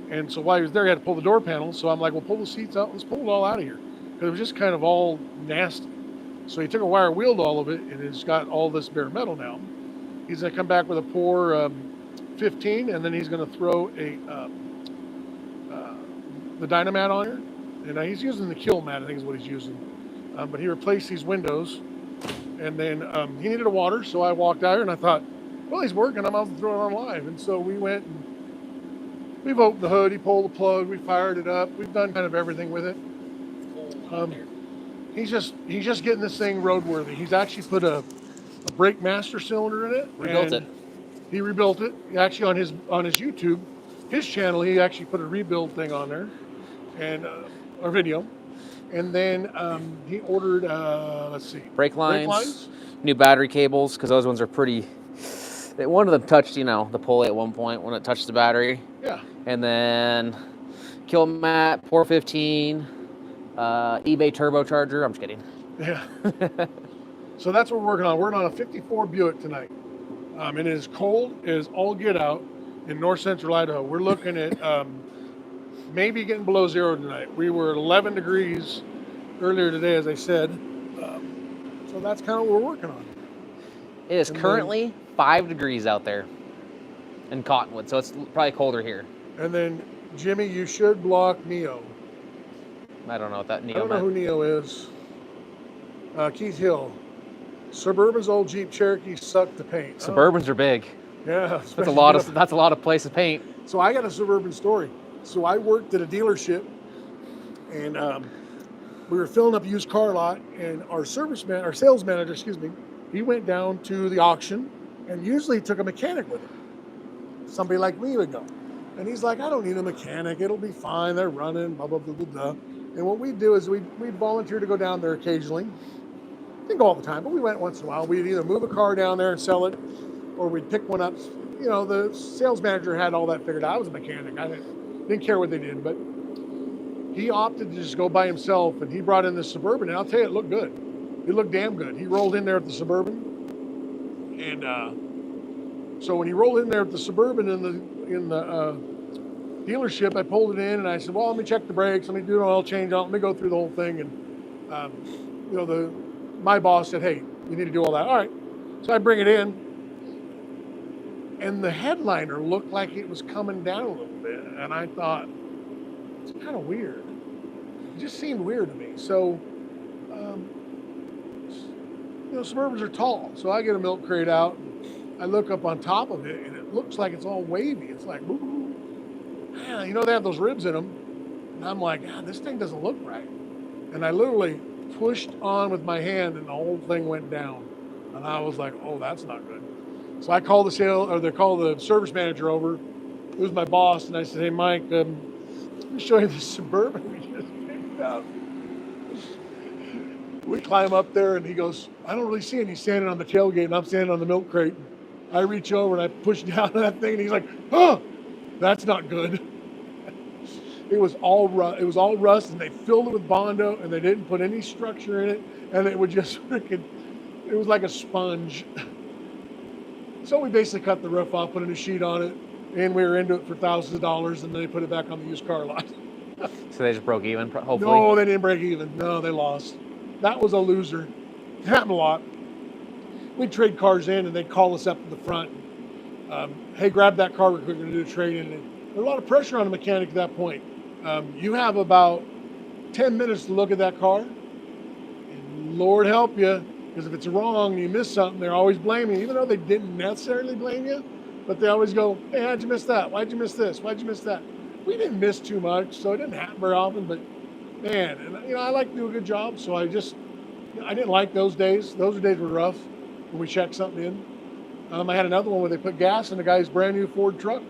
Speaker 2: And so while he was there, he had to pull the door panels. So I'm like, well, pull the seats out. Let's pull it all out of here, because it was just kind of all nasty. So he took a wire wheeled all of it, and it's got all this bare metal now. He's going to come back with a pour 15, and then he's going to throw the Dynamat on here. And he's using the kill mat, I think is what he's using. But he replaced these windows, and then he needed a water, so I walked out here and I thought, well, he's working, I'm out to throw it on live. And so we went and we've opened the hood, he pulled the plug, we fired it up, we've done kind of everything with it. He's just getting this thing roadworthy. He's actually put a brake master cylinder in it.
Speaker 1: Rebuilt it.
Speaker 2: He rebuilt it. Actually, on his YouTube, his channel, he actually put a rebuild thing on there, and a video. And then he ordered, let's see,
Speaker 1: brake lines, new battery cables, because those ones are pretty. One of them touched, the pulley at one point when it touched the battery.
Speaker 2: Yeah.
Speaker 1: And then kill mat, pour 15, eBay turbocharger. I'm just kidding.
Speaker 2: Yeah. So that's what we're working on. We're working on a 54 Buick tonight. And it is cold as all get out in north central Idaho. We're looking at maybe getting below zero tonight. We were at 11 degrees earlier today, as I said. So that's kind of what we're working on.
Speaker 1: It is currently 5 degrees out there in Cottonwood, so it's probably colder here.
Speaker 2: And then, Jimmy, you should block Neo.
Speaker 1: I don't know what that Neo
Speaker 2: I don't know
Speaker 1: meant.
Speaker 2: who Neo is. Keith Hill. Suburban's old Jeep Cherokee sucked to paint.
Speaker 1: Suburbans are big.
Speaker 2: Yeah.
Speaker 1: That's a lot of place to paint.
Speaker 2: So I got a Suburban story. So I worked at a dealership, and we were filling up a used car lot, and our sales manager, he went down to the auction, and usually took a mechanic with him. Somebody like me would go. And he's like, I don't need a mechanic. It'll be fine. They're running, blah, blah, blah, blah, blah. And what we do is we volunteer to go down there occasionally. Didn't go all the time, but we went once in a while. We'd either move a car down there and sell it, or we'd pick one up. The sales manager had all that figured out. I was a mechanic. I didn't care what they did, but he opted to just go by himself, and he brought in this Suburban, and I'll tell you, it looked good. It looked damn good. He rolled in there with the Suburban, and so when he rolled in there with the Suburban in the dealership, I pulled it in, and I said, well, let me check the brakes, let me do an oil change out, let me go through the whole thing. And my boss said, hey, you need to do all that. All right. So I bring it in, and the headliner looked like it was coming down a little bit, and I thought, it's kind of weird. It just seemed weird to me. So Suburbans are tall, so I get a milk crate out, I look up on top of it, and it looks like it's all wavy. It's like, ooh, man, they have those ribs in them. And I'm like, God, this thing doesn't look right. And I literally pushed on with my hand, and the whole thing went down. And I was like, oh, that's not good. So I called the service manager over. It was my boss, and I said, hey, Mike, let me show you this Suburban we just picked up. We climb up there, and he goes, I don't really see it. He's standing on the tailgate, and I'm standing on the milk crate. I reach over, and I push down on that thing, and he's like, oh, that's not good. It was all rust, and they filled it with Bondo, and they didn't put any structure in it, and it would just it was like a sponge. So we basically cut the roof off, put a new sheet on it, and we were into it for thousands of dollars, and then they put it back on the used car lot.
Speaker 1: So they just broke even, hopefully?
Speaker 2: No, they didn't break even. No, they lost. That was a loser. It happened a lot. We'd trade cars in, and they'd call us up to the front. Hey, grab that car, we're going to do a trade-in. And there's a lot of pressure on a mechanic at that point. You have about 10 minutes to look at that car, and Lord help you, because if it's wrong and you miss something, they're always blaming you, even though they didn't necessarily blame you, but they always go, hey, how'd you miss that? Why'd you miss this? Why'd you miss that? We didn't miss too much, so it didn't happen very often, but man, and I like to do a good job, so I didn't like those days. Those days were rough when we checked something in. I had another one where they put gas in the guy's brand new Ford truck.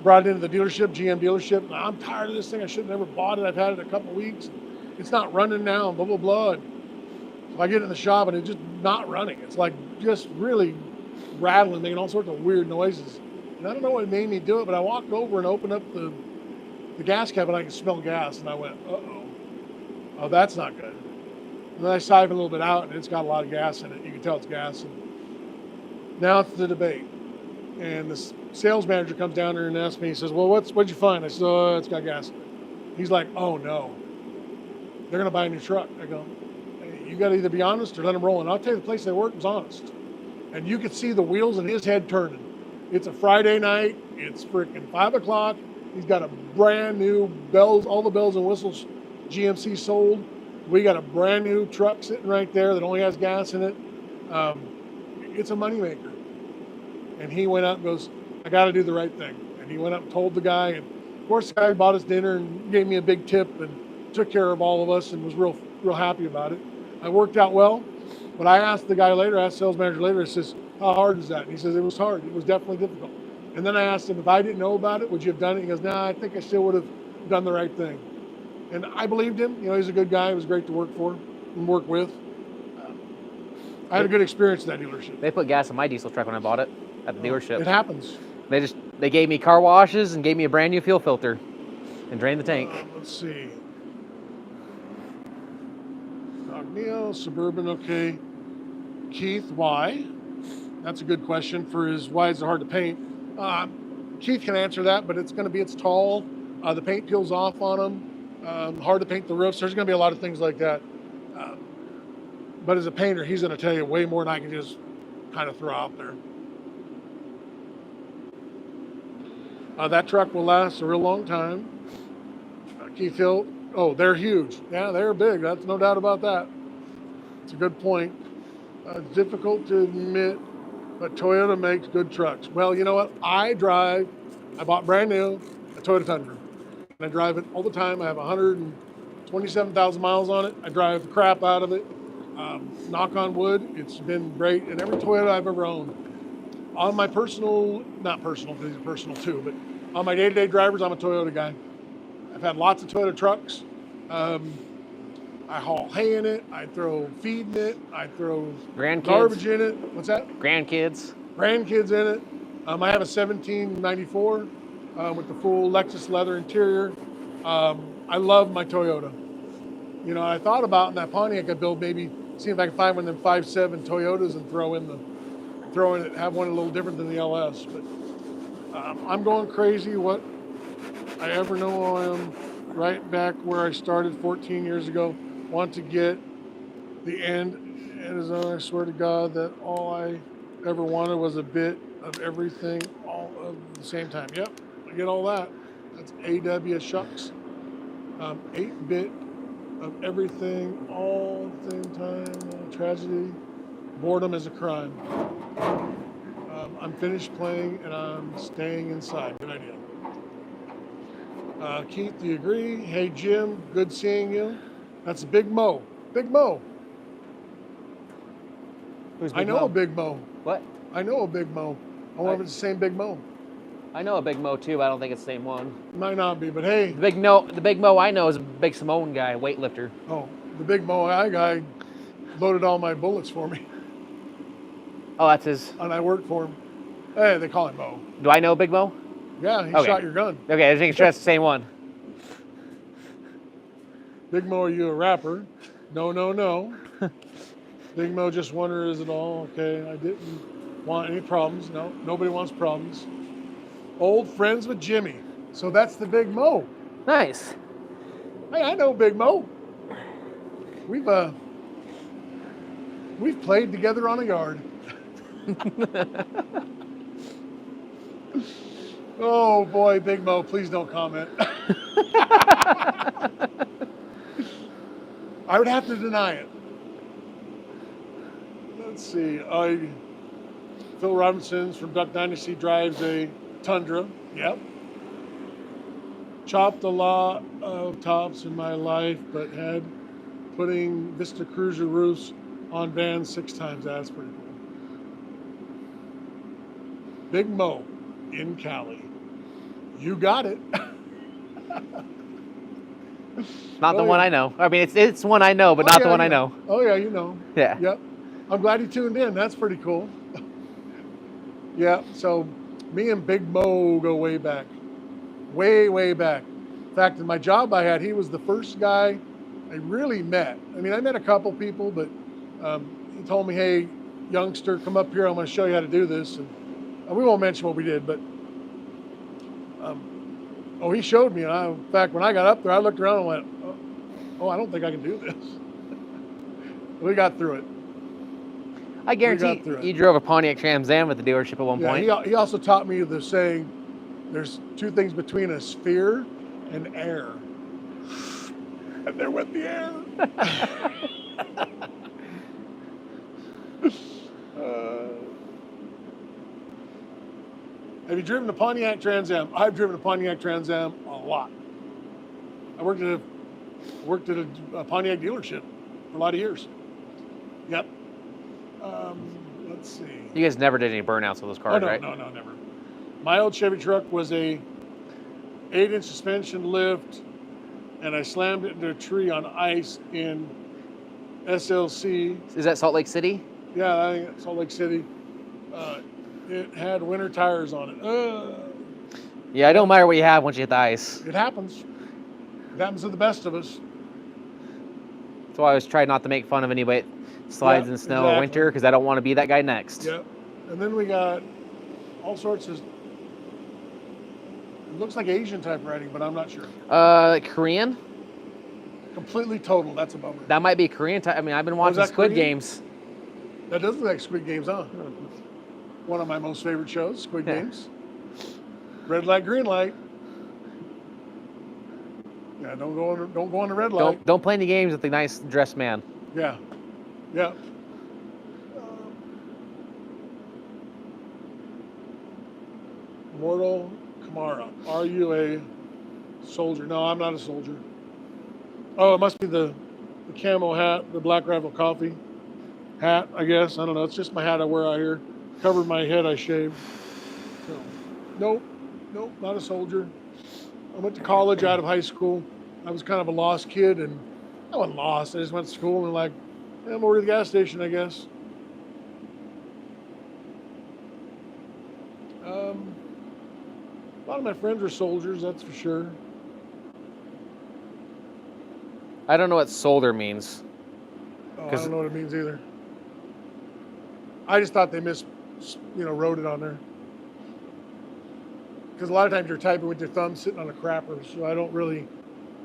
Speaker 2: Brought it into the dealership, GM dealership. I'm tired of this thing. I should have never bought it. I've had it a couple of weeks. It's not running now, blah, blah, blah. So I get in the shop, and it's just not running. It's like just really rattling, making all sorts of weird noises. And I don't know what made me do it, but I walked over and opened up the gas cap, and I could smell gas. And I went, uh-oh. Oh, that's not good. And then I siphon a little bit out, and it's got a lot of gas in it. You can tell it's gas. And now it's the debate. And the sales manager comes down there and asks me, he says, well, what'd you find? I said, oh, it's got gas in it. He's like, oh no, they're gonna buy a new truck. I go, hey, you gotta either be honest or let them roll. And I'll tell you, the place they work was honest. And you could see the wheels in his head turning. It's a Friday night, it's freaking 5 o'clock. He's got a brand new bells, all the bells and whistles GMC sold. We got a brand new truck sitting right there that only has gas in it. It's a moneymaker. And he went up and goes, I got to do the right thing. And he went up and told the guy. And of course, the guy bought us dinner and gave me a big tip and took care of all of us and was real happy about it. It worked out well. But I asked the guy later, I asked the sales manager later, I says, how hard is that? And he says, it was hard. It was definitely difficult. And then I asked him, if I didn't know about it, would you have done it? He goes, nah, I think I still would have done the right thing. And I believed him. You know, he's a good guy. He was great to work for and work with. I had a good experience at that dealership.
Speaker 1: They put gas in my diesel truck when I bought it at the dealership.
Speaker 2: It happens.
Speaker 1: They gave me car washes and gave me a brand new fuel filter and drained the tank.
Speaker 2: Let's see. Neo, Suburban, okay. Keith, why? That's a good question for his why is it hard to paint. Keith can answer that, but it's tall. The paint peels off on them. Hard to paint the roofs. There's going to be a lot of things like that. But as a painter, he's going to tell you way more than I can just kind of throw out there. That truck will last a real long time. Keith Hill, oh, they're huge. Yeah, they're big. That's no doubt about that. It's a good point. Difficult to admit, but Toyota makes good trucks. Well, you know what? I bought brand new a Toyota Tundra. And I drive it all the time. I have 127,000 miles on it. I drive the crap out of it. Knock on wood, it's been great. And every Toyota I've ever owned. On my personal, not personal, because these are personal too, but on my day-to-day drivers, I'm a Toyota guy. I've had lots of Toyota trucks. I haul hay in it. I throw feed in it. I throw garbage in it. What's that?
Speaker 1: Grandkids
Speaker 2: in it. I have a 1794 with the full Lexus leather interior. I love my Toyota. You know, I thought about in that Pontiac I build, maybe see if I can find one of them 5.7 Toyotas and throw in it, have one a little different than the LS. But I'm going crazy. What I ever know, I am right back where I started 14 years ago. Want to get the end, and I swear to God that all I ever wanted was a bit of everything all at the same time. Yep, I get all that. That's AW shucks. 8-bit of everything all at the same time. Tragedy. Boredom is a crime. I'm finished playing and I'm staying inside. Good idea. Keith, do you agree? Hey, Jim, good seeing you. That's Big Mo. Big Mo.
Speaker 1: Who's Big
Speaker 2: I know
Speaker 1: Mo?
Speaker 2: a Big Mo.
Speaker 1: What?
Speaker 2: I know a Big Mo. I wonder if it's the same Big Mo.
Speaker 1: I know a Big Mo too, but I don't think it's the same one.
Speaker 2: Might not be, but hey.
Speaker 1: The Big Mo I know is a Big Simone guy, weightlifter.
Speaker 2: Oh, the Big Mo guy loaded all my bullets for me.
Speaker 1: Oh, that's his.
Speaker 2: And I worked for him. Hey, they call him Mo.
Speaker 1: Do I know Big Mo?
Speaker 2: Yeah, he
Speaker 1: Okay.
Speaker 2: shot your gun.
Speaker 1: Okay, I was making sure that's the same one.
Speaker 2: Big Mo, are you a rapper? No. Big Mo just wondered, is it all okay? I didn't want any problems. No, nobody wants problems. Old friends with Jimmy. So that's the Big Mo.
Speaker 1: Nice.
Speaker 2: Hey, I know Big Mo. We've played together on a yard. Oh boy, Big Mo, please don't comment. I would have to deny it. Let's see. Phil Robinson's from Duck Dynasty drives a Tundra. Yep. Chopped a lot of tops in my life, but had putting Vista Cruiser roofs on vans 6 times. That's pretty cool. Big Mo in Cali. You got it.
Speaker 1: Not the one I know. I mean, it's one I know, but not the one I know.
Speaker 2: Oh yeah, you know.
Speaker 1: Yeah.
Speaker 2: Yep. I'm glad you tuned in. That's pretty cool. Yeah. So me and Big Mo go way back, way back. In fact, in my job I had, he was the first guy really met. I mean, I met a couple people, but he told me, hey, youngster, come up here. I'm going to show you how to do this. And we won't mention what we did, but he showed me. And in fact, when I got up there, I looked around and went, oh, I don't think I can do this. We got through it.
Speaker 1: I guarantee you drove a Pontiac Trans Am at the dealership at one point.
Speaker 2: He also taught me the saying, there's two things between a sphere and air. And there went the air. Have you driven a Pontiac Trans Am? I've driven a Pontiac Trans Am a lot. I worked at a Pontiac dealership for a lot of years. Yep. Let's see.
Speaker 1: You guys never did any burnouts with those cars, right?
Speaker 2: No, never. My old Chevy truck was a 8-inch suspension lift, and I slammed it into a tree on ice in SLC.
Speaker 1: Is that Salt Lake City?
Speaker 2: Yeah, I think it's Salt Lake City. It had winter tires on it.
Speaker 1: Yeah, it don't matter what you have once you hit the ice.
Speaker 2: It happens. It happens to the best of us.
Speaker 1: So I always try not to make fun of anybody that slides in snow or winter, because I don't want to be that guy next.
Speaker 2: Yep. And then we got all sorts of, it looks like Asian type writing, but I'm not sure.
Speaker 1: Korean?
Speaker 2: Completely total. That's a bummer.
Speaker 1: That might be Korean type. I mean, I've been watching Squid Games.
Speaker 2: That does look like Squid Games, huh? One of my most favorite shows, Squid Games. Red light, green light. Yeah, don't go on the red light.
Speaker 1: Don't play any games with the nice dressed man.
Speaker 2: Yeah. Mortal Kamara, are you a soldier? No, I'm not a soldier. Oh, it must be the camo hat, the Black Rifle Coffee hat, I guess. I don't know. It's just my hat I wear out here. Covered my head, I shaved. So, nope, not a soldier. I went to college out of high school. I was kind of a lost kid, and I wasn't lost. I just went to school and I'm over to the gas station, I guess. A lot of my friends are soldiers, that's for sure.
Speaker 1: I don't know what soldier means.
Speaker 2: Oh, I don't know what it means either. I just thought they wrote it on there. Because a lot of times you're typing with your thumb sitting on a crapper, so I don't really.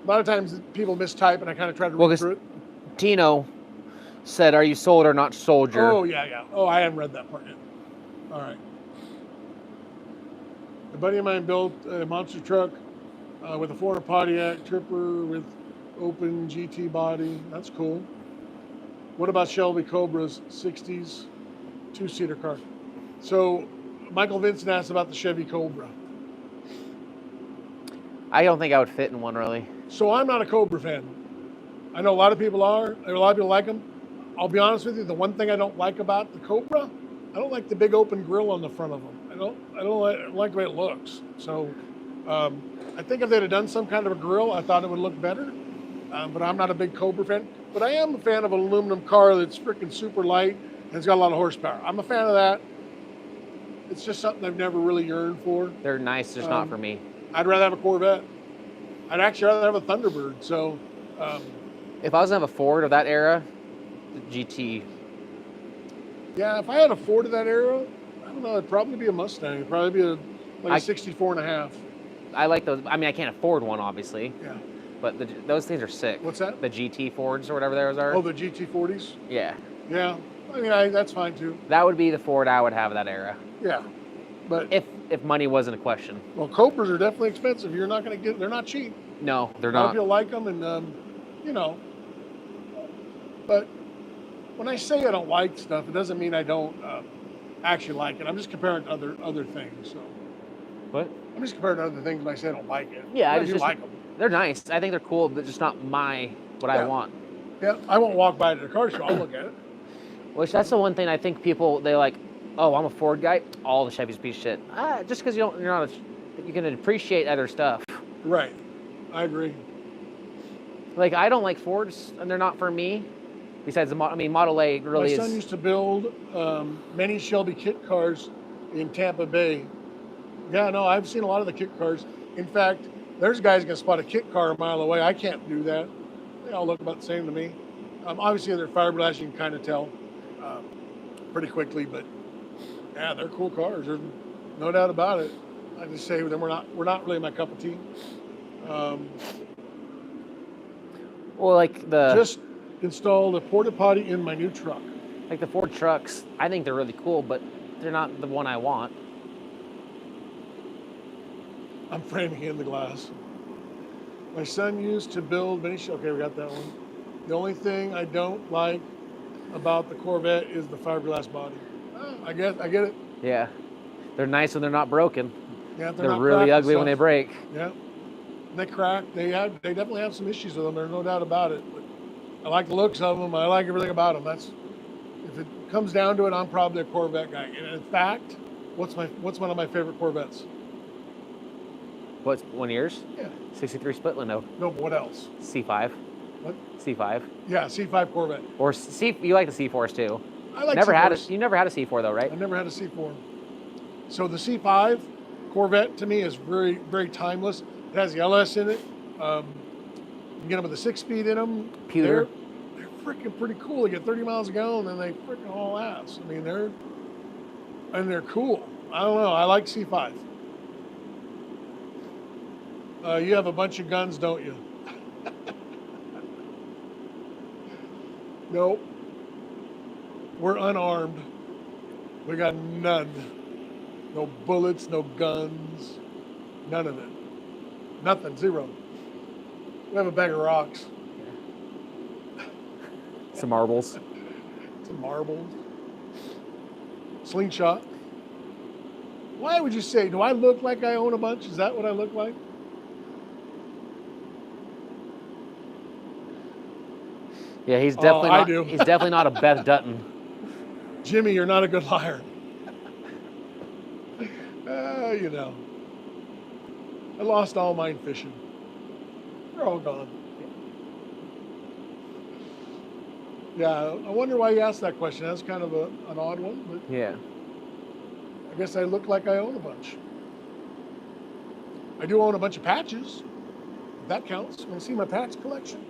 Speaker 2: A lot of times people mistype, and I kind of try to read through it.
Speaker 1: Tino said, "Are you soldier, not soldier?"
Speaker 2: Oh yeah. Oh, I haven't read that part yet. All right. A buddy of mine built a monster truck with a 400 Pontiac Tripper with open GT body. That's cool. What about Shelby Cobra's 60s 2-seater car? So Michael Vincent asked about the Chevy Cobra.
Speaker 1: I don't think I would fit in one, really.
Speaker 2: So I'm not a Cobra fan. I know a lot of people are. A lot of people like them. I'll be honest with you, the one thing I don't like about the Cobra, I don't like the big open grill on the front of them. I don't like the way it looks. So I think if they'd have done some kind of a grill, I thought it would look better. But I'm not a big Cobra fan. But I am a fan of an aluminum car that's freaking super light and it's got a lot of horsepower. I'm a fan of that. It's just something I've never really yearned for.
Speaker 1: They're nice, just not for me.
Speaker 2: I'd rather have a Corvette. I'd actually rather have a Thunderbird. So,
Speaker 1: if I was gonna have a Ford of that era, the GT.
Speaker 2: Yeah, if I had a Ford of that era, I don't know, it'd probably be a Mustang. It'd probably be a 64 and a half.
Speaker 1: I like those. I mean, I can't afford one, obviously.
Speaker 2: Yeah.
Speaker 1: But those things are sick.
Speaker 2: What's that?
Speaker 1: The GT Fords or whatever those are.
Speaker 2: Oh, the GT40s?
Speaker 1: Yeah.
Speaker 2: Yeah. I mean, that's fine too.
Speaker 1: That would be the Ford I would have of that era.
Speaker 2: Yeah. But
Speaker 1: if money wasn't a question.
Speaker 2: Well, Cobras are definitely expensive. You're not going to get. They're not cheap.
Speaker 1: No, they're
Speaker 2: not. A lot
Speaker 1: not.
Speaker 2: of people like them, and But when I say I don't like stuff, it doesn't mean I don't actually like it. I'm just comparing to other things. So.
Speaker 1: What?
Speaker 2: I'm just comparing to other things when I say I don't like it.
Speaker 1: Yeah,
Speaker 2: I do like them.
Speaker 1: They're nice. I think they're cool, but just not what I want.
Speaker 2: Yeah, I won't walk by to the car show. I'll look at it.
Speaker 1: Which that's the one thing I think people they like. Oh, I'm a Ford guy. All the Chevy's piece of shit. Just because you can appreciate other stuff.
Speaker 2: Right, I agree.
Speaker 1: Like I don't like Fords, and they're not for me. Besides Model A really is.
Speaker 2: My son used to build many Shelby kit cars in Tampa Bay. Yeah, no, I've seen a lot of the kit cars. In fact, there's guys can spot a kit car a mile away. I can't do that. they all look about the same to me. Obviously, they're fiberglass. You can kind of tell pretty quickly, but yeah, they're cool cars. There's no doubt about it. I just say them we're not really my cup of tea.
Speaker 1: Well, like
Speaker 2: Just installed a porta potty in my new truck.
Speaker 1: like the Ford trucks, I think they're really cool, but they're not the one I want.
Speaker 2: I'm framing in the glass. My son used to build many. Okay, we got that one. The only thing I don't like about the Corvette is the fiberglass body. I get it.
Speaker 1: Yeah, they're nice when they're not broken.
Speaker 2: Yeah,
Speaker 1: They're
Speaker 2: not
Speaker 1: really
Speaker 2: cracked and
Speaker 1: ugly when they
Speaker 2: stuff.
Speaker 1: break.
Speaker 2: Yeah, they crack. They definitely have some issues with them. There's no doubt about it. But I like the looks of them. I like everything about them. If it comes down to it, I'm probably a Corvette guy. And in fact, what's one of my favorite Corvettes?
Speaker 1: What's one of yours?
Speaker 2: Yeah.
Speaker 1: 63 split window.
Speaker 2: No, but what else?
Speaker 1: C5.
Speaker 2: What?
Speaker 1: C5.
Speaker 2: Yeah, C5 Corvette.
Speaker 1: Or C. You like the C4s too?
Speaker 2: I like
Speaker 1: never
Speaker 2: C4s.
Speaker 1: had it. You never had a C4 though, right?
Speaker 2: I never had a C4. So the C5 Corvette to me is very, very timeless. It has the LS in it. You can get them with a 6-speed in them.
Speaker 1: Pewter.
Speaker 2: They're freaking pretty cool. They get 30 miles a gallon and they freaking haul ass. I mean, they're cool. I don't know. I like C5. You have a bunch of guns, don't you? Nope. We're unarmed. We got none. No bullets, no guns, none of it. Nothing, zero. We have a bag of rocks.
Speaker 1: Some marbles.
Speaker 2: Some marbles. Slingshot. Why would you say, do I look like I own a bunch? Is that what I look like?
Speaker 1: Yeah, he's definitely
Speaker 2: I
Speaker 1: not.
Speaker 2: do.
Speaker 1: He's definitely not a Beth Dutton.
Speaker 2: Jimmy, you're not a good liar. I lost all mine fishing. They're all gone. Yeah, I wonder why you asked that question. That's kind of an odd one, but
Speaker 1: Yeah.
Speaker 2: I guess I look like I own a bunch. I do own a bunch of patches. If that counts. Want to see my patch collection?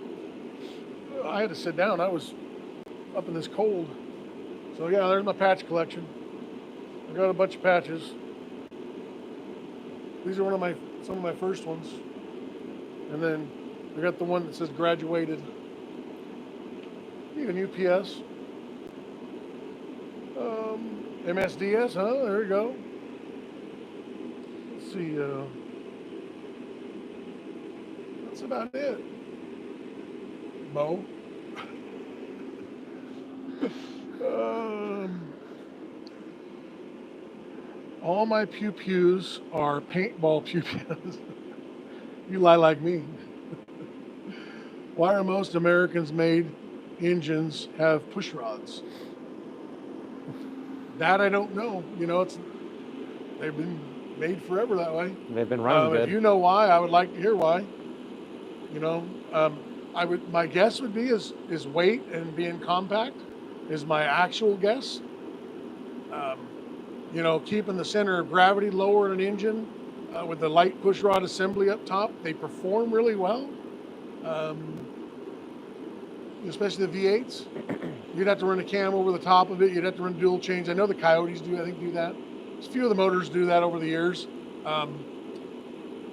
Speaker 2: I had to sit down. I was up in this cold. So yeah, there's my patch collection. I got a bunch of patches. These are some of my first ones. And then I got the one that says graduated. Even UPS. MSDS, huh? There you go. Let's see. That's about it. Mo. All my pew-pews are paintball pew-pews. You lie like me. Why are most Americans-made engines have push rods? That I don't know. They've been made forever that way.
Speaker 1: They've been running good.
Speaker 2: If you know why, I would like to hear why. My guess would be is weight and being compact is my actual guess. Keeping the center of gravity lower in an engine with the light push rod assembly up top, they perform really well. Especially the V8s. You'd have to run a cam over the top of it. You'd have to run dual chains. I know the Coyotes do that. A few of the motors do that over the years.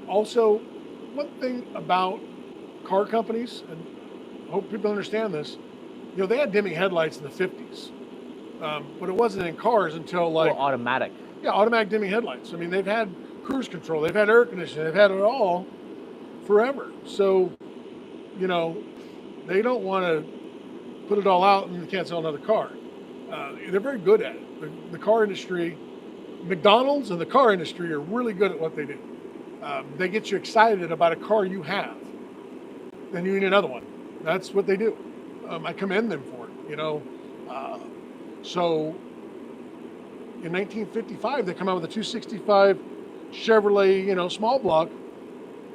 Speaker 2: Also, one thing about car companies, and I hope people understand this, they had dimming headlights in the 50s. But it wasn't in cars until
Speaker 1: automatic.
Speaker 2: Yeah, automatic dimming headlights. I mean, they've had cruise control, they've had air conditioning, they've had it all forever. So, they don't want to put it all out and they can't sell another car. They're very good at it. The car industry, McDonald's and the car industry are really good at what they do. They get you excited about a car you have, then you need another one. That's what they do. I commend them for it, So in 1955, they come out with a 265 Chevrolet, small block,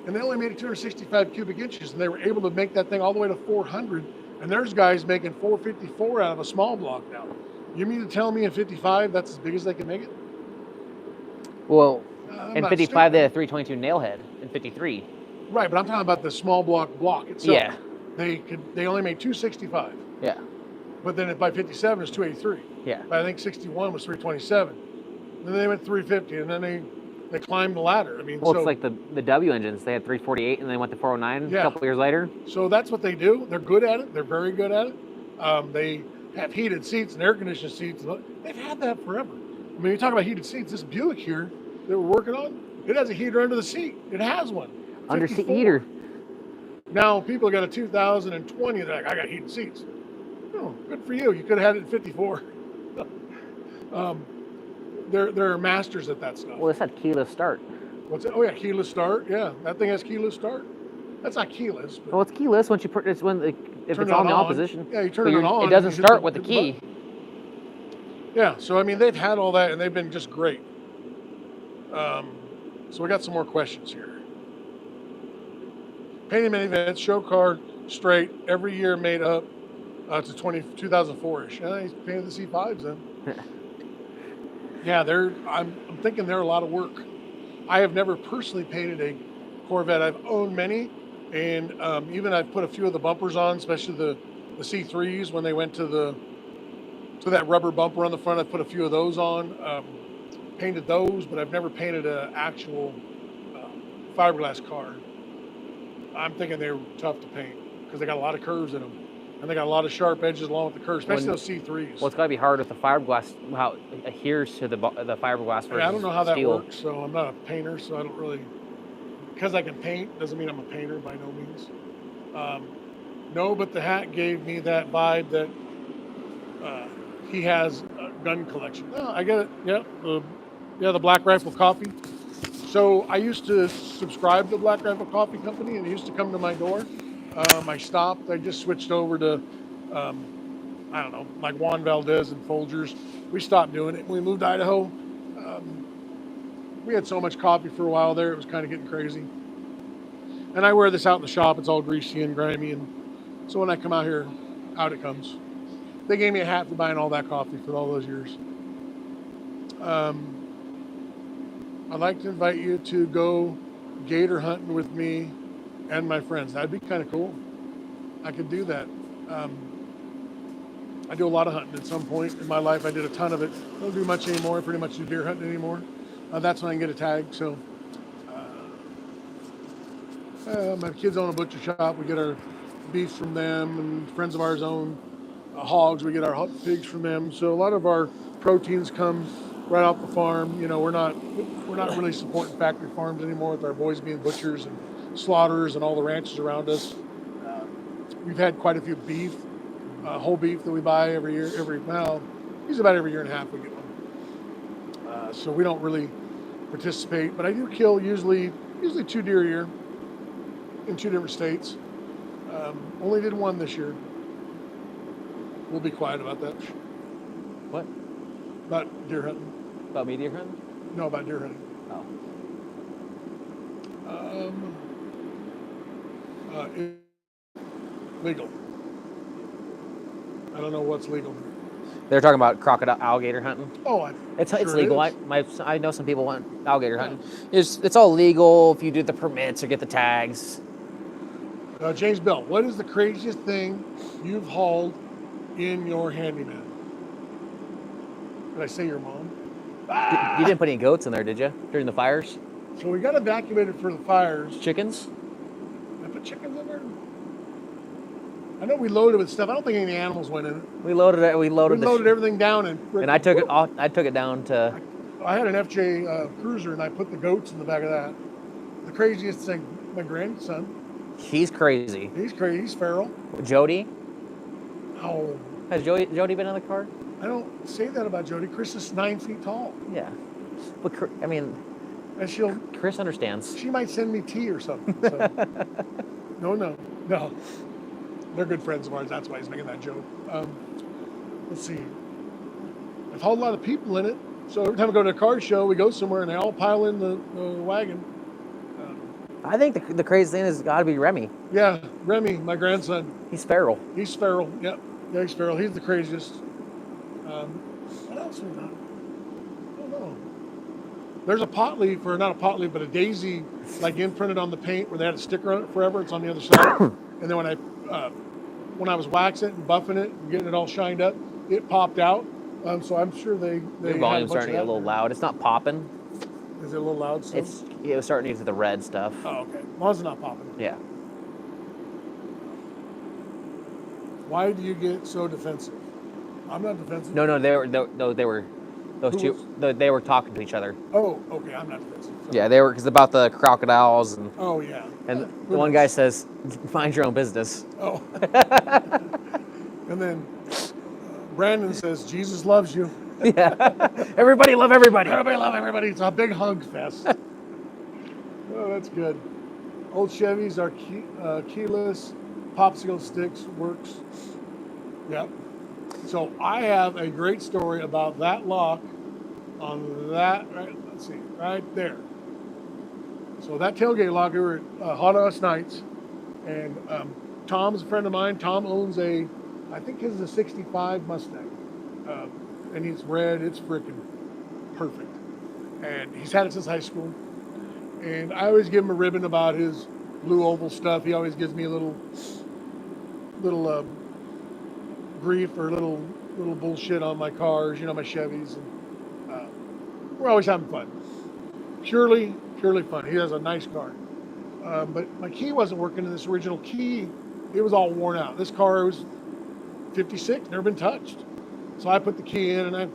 Speaker 2: and they only made it 265 cubic inches, and they were able to make that thing all the way to 400. And there's guys making 454 out of a small block now. You mean to tell me in 55 that's as big as they can make it?
Speaker 1: Well, in 55
Speaker 2: stupid.
Speaker 1: they had a 322 nailhead. In 53.
Speaker 2: Right, but I'm talking about the small block itself.
Speaker 1: Yeah.
Speaker 2: they only made 265.
Speaker 1: Yeah.
Speaker 2: But then by 57 it's 283.
Speaker 1: Yeah.
Speaker 2: But I think 61 was 327. And then they went 350, and then they climbed the ladder. I mean,
Speaker 1: Well,
Speaker 2: so
Speaker 1: it's like the W engines. They had 348, and they went to 409
Speaker 2: Yeah.
Speaker 1: a couple years later.
Speaker 2: so that's what they do. They're good at it. They're very good at it. They have heated seats and air conditioned seats. They've had that forever. I mean, you talk about heated seats. This Buick here that we're working on, it has a heater under the seat. It has one.
Speaker 1: Under seat
Speaker 2: 54.
Speaker 1: heater.
Speaker 2: Now people got a 2020. They're like, I got heated seats. Oh, good for you. You could have had it at 54. They're masters at that stuff.
Speaker 1: Well, this had keyless start.
Speaker 2: What's that? Oh yeah, keyless start. Yeah, that thing has keyless start. That's not keyless. But
Speaker 1: Well, it's keyless once you put. It's when if
Speaker 2: turn
Speaker 1: it's
Speaker 2: it
Speaker 1: on the
Speaker 2: on.
Speaker 1: on position.
Speaker 2: Yeah, you turn
Speaker 1: But
Speaker 2: it on.
Speaker 1: It doesn't
Speaker 2: and you
Speaker 1: start
Speaker 2: hit
Speaker 1: with the
Speaker 2: hit
Speaker 1: key.
Speaker 2: button. Yeah, so I mean they've had all that and they've been just great. So we got some more questions here. Painted minivans, show card, straight, every year made up to 2004-ish. Yeah, he's painted the C5s then. Yeah, I'm thinking they're a lot of work. I have never personally painted a Corvette. I've owned many, and even I've put a few of the bumpers on, especially the C3s when they went to that rubber bumper on the front. I put a few of those on, painted those, but I've never painted an actual fiberglass car. I'm thinking they're tough to paint because they got a lot of curves in them, and they got a lot of sharp edges along with the curves, especially those C3s.
Speaker 1: Well, it's got to be hard with the fiberglass. How it adheres to the fiberglass versus
Speaker 2: I don't know how that
Speaker 1: steel.
Speaker 2: works, so I'm not a painter, so I don't really. Because I can paint doesn't mean I'm a painter by no means. No, but the hat gave me that vibe that he has a gun collection. Oh, I get it. Yeah, the Black Rifle Coffee. So I used to subscribe to Black Rifle Coffee Company, and it used to come to my door. I stopped. I just switched over to, I don't know, like Juan Valdez and Folgers. We stopped doing it. When we moved to Idaho, we had so much coffee for a while there, it was kind of getting crazy. And I wear this out in the shop. It's all greasy and grimy. And so when I come out here, out it comes. They gave me a hat for buying all that coffee for all those years. I'd like to invite you to go gator hunting with me and my friends. That'd be kind of cool. I could do that. I do a lot of hunting at some point in my life. I did a ton of it. I don't do much anymore. I pretty much do deer hunting anymore. That's when I can get a tag. So my kids own a butcher shop. We get our beef from them, and friends of ours own hogs. We get our pigs from them. So a lot of our proteins come right off the farm. You know, we're not really supporting factory farms anymore with our boys being butchers and slaughterers and all the ranches around us. We've had quite a few beef, whole beef that we buy every year. Usually about every year and a half we get one. So we don't really participate, but I do kill usually 2 deer a year in 2 different states. Only did 1 this year. We'll be quiet about that.
Speaker 1: What?
Speaker 2: About deer hunting.
Speaker 1: About me deer hunting?
Speaker 2: No, about deer hunting.
Speaker 1: Oh.
Speaker 2: Legal. I don't know what's legal.
Speaker 1: They're talking about crocodile alligator hunting.
Speaker 2: Oh,
Speaker 1: It's
Speaker 2: sure
Speaker 1: legal.
Speaker 2: it is.
Speaker 1: I know some people want alligator hunting. It's all legal if you do the permits or get the tags.
Speaker 2: James Bell, what is the craziest thing you've hauled in your handyman? Did I say your mom?
Speaker 1: You didn't put any goats in there, did you? During the fires?
Speaker 2: So we got evacuated for the fires.
Speaker 1: Chickens?
Speaker 2: I put chickens in there. I know we loaded with stuff. I don't think any animals went in it.
Speaker 1: We loaded it. We loaded
Speaker 2: everything down
Speaker 1: and I took it. I took it down to.
Speaker 2: I had an FJ Cruiser, and I put the goats in the back of that. The craziest thing, my grandson.
Speaker 1: He's crazy.
Speaker 2: He's crazy. He's feral.
Speaker 1: Jody?
Speaker 2: Oh.
Speaker 1: Has Jody been in the car?
Speaker 2: I don't say that about Jody. Chris is 9 feet tall.
Speaker 1: Yeah. But I mean,
Speaker 2: and
Speaker 1: Chris understands.
Speaker 2: She might send me tea or something. So. No. They're good friends of ours. That's why he's making that joke. Let's see. I've hauled a lot of people in it. So every time we go to a car show, we go somewhere and they all pile in the wagon.
Speaker 1: I think the craziest thing has got to be Remy.
Speaker 2: Yeah, Remy, my grandson.
Speaker 1: He's feral.
Speaker 2: He's feral. Yep. Yeah, he's feral. He's the craziest. What else we got? I don't know. There's a pot leaf, or not a pot leaf, but a daisy, like imprinted on the paint where they had a sticker on it forever. It's on the other side. And then when I when I was waxing it and buffing it and getting it all shined up, it popped out. So I'm sure they
Speaker 1: Your
Speaker 2: had a
Speaker 1: volume's
Speaker 2: bunch
Speaker 1: starting to
Speaker 2: of
Speaker 1: get a
Speaker 2: that
Speaker 1: little
Speaker 2: there.
Speaker 1: loud. It's not popping.
Speaker 2: Is it a little loud still?
Speaker 1: It was starting to get to the red stuff.
Speaker 2: Oh, okay. As long as it's not popping.
Speaker 1: Yeah.
Speaker 2: Why do you get so defensive? I'm not defensive.
Speaker 1: No, they were those
Speaker 2: Who
Speaker 1: two. They were talking to each other.
Speaker 2: Oh, okay. I'm not defensive. Sorry.
Speaker 1: Yeah, they were because about the crocodiles and.
Speaker 2: Oh, yeah.
Speaker 1: And
Speaker 2: Who
Speaker 1: one
Speaker 2: knows?
Speaker 1: guy says, "Mind your own business."
Speaker 2: Oh. And then Brandon says, Jesus loves you.
Speaker 1: Yeah. Everybody love everybody.
Speaker 2: Everybody love everybody. It's a big hug fest. Oh, that's good. Old Chevys are keyless. Popsicle sticks works. Yep. So I have a great story about that lock on that, let's see, right there. So that tailgate lock, we were at Hot Us Nights, and Tom's a friend of mine. Tom owns I think his is a 65 Mustang, and he's red. It's freaking perfect. And he's had it since high school. And I always give him a ribbon about his blue oval stuff. He always gives me a little grief or little bullshit on my cars, my Chevys. And we're always having fun. Purely fun. He has a nice car. But my key wasn't working in this original key. It was all worn out. This car was 56, never been touched. So I put the key in and I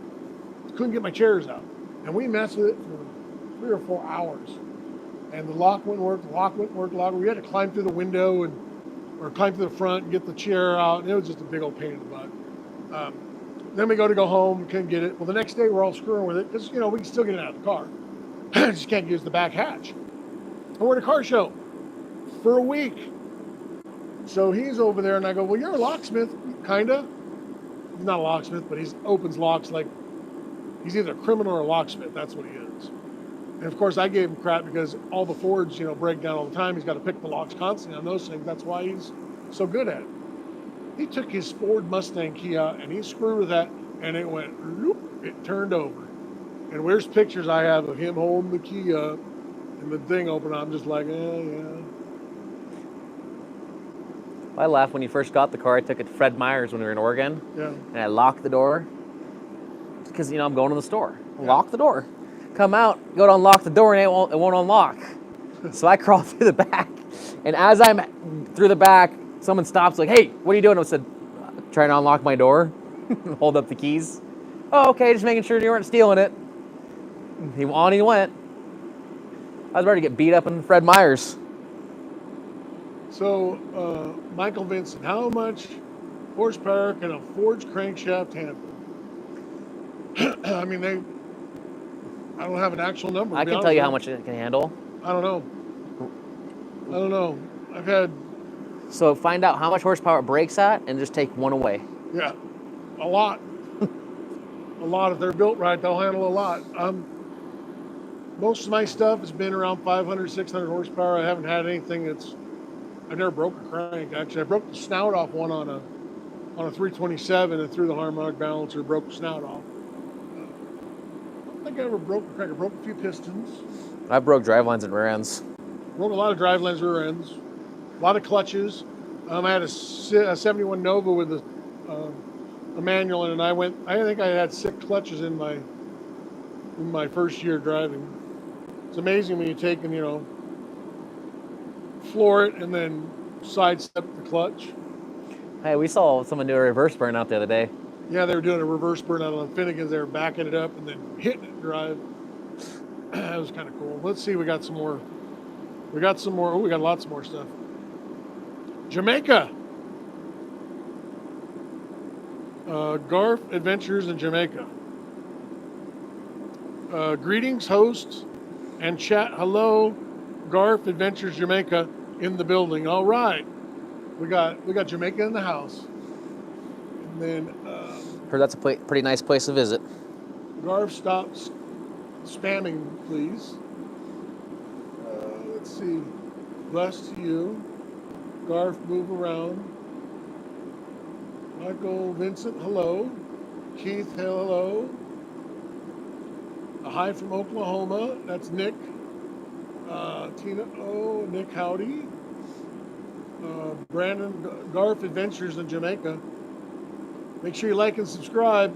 Speaker 2: couldn't get my chairs out. And we messed with it for 3 or 4 hours. And the lock wouldn't work, we had to climb through the window or climb through the front and get the chair out. And it was just a big old pain in the butt. Then we go home, couldn't get it. Well, the next day we're all screwing with it because, we can still get it out of the car. Just can't use the back hatch. And we're at a car show for a week. So he's over there and I go, well, you're a locksmith, kinda. He's not a locksmith, but he opens locks like he's either a criminal or a locksmith. That's what he is. And of course I gave him crap because all the Fords, break down all the time. He's got to pick the locks constantly on those things. That's why he's so good at it. He took his Ford Mustang key out and he screwed with that and it went, whoop, it turned over. And there's pictures I have of him holding the key up and the thing open. I'm just like, yeah.
Speaker 1: I laughed when you first got the car. I took it to Fred Meyer's when we were in Oregon.
Speaker 2: Yeah.
Speaker 1: And I locked the door because I'm going to the store. Lock the door. Come out, go to unlock the door, and it won't unlock. So I crawl through the back, and as I'm through the back, someone stops, like, "Hey, what are you doing?" I said, "Trying to unlock my door." Hold up the keys. "Oh, okay, just making sure you weren't stealing it." He went. I was ready to get beat up in Fred Meyer's.
Speaker 2: So, Michael Vincent, how much horsepower can a Ford's crankshaft handle? I mean, I don't have an actual number.
Speaker 1: I can tell you how much it can handle.
Speaker 2: I don't know. I've had...
Speaker 1: So find out how much horsepower it brakes at and just take one away.
Speaker 2: Yeah, a lot. A lot. If they're built right, they'll handle a lot. Most of my stuff has been around 500, 600 horsepower. I haven't had anything I've never broke a crank, actually. I broke the snout off one on a 327 and threw the harmonic balancer, broke the snout off. I don't think I ever broke a crank. I broke a few pistons.
Speaker 1: I broke drive lines and rear ends.
Speaker 2: Broke a lot of drive lines, rear ends. A lot of clutches. I had a 71 Nova with a manual in it, and I think I had 6 clutches in my first year driving. It's amazing when you take and, floor it and then sidestep the clutch.
Speaker 1: Hey, we saw someone do a reverse burnout the other day.
Speaker 2: Yeah, they were doing a reverse burnout on Finnegan's. They were backing it up and then hitting it drive. That was kind of cool. Let's see, we got some more. Oh, we got lots more stuff. Jamaica. Garf Adventures in Jamaica. Greetings, hosts and chat. Hello, Garf Adventures Jamaica in the building. All right, we got Jamaica in the house. And then
Speaker 1: Heard that's a pretty nice place to visit.
Speaker 2: Garf, stop spamming, please. Let's see. Bless to you. Garf, move around. Michael Vincent, hello. Keith, hello. A hi from Oklahoma. That's Nick. Tina, Nick, howdy. Brandon Garf Adventures in Jamaica. Make sure you like and subscribe.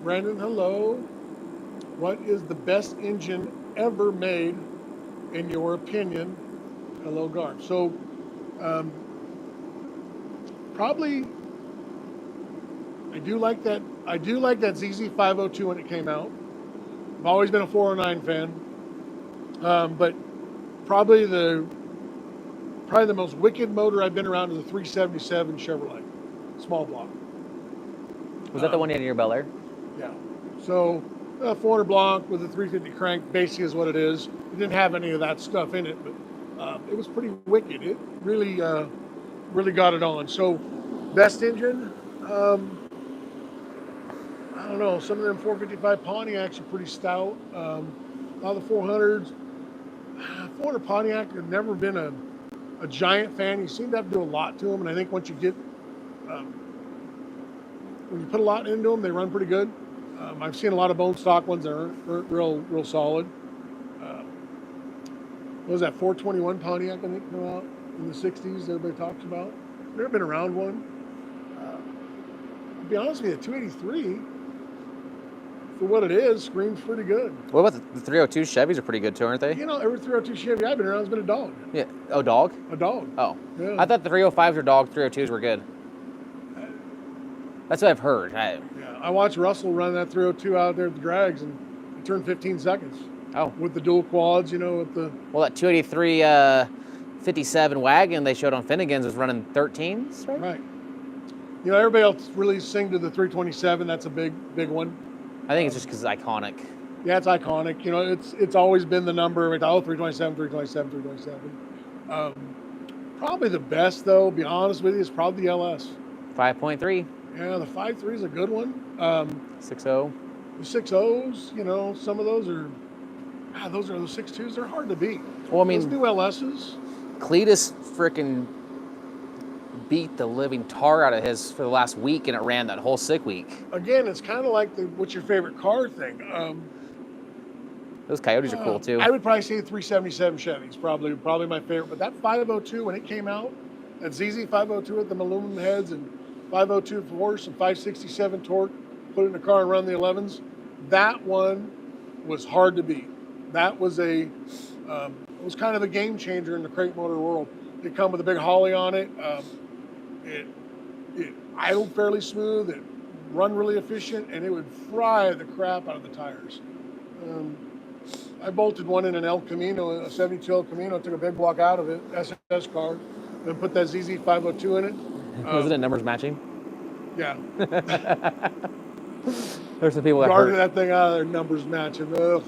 Speaker 2: Brandon, hello. What is the best engine ever made, in your opinion? Hello, Garf. So, probably, I do like that. I do like that ZZ502 when it came out. I've always been a 409 fan, but probably the most wicked motor I've been around is a 377 Chevrolet, small block.
Speaker 1: Was that the one you had in your Bel Air?
Speaker 2: Yeah. So 400 block with a 350 crank basically is what it is. It didn't have any of that stuff in it, but it was pretty wicked. It really, really got it on. So best engine, I don't know. Some of them 455 Pontiacs are pretty stout. A lot of the 400s. 400 Pontiac, I've never been a giant fan. You seem to have to do a lot to them, and I think once you get when you put a lot into them, they run pretty good. I've seen a lot of bone stock ones that aren't real solid. What was that 421 Pontiac I think came out in the 60s? Everybody talks about. Never been around one. To be honest with you, the 283 for what it is screams pretty good.
Speaker 1: What about the 302 Chevys are pretty good too, aren't they?
Speaker 2: You know, every 302 Chevy I've been around has been a dog.
Speaker 1: Yeah. Oh, dog?
Speaker 2: A dog.
Speaker 1: Oh.
Speaker 2: Yeah.
Speaker 1: I thought the 305s were dog, 302s were good. That's what I've heard.
Speaker 2: I watched Russell run that 302 out there at the drags, and it turned 15 seconds.
Speaker 1: Oh.
Speaker 2: With the dual quads, you know, with the...
Speaker 1: Well, that 283 57 Wagon they showed on Finnegan's was running 13s, right?
Speaker 2: Right. You know, everybody else really sing to the 327. That's a big one.
Speaker 1: I think it's just because it's iconic.
Speaker 2: Yeah, it's iconic. You know, it's always been the number. 327, 327, 327. Probably the best, though, be honest with you, is probably the LS.
Speaker 1: 5.3.
Speaker 2: Yeah, the 5.3 is a good one.
Speaker 1: 6.0.
Speaker 2: The 6.0s, you know, some of those are... those 6.2s. They're hard to beat.
Speaker 1: Well, I mean...
Speaker 2: Those new LSs...
Speaker 1: Cletus frickin' beat the living tar out of his for the last week, and it ran that whole sick week.
Speaker 2: Again, it's kind of like the what's your favorite car thing.
Speaker 1: Those Coyotes are cool too.
Speaker 2: I would probably say the 377 Chevy's probably my favorite. But that 502 when it came out, that ZZ 502 with the aluminum heads and 502 horse and 567 torque, put it in the car and run the 11s. That one was hard to beat. That was it was kind of a game changer in the crate motor world. It come with a big Holly on it. It idled fairly smooth. It run really efficient, and it would fry the crap out of the tires. I bolted one in an El Camino, a 72 El Camino, took a big block out of it, SS car, and put that ZZ 502 in it.
Speaker 1: Wasn't it numbers matching?
Speaker 2: Yeah.
Speaker 1: There's some people that
Speaker 2: guarded
Speaker 1: hurt.
Speaker 2: that thing out of there, numbers matching. Ugh.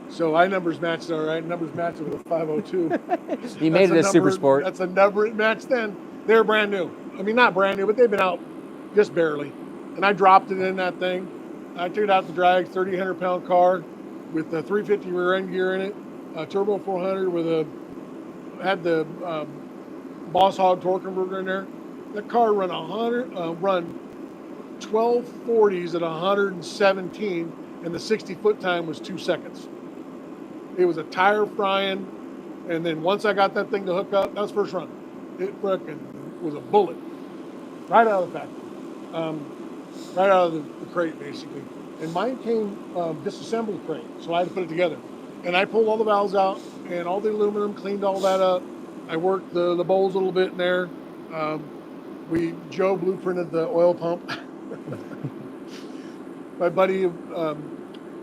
Speaker 2: So I numbers matched all right. Numbers matched with a 502.
Speaker 1: You made it a super sport.
Speaker 2: That's a number it matched then. They're brand new. I mean, not brand new, but they've been out just barely. And I dropped it in that thing. I took it out to drag, 3,800-pound car with a 350 rear end gear in it, a turbo 400 had the Boss Hog torque converter in there. The car run 1240s at 117, and the 60-foot time was 2 seconds. It was a tire frying, and then once I got that thing to hook up, that was first run. It frickin' was a bullet, right out of the factory, right out of the crate basically. And mine came disassembled crate, so I had to put it together. And I pulled all the valves out and all the aluminum, cleaned all that up. I worked the bowls a little bit in there. Joe blueprinted the oil pump. My buddy,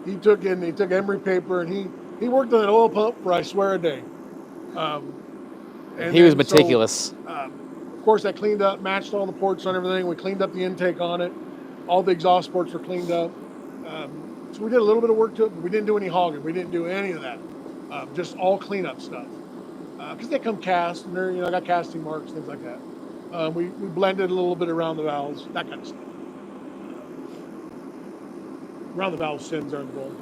Speaker 2: he took emery paper and he worked on that oil pump for, I swear, a day.
Speaker 1: He was meticulous.
Speaker 2: Of course, I cleaned up, matched all the ports on everything. We cleaned up the intake on it. All the exhaust ports were cleaned up. So we did a little bit of work to it, but we didn't do any hogging. We didn't do any of that. Just all cleanup stuff. Because they come cast, and they're, got casting marks, things like that. We blended a little bit around the valves, that kind of stuff. Around the valve sins are the goal.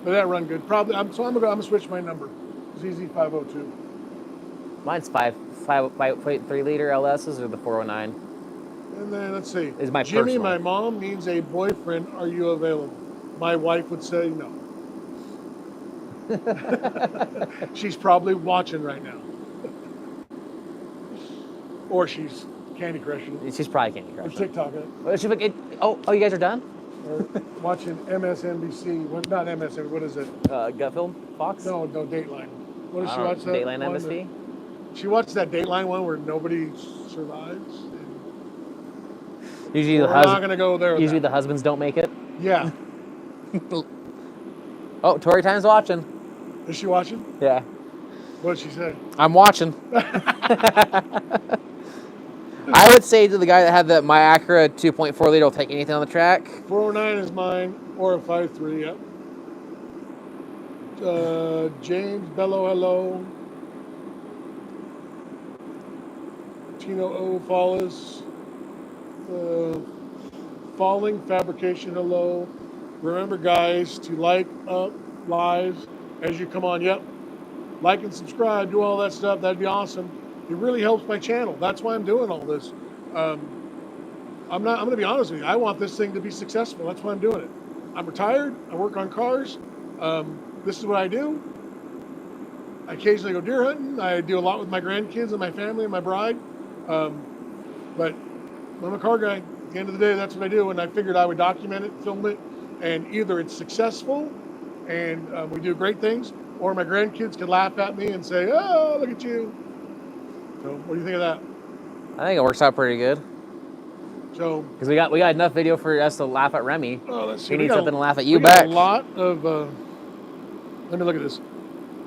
Speaker 2: But that run good. Probably. I'm gonna switch my number. ZZ502.
Speaker 1: Mine's 5.3 liter LSs or the 409.
Speaker 2: And then let's see.
Speaker 1: Is my
Speaker 2: Jimmy,
Speaker 1: personal.
Speaker 2: my mom needs a boyfriend. Are you available? My wife would say no. She's probably watching right now. Or she's Candy Crushing it.
Speaker 1: She's probably Candy
Speaker 2: Or
Speaker 1: Crush.
Speaker 2: TikTok it.
Speaker 1: Well, she's like, oh, you guys are done?
Speaker 2: Or watching MSNBC. Not MSNBC, what is it?
Speaker 1: Gut Film? Fox?
Speaker 2: No, Dateline. What does she
Speaker 1: I
Speaker 2: watch?
Speaker 1: don't know, Dateline MSV?
Speaker 2: She watched that Dateline one where nobody survives.
Speaker 1: Usually
Speaker 2: We're not going to go there.
Speaker 1: Usually the husbands don't make it.
Speaker 2: Yeah.
Speaker 1: Oh, Tori Time's watching.
Speaker 2: Is she watching?
Speaker 1: Yeah.
Speaker 2: What did she say?
Speaker 1: I'm watching. I would say to the guy that had my Acura 2.4 liter will take anything on the track.
Speaker 2: 409 is mine, or a 5.3, yep. James Bello, hello. Tino O. Fallis. Falling Fabrication, hello. Remember, guys, to like up lives as you come on. Yep. Like and subscribe, do all that stuff. That'd be awesome. It really helps my channel. That's why I'm doing all this. I'm going to be honest with you. I want this thing to be successful. That's why I'm doing it. I'm retired. I work on cars. This is what I do. I occasionally go deer hunting. I do a lot with my grandkids and my family and my bride. But I'm a car guy. At the end of the day, that's what I do. And I figured I would document it, film it, and either it's successful and we do great things, or my grandkids can laugh at me and say, "Oh, look at you." So, what do you think of that?
Speaker 1: I think it works out pretty good.
Speaker 2: So,
Speaker 1: because we got enough video for us to laugh at Remy.
Speaker 2: Oh, let's see.
Speaker 1: We need something to laugh at you
Speaker 2: we
Speaker 1: back.
Speaker 2: Got a lot of. Let me look at this.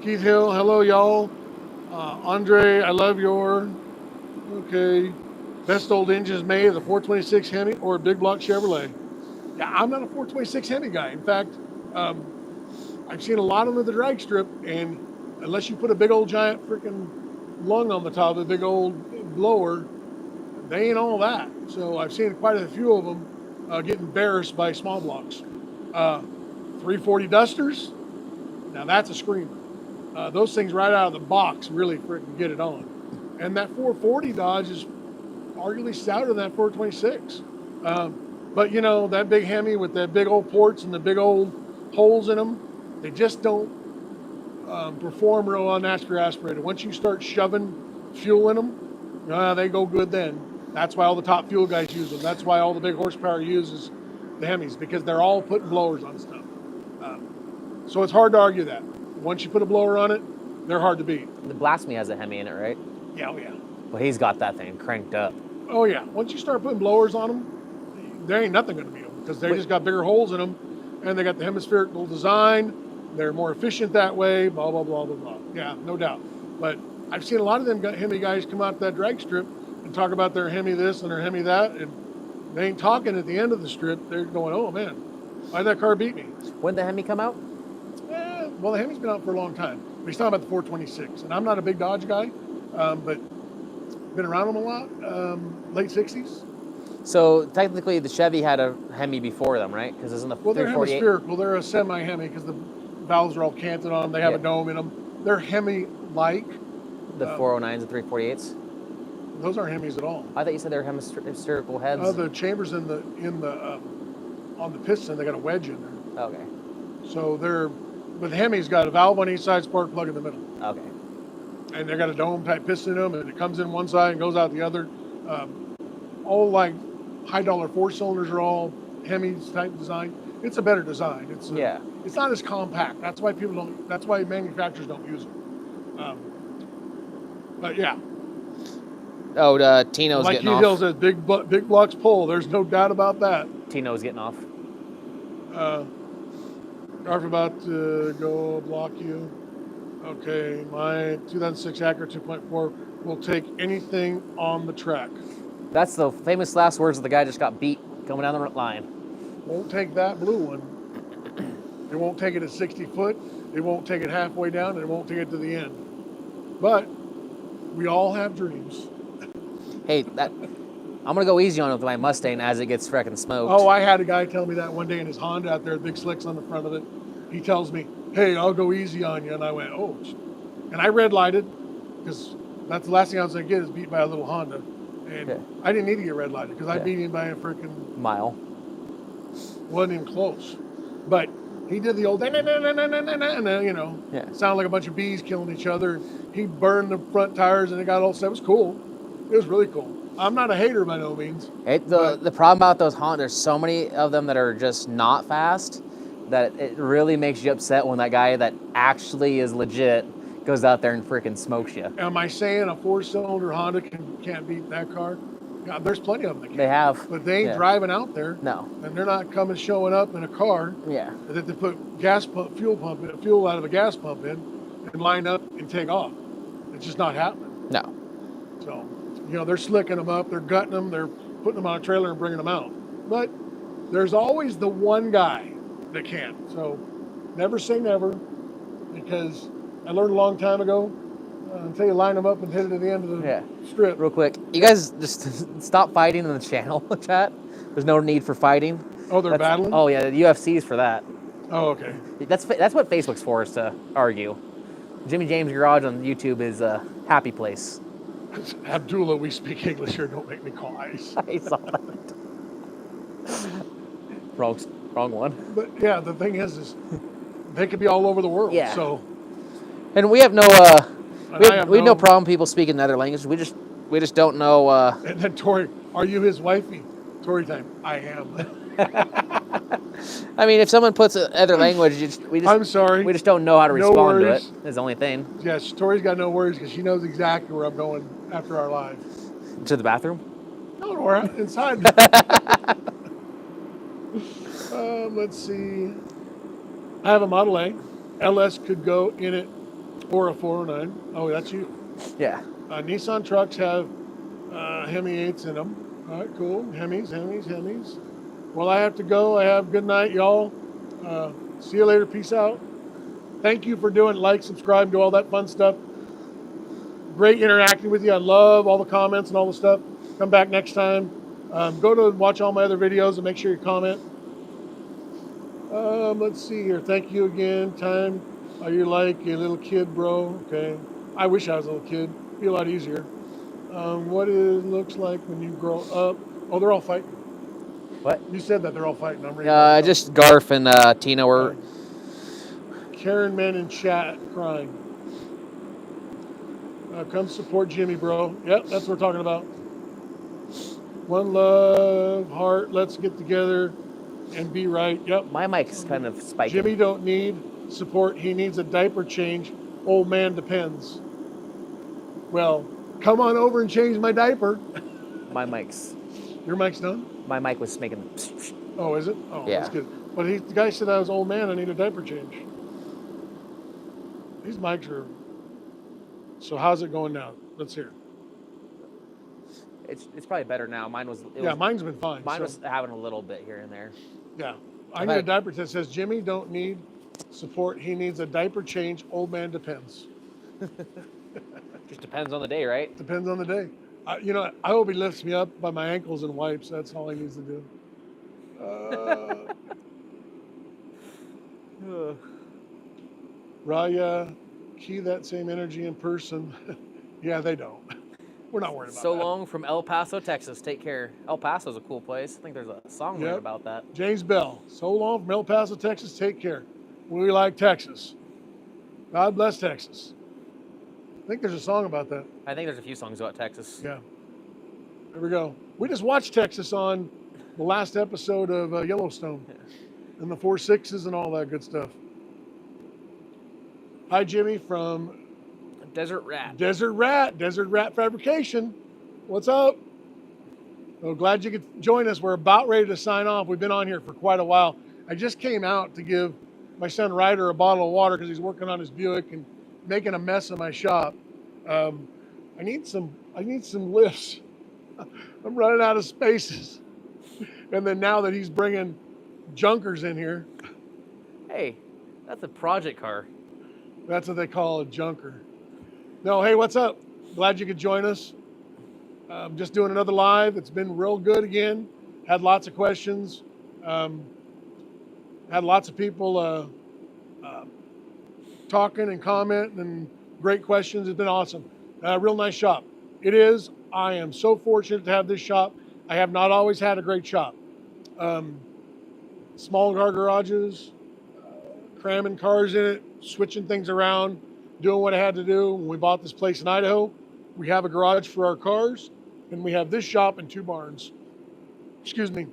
Speaker 2: Keith Hill, hello y'all. Andre, I love your. Okay. Best old engines made of the 426 Hemi or a big block Chevrolet. Yeah, I'm not a 426 Hemi guy. In fact, I've seen a lot of them at the drag strip, and unless you put a big old giant freaking lung on the top of a big old blower, they ain't all that. So I've seen quite a few of them get embarrassed by small blocks. 340 Dusters, now that's a screamer. Those things right out of the box really freaking get it on. And that 440 Dodge is arguably stouter than that 426. But you know, that big Hemi with that big old ports and the big old holes in them, they just don't perform real on aspirated. Once you start shoving fuel in them, they go good then. That's why all the top fuel guys use them. That's why all the big horsepower uses the Hemis, because they're all putting blowers on stuff. So it's hard to argue that. Once you put a blower on it, they're hard to beat.
Speaker 1: The Blasphemy has a Hemi in it, right?
Speaker 2: Yeah, oh yeah.
Speaker 1: Well, he's got that thing cranked up.
Speaker 2: Oh yeah. Once you start putting blowers on them, there ain't nothing going to beat them, because they just got bigger holes in them, and they got the hemispherical design. They're more efficient that way, blah, blah, blah, blah, blah. Yeah, no doubt. But I've seen a lot of them Hemi guys come out that drag strip and talk about their Hemi this and their Hemi that, and they ain't talking at the end of the strip. They're going, oh man, why'd that car beat me?
Speaker 1: When did the Hemi come out?
Speaker 2: Well, the Hemi's been out for a long time. But he's talking about the 426. And I'm not a big Dodge guy, but been around them a lot, late 60s.
Speaker 1: So technically the Chevy had a Hemi before them, right? Because isn't the 348?
Speaker 2: They're hemispherical. They're a semi-Hemi because the valves are all canted on them. They have a dome in them. They're Hemi-like.
Speaker 1: The 409s and 348s?
Speaker 2: Those aren't Hemis at all.
Speaker 1: I thought you said they were hemispherical heads.
Speaker 2: The chambers on the piston, they got a wedge in there.
Speaker 1: Okay.
Speaker 2: So but the Hemi's got a valve on each side, spark plug in the middle.
Speaker 1: Okay.
Speaker 2: And they got a dome type piston in them, and it comes in one side and goes out the other. All like high dollar 4-cylinders are all Hemis type design. It's a better design. It's not as compact. That's why that's why manufacturers don't use them. But yeah.
Speaker 1: Oh, Tino's
Speaker 2: like
Speaker 1: getting off.
Speaker 2: Like says, big blocks pull. There's no doubt about that.
Speaker 1: Tino's getting off.
Speaker 2: After about to go block you. Okay, my 2006 Acura 2.4 will take anything on the track.
Speaker 1: That's the famous last words of the guy just got beat coming down the line.
Speaker 2: Won't take that blue one. It won't take it at 60 foot. It won't take it halfway down. And it won't take it to the end. But we all have dreams.
Speaker 1: Hey, I'm going to go easy on it with my Mustang as it gets frickin' smoked.
Speaker 2: Oh, I had a guy tell me that one day in his Honda out there, big slicks on the front of it. He tells me, hey, I'll go easy on you. And I went, oh. And I red lighted, because that's the last thing I was going to get is beat by a little Honda. And I didn't need to get red lighted, because I beat him by a freaking
Speaker 1: mile.
Speaker 2: Wasn't even close. But he did the old, sound like a bunch of bees killing each other. He burned the front tires, and it got all set. It was cool. It was really cool. I'm not a hater by no means.
Speaker 1: The problem about those Hondas, there's so many of them that are just not fast that it really makes you upset when that guy that actually is legit goes out there and freaking smokes you.
Speaker 2: Am I saying a 4-cylinder Honda can't beat that car? Yeah, there's plenty of them that can.
Speaker 1: They have.
Speaker 2: But they ain't driving out there.
Speaker 1: No.
Speaker 2: And they're not showing up in a car.
Speaker 1: Yeah.
Speaker 2: That they put fuel out of a gas pump in and line up and take off. It's just not happening.
Speaker 1: No.
Speaker 2: So, they're slicking them up, they're gutting them, they're putting them on a trailer and bringing them out. But there's always the one guy that can. So never say never, because I learned a long time ago, until you line them up and hit it at the end of the strip.
Speaker 1: Real quick, you guys just stop fighting in the channel chat. There's no need for fighting.
Speaker 2: Oh, they're battling?
Speaker 1: Oh, yeah, the UFC's for that.
Speaker 2: Oh, okay.
Speaker 1: That's what Facebook's for, is to argue. Jimmy James Garage on YouTube is a happy place.
Speaker 2: Abdullah, we speak English here. Don't make me call ICE.
Speaker 1: I saw that. Wrong one.
Speaker 2: But yeah, the thing is they could be all over the world.
Speaker 1: Yeah.
Speaker 2: So.
Speaker 1: And we have no we have no problem people speaking another language. We just don't know.
Speaker 2: And then Tori, are you his wifey? Tori time. I am.
Speaker 1: I mean, if someone puts another language,
Speaker 2: I'm sorry.
Speaker 1: We just don't know how to respond to it. Is the only thing.
Speaker 2: Yes, Tori's got no worries because she knows exactly where I'm going after our live.
Speaker 1: To the bathroom?
Speaker 2: No, we're inside. Let's see. I have a Model A. LS could go in it, or a 409. Oh, that's you.
Speaker 1: Yeah.
Speaker 2: Nissan trucks have Hemi 8s in them. All right, cool. Hemis. Well, I have to go. I have good night, y'all. See you later. Peace out. Thank you for doing like, subscribe, do all that fun stuff. Great interacting with you. I love all the comments and all the stuff. Come back next time. Go to watch all my other videos and make sure you comment. Let's see here. Thank you again. Time. Are you like a little kid, bro? Okay. I wish I was a little kid. It'd be a lot easier. What it looks like when you grow up. Oh, they're all fighting.
Speaker 1: What?
Speaker 2: You said that they're all fighting. I'm reading
Speaker 1: just Garf and Tina were.
Speaker 2: Karen men in chat crying. Come support Jimmy, bro. Yep, that's what we're talking about. One love, heart, let's get together and be right. Yep.
Speaker 1: My mic's kind of spiky.
Speaker 2: Jimmy don't need support. He needs a diaper change. Old man depends. Well, come on over and change my diaper.
Speaker 1: My mic's.
Speaker 2: Your mic's done?
Speaker 1: My mic was making.
Speaker 2: Oh, is it? Oh,
Speaker 1: yeah.
Speaker 2: That's good. But the guy said I was old man. I need a diaper change. These mics are. So how's it going now? Let's hear.
Speaker 1: It's probably better now. Mine's been fine. Mine was having a little bit here and there.
Speaker 2: Yeah. I need a diaper that says Jimmy don't need support. He needs a diaper change. Old man depends.
Speaker 1: Just depends on the day, right?
Speaker 2: Depends on the day. I hope he lifts me up by my ankles and wipes. That's all he needs to do. Raya, key that same energy in person. Yeah, they don't. We're not worried about that.
Speaker 1: So long from El Paso, Texas. Take care. El Paso's a cool place. I think there's a song there about that.
Speaker 2: James Bell. So long from El Paso, Texas. Take care. We like Texas. God bless Texas. I think there's a song about that.
Speaker 1: I think there's a few songs about Texas.
Speaker 2: Yeah. There we go. We just watched Texas on the last episode of Yellowstone. Yeah. And the 4.6s and all that good stuff. Hi, Jimmy from
Speaker 1: Desert Rat
Speaker 2: Fabrication. What's up? Well, glad you could join us. We're about ready to sign off. We've been on here for quite a while. I just came out to give my son Ryder a bottle of water because he's working on his Buick and making a mess of my shop. I need some lifts. I'm running out of spaces. And then now that he's bringing junkers in here.
Speaker 1: Hey, that's a project car.
Speaker 2: That's what they call a junker. No, hey, what's up? Glad you could join us. Just doing another live. It's been real good again. Had lots of questions. Had lots of people talking and commenting and great questions. It's been awesome. Real nice shop. It is. I am so fortunate to have this shop. I have not always had a great shop. Small car garages, cramming cars in it, switching things around, doing what I had to do when we bought this place in Idaho. We have a garage for our cars, and we have this shop and 2 barns. Excuse me.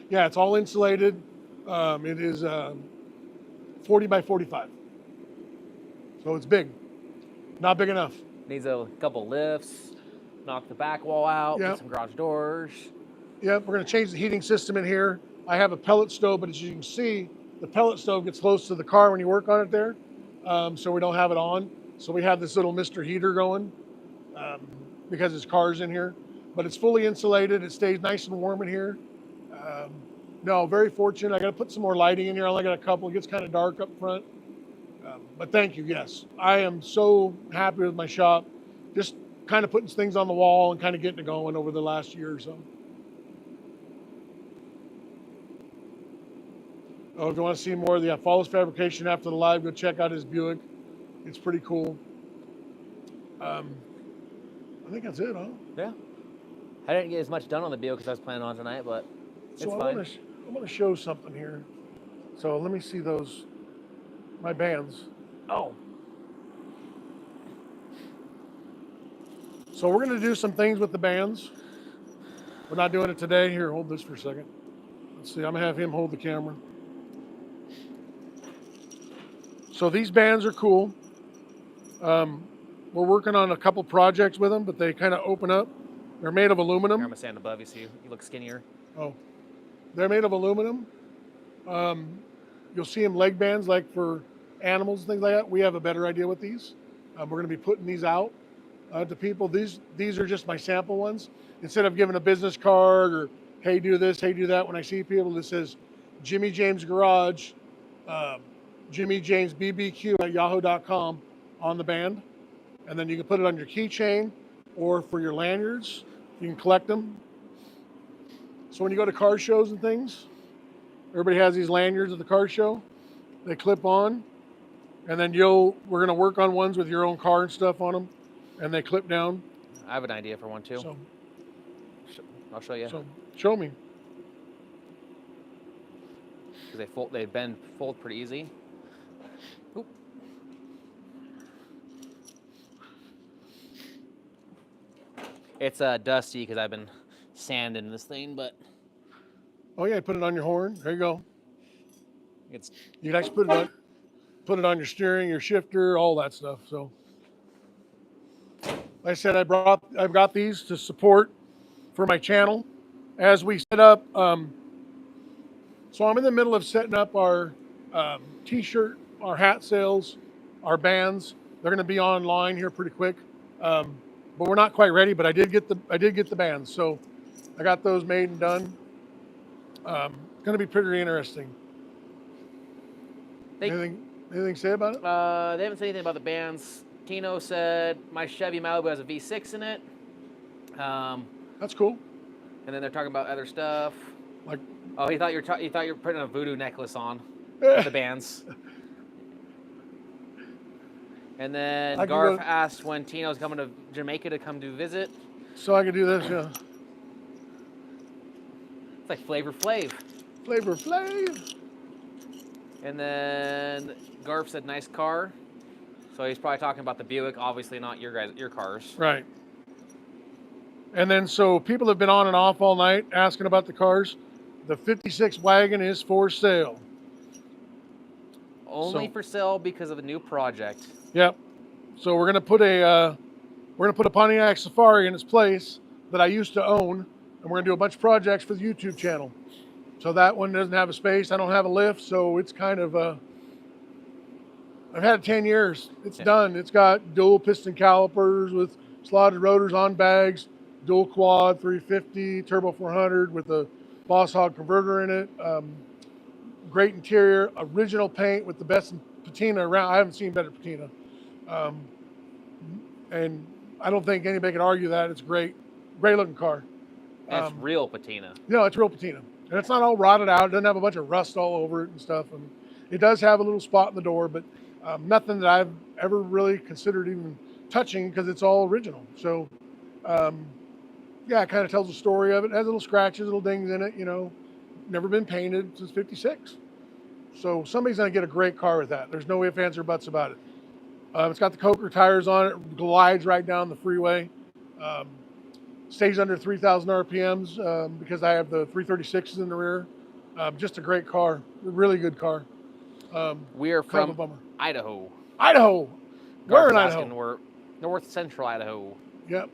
Speaker 2: Yeah, it's all insulated. It is 40 by 45. So it's big. Not big enough.
Speaker 1: Needs a couple lifts, knock the back wall out,
Speaker 2: Yep.
Speaker 1: put some garage doors.
Speaker 2: Yep, we're going to change the heating system in here. I have a pellet stove, but as you can see, the pellet stove gets close to the car when you work on it there, so we don't have it on. So we have this little Mr. Heater going because his car's in here, but it's fully insulated. It stays nice and warm in here. No, very fortunate. I got to put some more lighting in here. I only got a couple. It gets kind of dark up front. But thank you, yes. I am so happy with my shop. Just kind of putting things on the wall and kind of getting it going over the last year or so. Oh, if you want to see more of the Follows Fabrication after the live, go check out his Buick. It's pretty cool. I think that's it, huh?
Speaker 1: Yeah. I didn't get as much done on the Buick as I was planning on tonight, but it's fine.
Speaker 2: I want to show something here. So let me see those, my bands.
Speaker 1: Oh.
Speaker 2: So we're going to do some things with the bands. We're not doing it today. Here, hold this for a second. Let's see, I'm going to have him hold the camera. So these bands are cool. We're working on a couple projects with them, but they kind of open up. They're made of aluminum.
Speaker 1: Here, I'm going to stand above you so you look skinnier.
Speaker 2: Oh, they're made of aluminum. You'll see them leg bands like for animals and things like that. We have a better idea with these. We're going to be putting these out to people. These are just my sample ones. Instead of giving a business card or, hey, do this, hey, do that, when I see people that says Jimmy James Garage, Jimmy James BBQ at yahoo.com on the band. And then you can put it on your keychain or for your lanyards. You can collect them. So when you go to car shows and things, everybody has these lanyards at the car show. They clip on, and then we're going to work on ones with your own car and stuff on them, and they clip down.
Speaker 1: I have an idea for one too.
Speaker 2: So,
Speaker 1: I'll show you.
Speaker 2: So show me.
Speaker 1: Because they fold pretty easy. Oop. It's dusty because I've been sanding this thing, but
Speaker 2: Oh yeah, put it on your horn. There you go. You
Speaker 1: it's
Speaker 2: can actually put it on your steering, your shifter, all that stuff. So, like I said, I've got these to support for my channel as we set up. So I'm in the middle of setting up our t-shirt, our hat sales, our bands. They're going to be online here pretty quick, but we're not quite ready. But I did get the bands, so I got those made and done. Going to be pretty interesting. Anything to say about it?
Speaker 1: They haven't said anything about the bands. Tino said my Chevy Malibu has a V6 in it.
Speaker 2: That's cool.
Speaker 1: And then they're talking about other stuff.
Speaker 2: Like,
Speaker 1: oh, he thought you were putting a voodoo necklace on with the bands. And then Garf asked when Tino's coming to Jamaica to come to visit.
Speaker 2: So I could do this, yeah.
Speaker 1: It's like Flavor Flav.
Speaker 2: Flavor Flav.
Speaker 1: And then Garf said nice car. So he's probably talking about the Buick, obviously not your cars.
Speaker 2: Right. And then so people have been on and off all night asking about the cars. The 56 Wagon is for sale.
Speaker 1: Only for sale because of a new project.
Speaker 2: Yep. So we're gonna put a Pontiac Safari in its place that I used to own, and we're gonna do a bunch of projects for the YouTube channel. So that one doesn't have a space. I don't have a lift, so it's kind of I've had it 10 years. It's done. It's got dual piston calipers with slotted rotors on bags, dual quad 350, turbo 400 with a Boss Hog converter in it. Great interior, original paint with the best patina around. I haven't seen better patina. And I don't think anybody can argue that. It's great. Great looking car.
Speaker 1: That's real patina.
Speaker 2: No, it's real patina. And it's not all rotted out. It doesn't have a bunch of rust all over it and stuff. And it does have a little spot in the door, but nothing that I've ever really considered even touching because it's all original. So, yeah, it kind of tells the story of it. It has little scratches, little dings in it, you know. Never been painted since 56. So somebody's going to get a great car with that. There's no ifs, ands, or buts about it. It's got the Coker tires on it, glides right down the freeway. Um, Stays under 3,000 RPMs because I have the 336s in the rear. Just a great car, a really good car.
Speaker 1: We are
Speaker 2: Kind of a
Speaker 1: from
Speaker 2: bummer.
Speaker 1: Idaho.
Speaker 2: Idaho.
Speaker 1: Garth
Speaker 2: Where in
Speaker 1: was
Speaker 2: Idaho?
Speaker 1: asking, we're north central Idaho.
Speaker 2: Yep.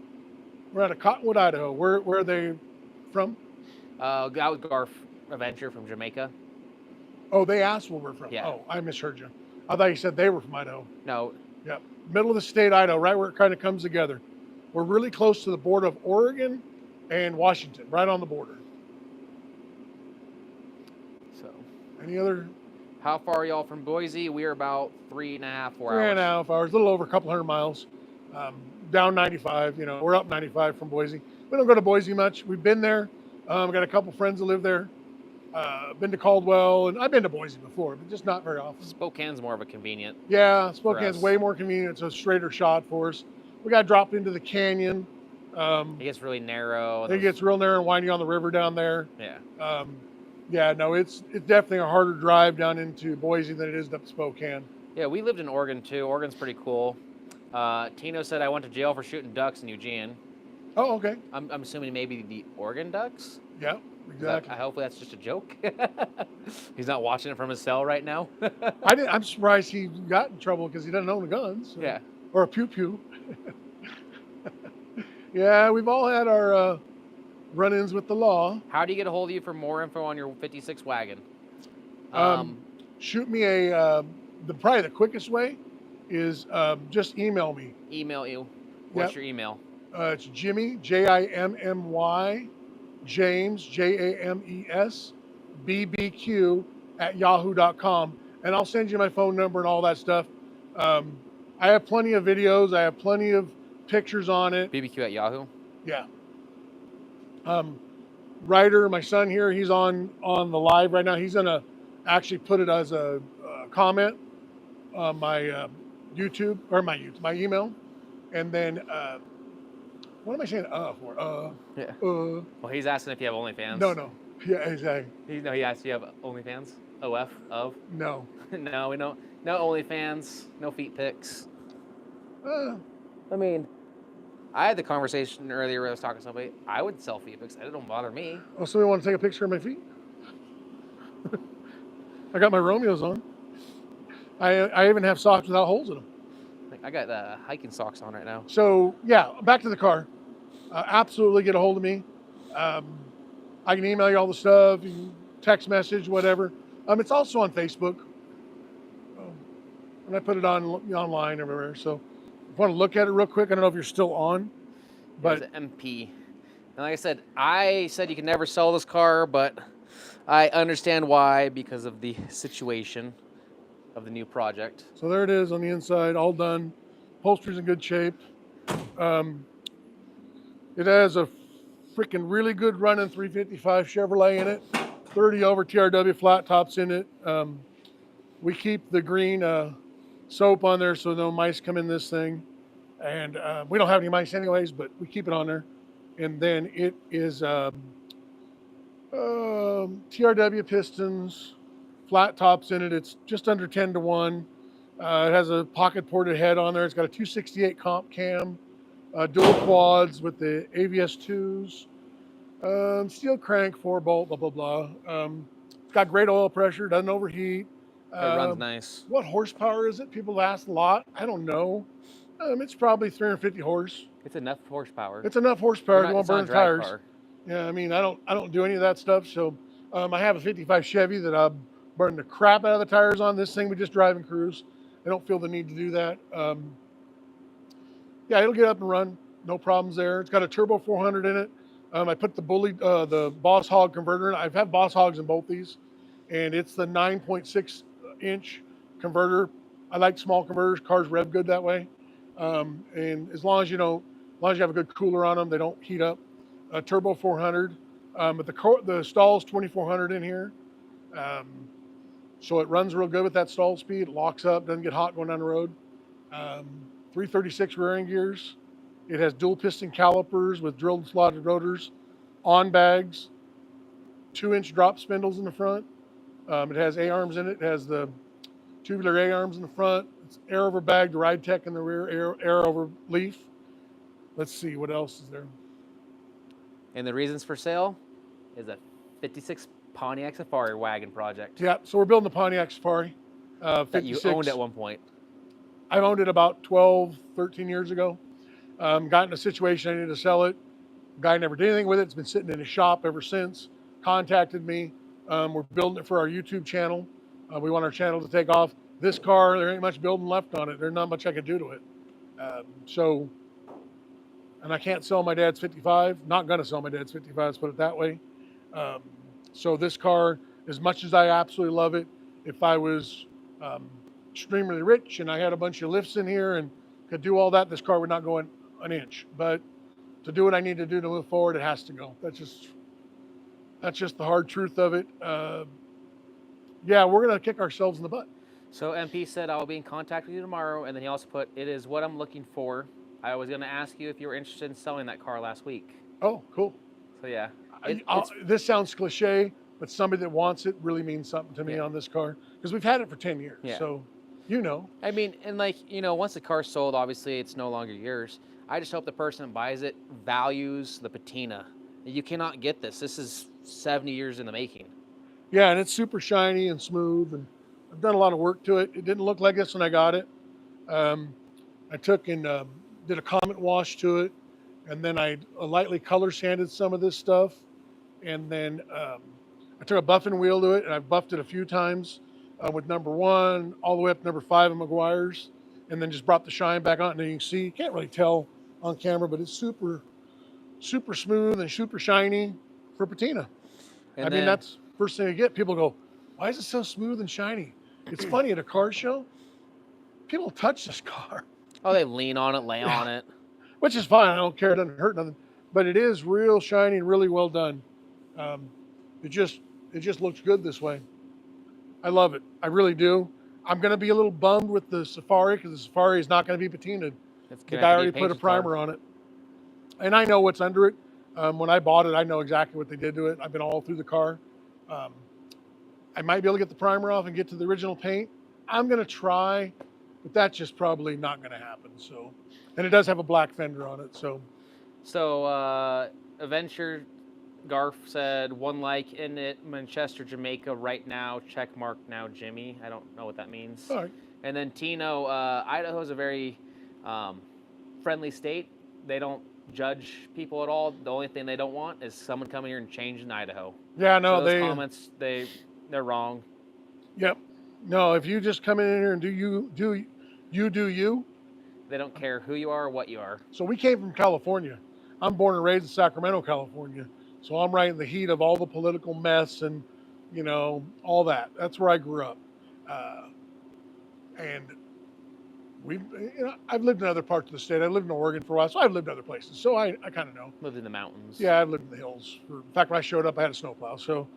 Speaker 2: We're out of Cottonwood, Idaho. Where are they from?
Speaker 1: That was Garth Adventure from Jamaica.
Speaker 2: Oh, they asked where we're from.
Speaker 1: Yeah.
Speaker 2: Oh, I misheard you. I thought you said they were from Idaho.
Speaker 1: No.
Speaker 2: Yep. Middle of the state, Idaho, right where it kind of comes together. We're really close to the border of Oregon and Washington, right on the border.
Speaker 1: So.
Speaker 2: Any other?
Speaker 1: How far are y'all from Boise? We are about 3.5, 4 hours.
Speaker 2: 3.5 hours, a little over a couple hundred miles. Down 95, we're up 95 from Boise. We don't go to Boise much. We've been there. Got a couple friends that live there. Been to Caldwell, and I've been to Boise before, but just not very often.
Speaker 1: Spokane's more of a convenient.
Speaker 2: Yeah, Spokane's way more convenient. It's a straighter shot for us. We got dropped into the canyon.
Speaker 1: It gets really narrow.
Speaker 2: It gets real narrow and windy on the river down there.
Speaker 1: Yeah.
Speaker 2: Yeah, no, it's definitely a harder drive down into Boise than it is up Spokane.
Speaker 1: Yeah, we lived in Oregon too. Oregon's pretty cool. Tino said I went to jail for shooting ducks in Eugene.
Speaker 2: Oh, okay.
Speaker 1: I'm assuming maybe the Oregon Ducks.
Speaker 2: Yeah, exactly.
Speaker 1: Hopefully that's just a joke. He's not watching it from his cell right now.
Speaker 2: I'm surprised he got in trouble because he doesn't own a gun. So.
Speaker 1: Yeah.
Speaker 2: Or a pew-pew. Yeah, we've all had our run-ins with the law.
Speaker 1: How do you get a hold of you for more info on your 56 wagon?
Speaker 2: Shoot me probably the quickest way is just email me.
Speaker 1: Email you. What's your email?
Speaker 2: It's Jimmy, Jimmy, James, James, BBQ @yahoo.com. And I'll send you my phone number and all that stuff. I have plenty of videos. I have plenty of pictures on it.
Speaker 1: BBQ at Yahoo?
Speaker 2: Yeah. Ryder, my son here, he's on the live right now. He's going to actually put it as a comment on my YouTube, or my email. And then, what am I saying for?
Speaker 1: Yeah. Well, he's asking if you have OnlyFans.
Speaker 2: No. Yeah, exactly.
Speaker 1: He asked if you have OnlyFans? Of?
Speaker 2: No.
Speaker 1: No, we don't. No OnlyFans. No feet pics. I mean, I had the conversation earlier where I was talking to somebody. I would sell feet pics. It don't bother me.
Speaker 2: Oh, somebody want to take a picture of my feet? I got my Romeos on. I even have socks without holes in them.
Speaker 1: I got hiking socks on right now.
Speaker 2: So, yeah, back to the car. Absolutely get a hold of me. I can email you all the stuff, you can text message, whatever. It's also on Facebook. And I put it online everywhere. So, if you want to look at it real quick, I don't know if you're still on. But
Speaker 1: it's an MP. And like I said you can never sell this car, but I understand why, because of the situation of the new project.
Speaker 2: So there it is on the inside, all done. Upholstery's in good shape. It has a freaking really good running 355 Chevrolet in it. 30 over TRW flat tops in it. We keep the green soap on there so no mice come in this thing. And we don't have any mice anyways, but we keep it on there. And then it is TRW pistons, flat tops in it. It's just under 10-1. It has a pocket ported head on there. It's got a 268 comp cam, dual quads with the AVS 2s, steel crank, 4-bolt, blah, blah, blah. It's got great oil pressure, doesn't overheat.
Speaker 1: It runs nice.
Speaker 2: What horsepower is it? People ask a lot. I don't know. It's probably 350 horse.
Speaker 1: It's enough horsepower.
Speaker 2: It's enough horsepower. You won't burn the tires.
Speaker 1: Car.
Speaker 2: Yeah, I mean, I don't do any of that stuff. So I have a 55 Chevy that I burn the crap out of the tires on. This thing we just drive and cruise. I don't feel the need to do that. Yeah, it'll get up and run. No problems there. It's got a turbo 400 in it. I put the Boss Hog converter in. I've had Boss Hogs in both these, and it's the 9.6 inch converter. I like small converters. Cars rev good that way. And as long as you have a good cooler on them, they don't heat up. Turbo 400, but the stall's 2400 in here. So it runs real good with that stall speed. It locks up, doesn't get hot going down the road. 336 rear end gears. It has dual piston calipers with drilled and slotted rotors, on bags, 2-inch drop spindles in the front. It has A-arms in it. It has the tubular A-arms in the front. It's air over bag, ride tech in the rear, air over leaf. Let's see, what else is there?
Speaker 1: And the reasons for sale is a 56 Pontiac Safari wagon project
Speaker 2: Yeah, so we're building the Pontiac Safari.
Speaker 1: that you
Speaker 2: 56.
Speaker 1: owned at one point.
Speaker 2: I've owned it about 12, 13 years ago. Got in a situation I needed to sell it. Guy never did anything with it. It's been sitting in his shop ever since. Contacted me. We're building it for our YouTube channel. We want our channel to take off. This car, there ain't much building left on it. There's not much I could do to it. And I can't sell my dad's 55. Not gonna sell my dad's 55, let's put it that way. So this car, as much as I absolutely love it, if I was extremely rich and I had a bunch of lifts in here and could do all that, this car would not go an inch. But to do what I need to do to move forward, it has to go. That's just the hard truth of it. Yeah, we're gonna kick ourselves in the butt.
Speaker 1: So MP said, I'll be in contact with you tomorrow. And then he also put, it is what I'm looking for. I was going to ask you if you were interested in selling that car last week.
Speaker 2: Oh, cool.
Speaker 1: So yeah.
Speaker 2: This sounds cliche, but somebody that wants it really means something to me on this car. Because we've had it for 10 years.
Speaker 1: Yeah.
Speaker 2: So, you know.
Speaker 1: I mean, and like, you know, once the car's sold, obviously it's no longer yours. I just hope the person that buys it values the patina. You cannot get this. This is 70 years in the making.
Speaker 2: Yeah, and it's super shiny and smooth, and I've done a lot of work to it. It didn't look like this when I got it. I took and did a Comet wash to it, and then I lightly color sanded some of this stuff, and then I took a buffing wheel to it, and I've buffed it a few times with number 1 all the way up to number 5 of McGuire's, and then just brought the shine back on. And you can see, you can't really tell on camera, but it's super, super smooth and super shiny for patina. I mean, that's first thing you get. People go, why is it so smooth and shiny? It's funny, at a car show, people touch this car.
Speaker 1: Oh, they lean on it, lay on it.
Speaker 2: Which is fine. I don't care. It doesn't hurt nothing. But it is real shiny and really well done. It just looks good this way. I love it. I really do. I'm going to be a little bummed with the Safari because the Safari is not going to be patinaed. The guy already put a primer on it. And I know what's under it. When I bought it, I know exactly what they did to it. I've been all through the car. I might be able to get the primer off and get to the original paint. I'm going to try, but that's just probably not going to happen. So, and it does have a black fender on it. So,
Speaker 1: Adventure Garf said, one like in it, Manchester, Jamaica right now, check mark now, Jimmy. I don't know what that means.
Speaker 2: All right.
Speaker 1: And then Tino, Idaho is a very friendly state. They don't judge people at all. The only thing they don't want is someone coming here and changing Idaho.
Speaker 2: Yeah, no,
Speaker 1: so those comments, they're wrong.
Speaker 2: Yep. No, if you just come in here and do you.
Speaker 1: They don't care who you are or what you are.
Speaker 2: So we came from California. I'm born and raised in Sacramento, California. So I'm right in the heat of all the political mess and, you know, all that. That's where I grew up. And I've lived in other parts of the state. I lived in Oregon for a while, so I've lived in other places. So I kind of know.
Speaker 1: Lived in the mountains.
Speaker 2: Yeah, I've lived in the hills. In fact, when I showed up, I had a snowplow. So,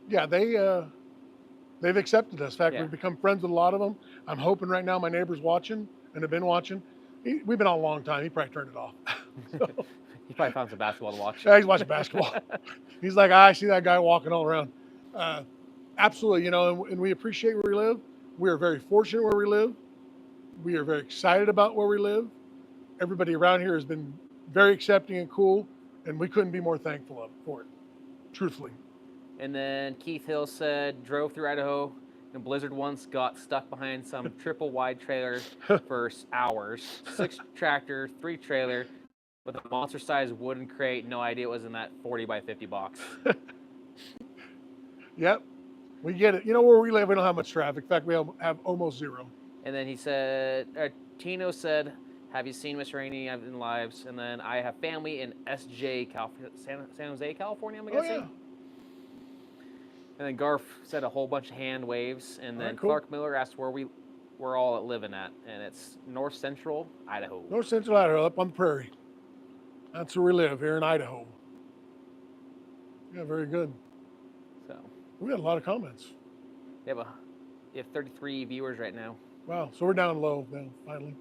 Speaker 2: yeah, they've accepted us. In fact, we've become friends with a lot of them. I'm hoping right now my neighbor's watching and have been watching. We've been on a long time. He probably turned it off. So,
Speaker 1: he probably found some basketball to watch.
Speaker 2: Yeah, he's watching basketball. He's like, I see that guy walking all around. Absolutely, you know, and we appreciate where we live. We are very fortunate where we live. We are very excited about where we live. Everybody around here has been very accepting and cool, and we couldn't be more thankful for it, truthfully.
Speaker 1: And then Keith Hill said, drove through Idaho and blizzard once, got stuck behind some triple wide trailer for hours. 6 tractor, 3 trailer with a monster sized wooden crate. No idea it was in that 40 by 50 box.
Speaker 2: Yep, we get it. You know, where we live, we don't have much traffic. In fact, we have almost zero.
Speaker 1: And then he said, Tino said, have you seen Miss Rainey? I've been lives. And then I have family in SJ, San Jose, California, I'm guessing.
Speaker 2: Yeah.
Speaker 1: And then Garf said a whole bunch of hand waves. And then
Speaker 2: cool.
Speaker 1: Clark Miller asked where we're all living at. And it's north central Idaho.
Speaker 2: North central Idaho, up on the prairie. That's where we live, here in Idaho. Yeah, very good.
Speaker 1: So
Speaker 2: we got a lot of comments.
Speaker 1: You have 33 viewers right now.
Speaker 2: Wow, so we're down low now, finally.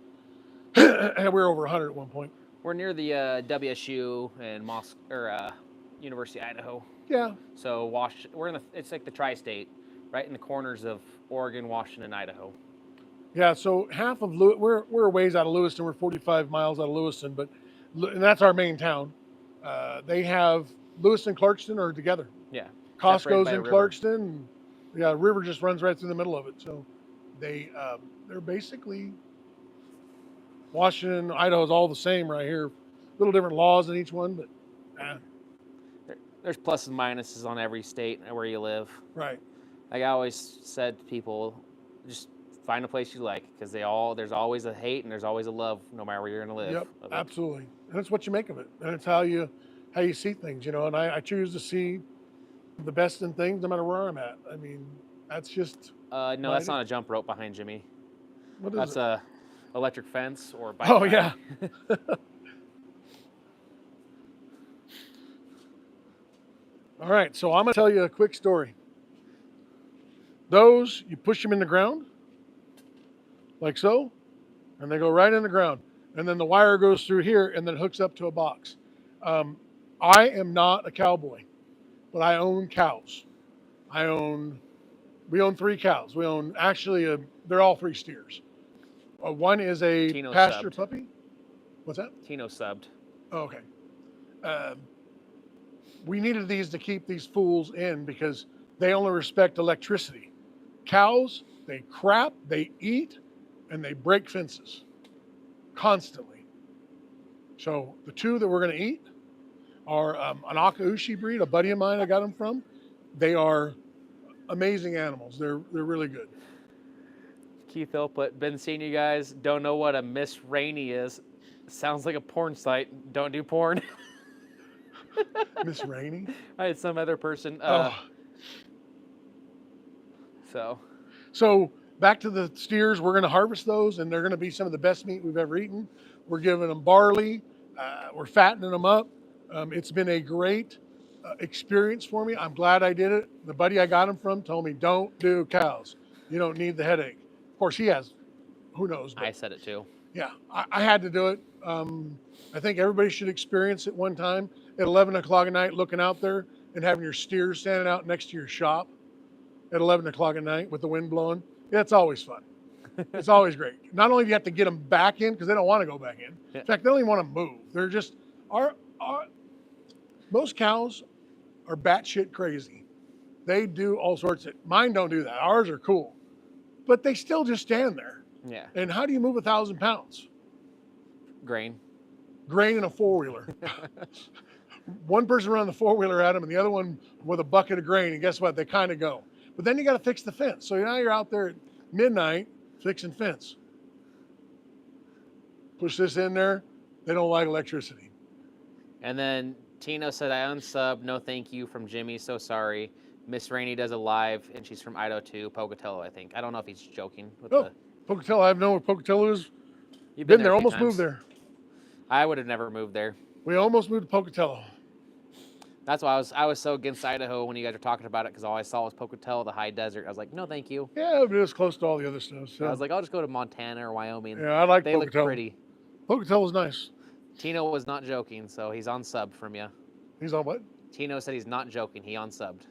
Speaker 2: And we were over 100 at one point.
Speaker 1: We're near the WSU and University of Idaho.
Speaker 2: Yeah.
Speaker 1: So it's like the tri-state, right in the corners of Oregon, Washington, and Idaho.
Speaker 2: Yeah, so half of we're a ways out of Lewiston. We're 45 miles out of Lewiston, but and that's our main town. They have Lewiston, Clarkston are together.
Speaker 1: Yeah. Separated
Speaker 2: Costco's
Speaker 1: by a
Speaker 2: in
Speaker 1: river.
Speaker 2: Clarkston. And, yeah, river just runs right through the middle of it. So they're basically Washington, Idaho's all the same right here. Little different laws in each one, but
Speaker 1: There's pluses and minuses on every state where you live.
Speaker 2: right.
Speaker 1: Like I always said to people, just find a place you like, because there's always a hate and there's always a love, no matter where you're gonna live.
Speaker 2: Yep, absolutely. And it's what you make of it, and it's how you see things, you know. And I choose to see the best in things, no matter where I'm at. I mean, that's just.
Speaker 1: No, that's not a jump rope behind Jimmy.
Speaker 2: What is
Speaker 1: That's
Speaker 2: it?
Speaker 1: a electric fence or bike.
Speaker 2: Oh
Speaker 1: ride.
Speaker 2: yeah. All right, so I'm gonna tell you a quick story. Those you push them in the ground, like so, and they go right in the ground, and then the wire goes through here and then hooks up to a box. I am not a cowboy, but I own cows. We own 3 cows. We own they're all 3 steers. One is a
Speaker 1: Tino
Speaker 2: pasture
Speaker 1: subbed.
Speaker 2: puppy. What's that?
Speaker 1: Tino subbed.
Speaker 2: Oh, okay. We needed these to keep these fools in because they only respect electricity. Cows, they crap, they eat, and they break fences constantly. So the 2 that we're going to eat are an Akaushi breed, a buddy of mine I got them from. They are amazing animals. They're really good.
Speaker 1: Keith Hill put, been seeing you guys, don't know what a Miss Rainey is. Sounds like a porn site. Don't do porn.
Speaker 2: Miss Rainey?
Speaker 1: I had some other person.
Speaker 2: So back to the steers, we're going to harvest those, and they're going to be some of the best meat we've ever eaten. We're giving them barley. We're fattening them up. It's been a great experience for me. I'm glad I did it. The buddy I got them from told me, don't do cows. You don't need the headache. Of course, he has, who knows. But
Speaker 1: I said it too.
Speaker 2: yeah, I had to do it. I think everybody should experience it one time at 11 o'clock at night, looking out there and having your steers standing out next to your shop at 11 o'clock at night with the wind blowing. Yeah, it's always fun. It's always great. Not only do you have to get them back in because they don't want to go back in.
Speaker 1: Yeah.
Speaker 2: In fact, they don't even want to move. They're just, most cows are batshit crazy. They do all sorts of, mine don't do that. Ours are cool. But they still just stand there.
Speaker 1: Yeah.
Speaker 2: And how do you move 1,000 pounds?
Speaker 1: Grain.
Speaker 2: Grain in a 4-wheeler. One person running the 4-wheeler at them and the other one with a bucket of grain. And guess what? They kind of go. But then you got to fix the fence. So now you're out there at midnight fixing fence. Push this in there. They don't like electricity.
Speaker 1: And then Tino said, I unsubbed. No thank you from Jimmy. So sorry. Miss Rainey does a live, and she's from Idaho too. Pocatello, I think. I don't know if he's joking.
Speaker 2: Pocatello. I know where Pocatello is.
Speaker 1: You've
Speaker 2: Been there.
Speaker 1: a few
Speaker 2: Almost
Speaker 1: times.
Speaker 2: moved there.
Speaker 1: I would have never moved there.
Speaker 2: We almost moved to Pocatello.
Speaker 1: That's why I was so against Idaho when you guys were talking about it, because all I saw was Pocatello, the high desert. I was like, no, thank you.
Speaker 2: Yeah, but it was close to all the other stuff. So.
Speaker 1: I was like, I'll just go to Montana or Wyoming.
Speaker 2: Yeah, I like
Speaker 1: they
Speaker 2: Pocatello.
Speaker 1: look pretty.
Speaker 2: Pocatello's nice.
Speaker 1: Tino was not joking, so he's on sub from you.
Speaker 2: He's on what?
Speaker 1: Tino said he's not joking. He unsubbed.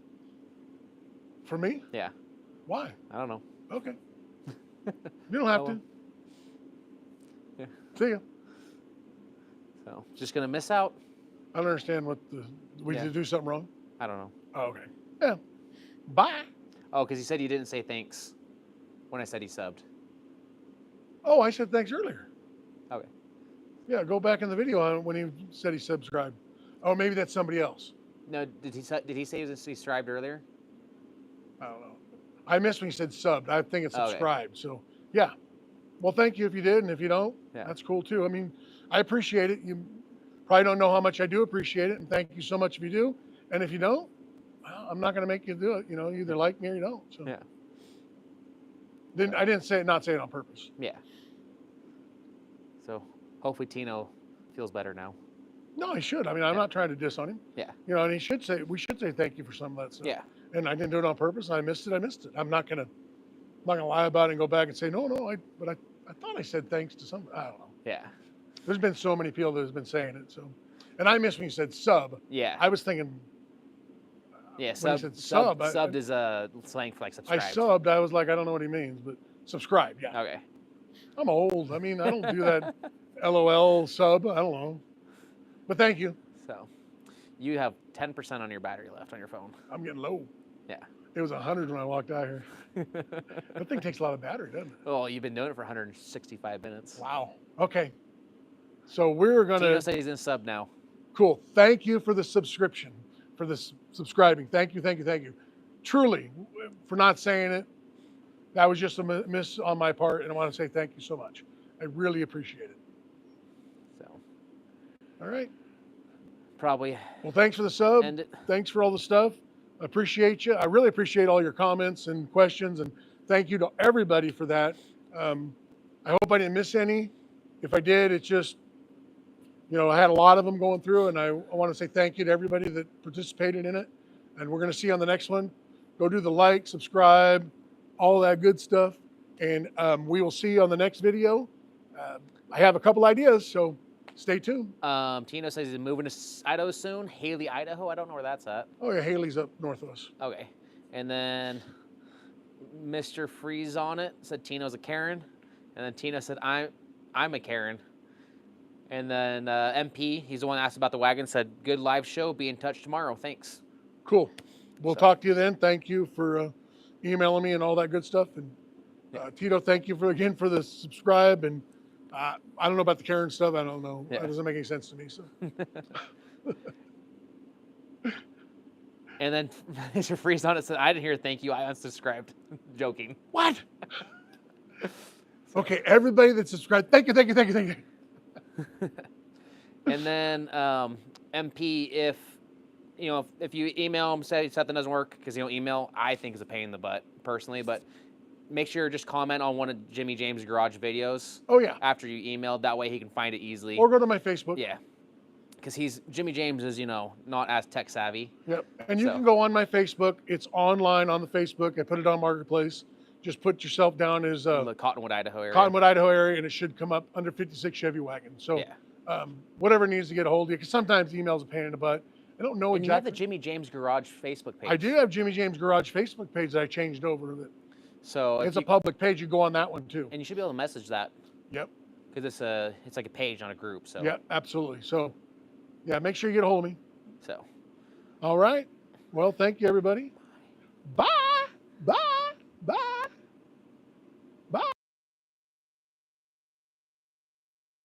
Speaker 2: For me?
Speaker 1: Yeah.
Speaker 2: Why?
Speaker 1: I don't know.
Speaker 2: Okay. You don't have to.
Speaker 1: Yeah.
Speaker 2: See ya.
Speaker 1: So just gonna miss out.
Speaker 2: I don't understand we did do something wrong.
Speaker 1: I don't know.
Speaker 2: Oh, okay. Yeah. Bye.
Speaker 1: Oh, because he said you didn't say thanks when I said he subbed.
Speaker 2: Oh, I said thanks earlier.
Speaker 1: Okay.
Speaker 2: Yeah, go back in the video on when he said he subscribed. Oh, maybe that's somebody else.
Speaker 1: No, did he say he was subscribed earlier?
Speaker 2: I don't know. I missed when he said subbed. I think it's
Speaker 1: Okay.
Speaker 2: subscribed. So, yeah. Well, thank you if you did, and if you don't,
Speaker 1: Yeah.
Speaker 2: that's cool too. I mean, I appreciate it. You probably don't know how much I do appreciate it, and thank you so much if you do. And if you don't, well, I'm not going to make you do it. You know, you either like me or you don't. So.
Speaker 1: Yeah.
Speaker 2: I didn't not say it on purpose.
Speaker 1: Yeah. So hopefully Tino feels better now.
Speaker 2: No, he should. I mean, I'm not trying to diss on him.
Speaker 1: Yeah.
Speaker 2: You know, and we should say thank you for some of that stuff.
Speaker 1: Yeah.
Speaker 2: And I didn't do it on purpose. I missed it. I'm not gonna lie about it and go back and say no. But I thought I said thanks to some. I don't know.
Speaker 1: Yeah.
Speaker 2: There's been so many people that have been saying it. So, and I missed when you said sub.
Speaker 1: Yeah.
Speaker 2: I was thinking.
Speaker 1: Yeah.
Speaker 2: When he said sub,
Speaker 1: subbed is a slang for like subscribe.
Speaker 2: I subbed. I was like, I don't know what he means, but subscribe. Yeah.
Speaker 1: Okay.
Speaker 2: I'm old. I mean, I don't do that LOL sub. I don't know. But thank you.
Speaker 1: So, you have 10% on your battery left on your phone.
Speaker 2: I'm getting low.
Speaker 1: Yeah.
Speaker 2: It was 100 when I walked out here. That thing takes a lot of battery, doesn't it?
Speaker 1: Oh, you've been doing it for 165 minutes.
Speaker 2: Wow. Okay. So we're going
Speaker 1: Tino
Speaker 2: to...
Speaker 1: says he's in sub now.
Speaker 2: Cool. Thank you for the subscription, for this subscribing. Thank you, thank you, thank you. Truly, for not saying it, that was just a miss on my part, and I want to say thank you so much. I really appreciate it.
Speaker 1: So,
Speaker 2: all right.
Speaker 1: Probably.
Speaker 2: Well, thanks for the sub. Thanks for all the stuff. I appreciate you. I really appreciate all your comments and questions, and thank you to everybody for that. I hope I didn't miss any. If I did, it's just, I had a lot of them going through, and I want to say thank you to everybody that participated in it. And we're going to see you on the next one. Go do the like, subscribe, all that good stuff. And we will see you on the next video. I have a couple ideas, so stay tuned.
Speaker 1: Tino says he's moving to Idaho soon. Haley, Idaho. I don't know where that's at.
Speaker 2: Oh, yeah, Haley's up north of us.
Speaker 1: Okay. And then Mr. Freeze on it said Tino's a Karen. And then Tina said, I'm a Karen. And then MP, he's the one that asked about the wagon, said, good live show. Be in touch tomorrow. Thanks.
Speaker 2: Cool. We'll talk to you then. Thank you for emailing me and all that good stuff. And Tito, thank you again for the subscribe. And I don't know about the Karen stuff. I don't know. That doesn't make any sense to me. So.
Speaker 1: And then Mr. Freeze on it said, I didn't hear thank you. I unsubscribed. Joking.
Speaker 2: What? Okay, everybody that subscribed, thank you, thank you, thank you, thank you.
Speaker 1: And then MP, if you email him, say something doesn't work, because email I think is a pain in the butt personally, but make sure just comment on one of Jimmy James' garage videos.
Speaker 2: Oh yeah.
Speaker 1: After you emailed, that way he can find it easily.
Speaker 2: Or go to my Facebook.
Speaker 1: Yeah. Because Jimmy James is not as tech savvy.
Speaker 2: Yep. And you can go on my Facebook. It's online on the Facebook. I put it on Marketplace. Just put yourself down as
Speaker 1: the Cottonwood, Idaho area.
Speaker 2: Cottonwood, Idaho area, and it should come up under 56 Chevy Wagon. So whatever needs to get a hold of you, because sometimes email's a pain in the butt. I don't know
Speaker 1: exactly. You have the Jimmy James Garage Facebook page.
Speaker 2: I do have Jimmy James Garage Facebook page that I changed over.
Speaker 1: So
Speaker 2: it's a public page. You go on that one too.
Speaker 1: And you should be able to message that.
Speaker 2: Yep.
Speaker 1: Because it's like a page on a group. So.
Speaker 2: Yeah, absolutely. So, yeah, make sure you get a hold of me.
Speaker 1: So.
Speaker 2: All right. Well, thank you, everybody. Bye. Bye. Bye.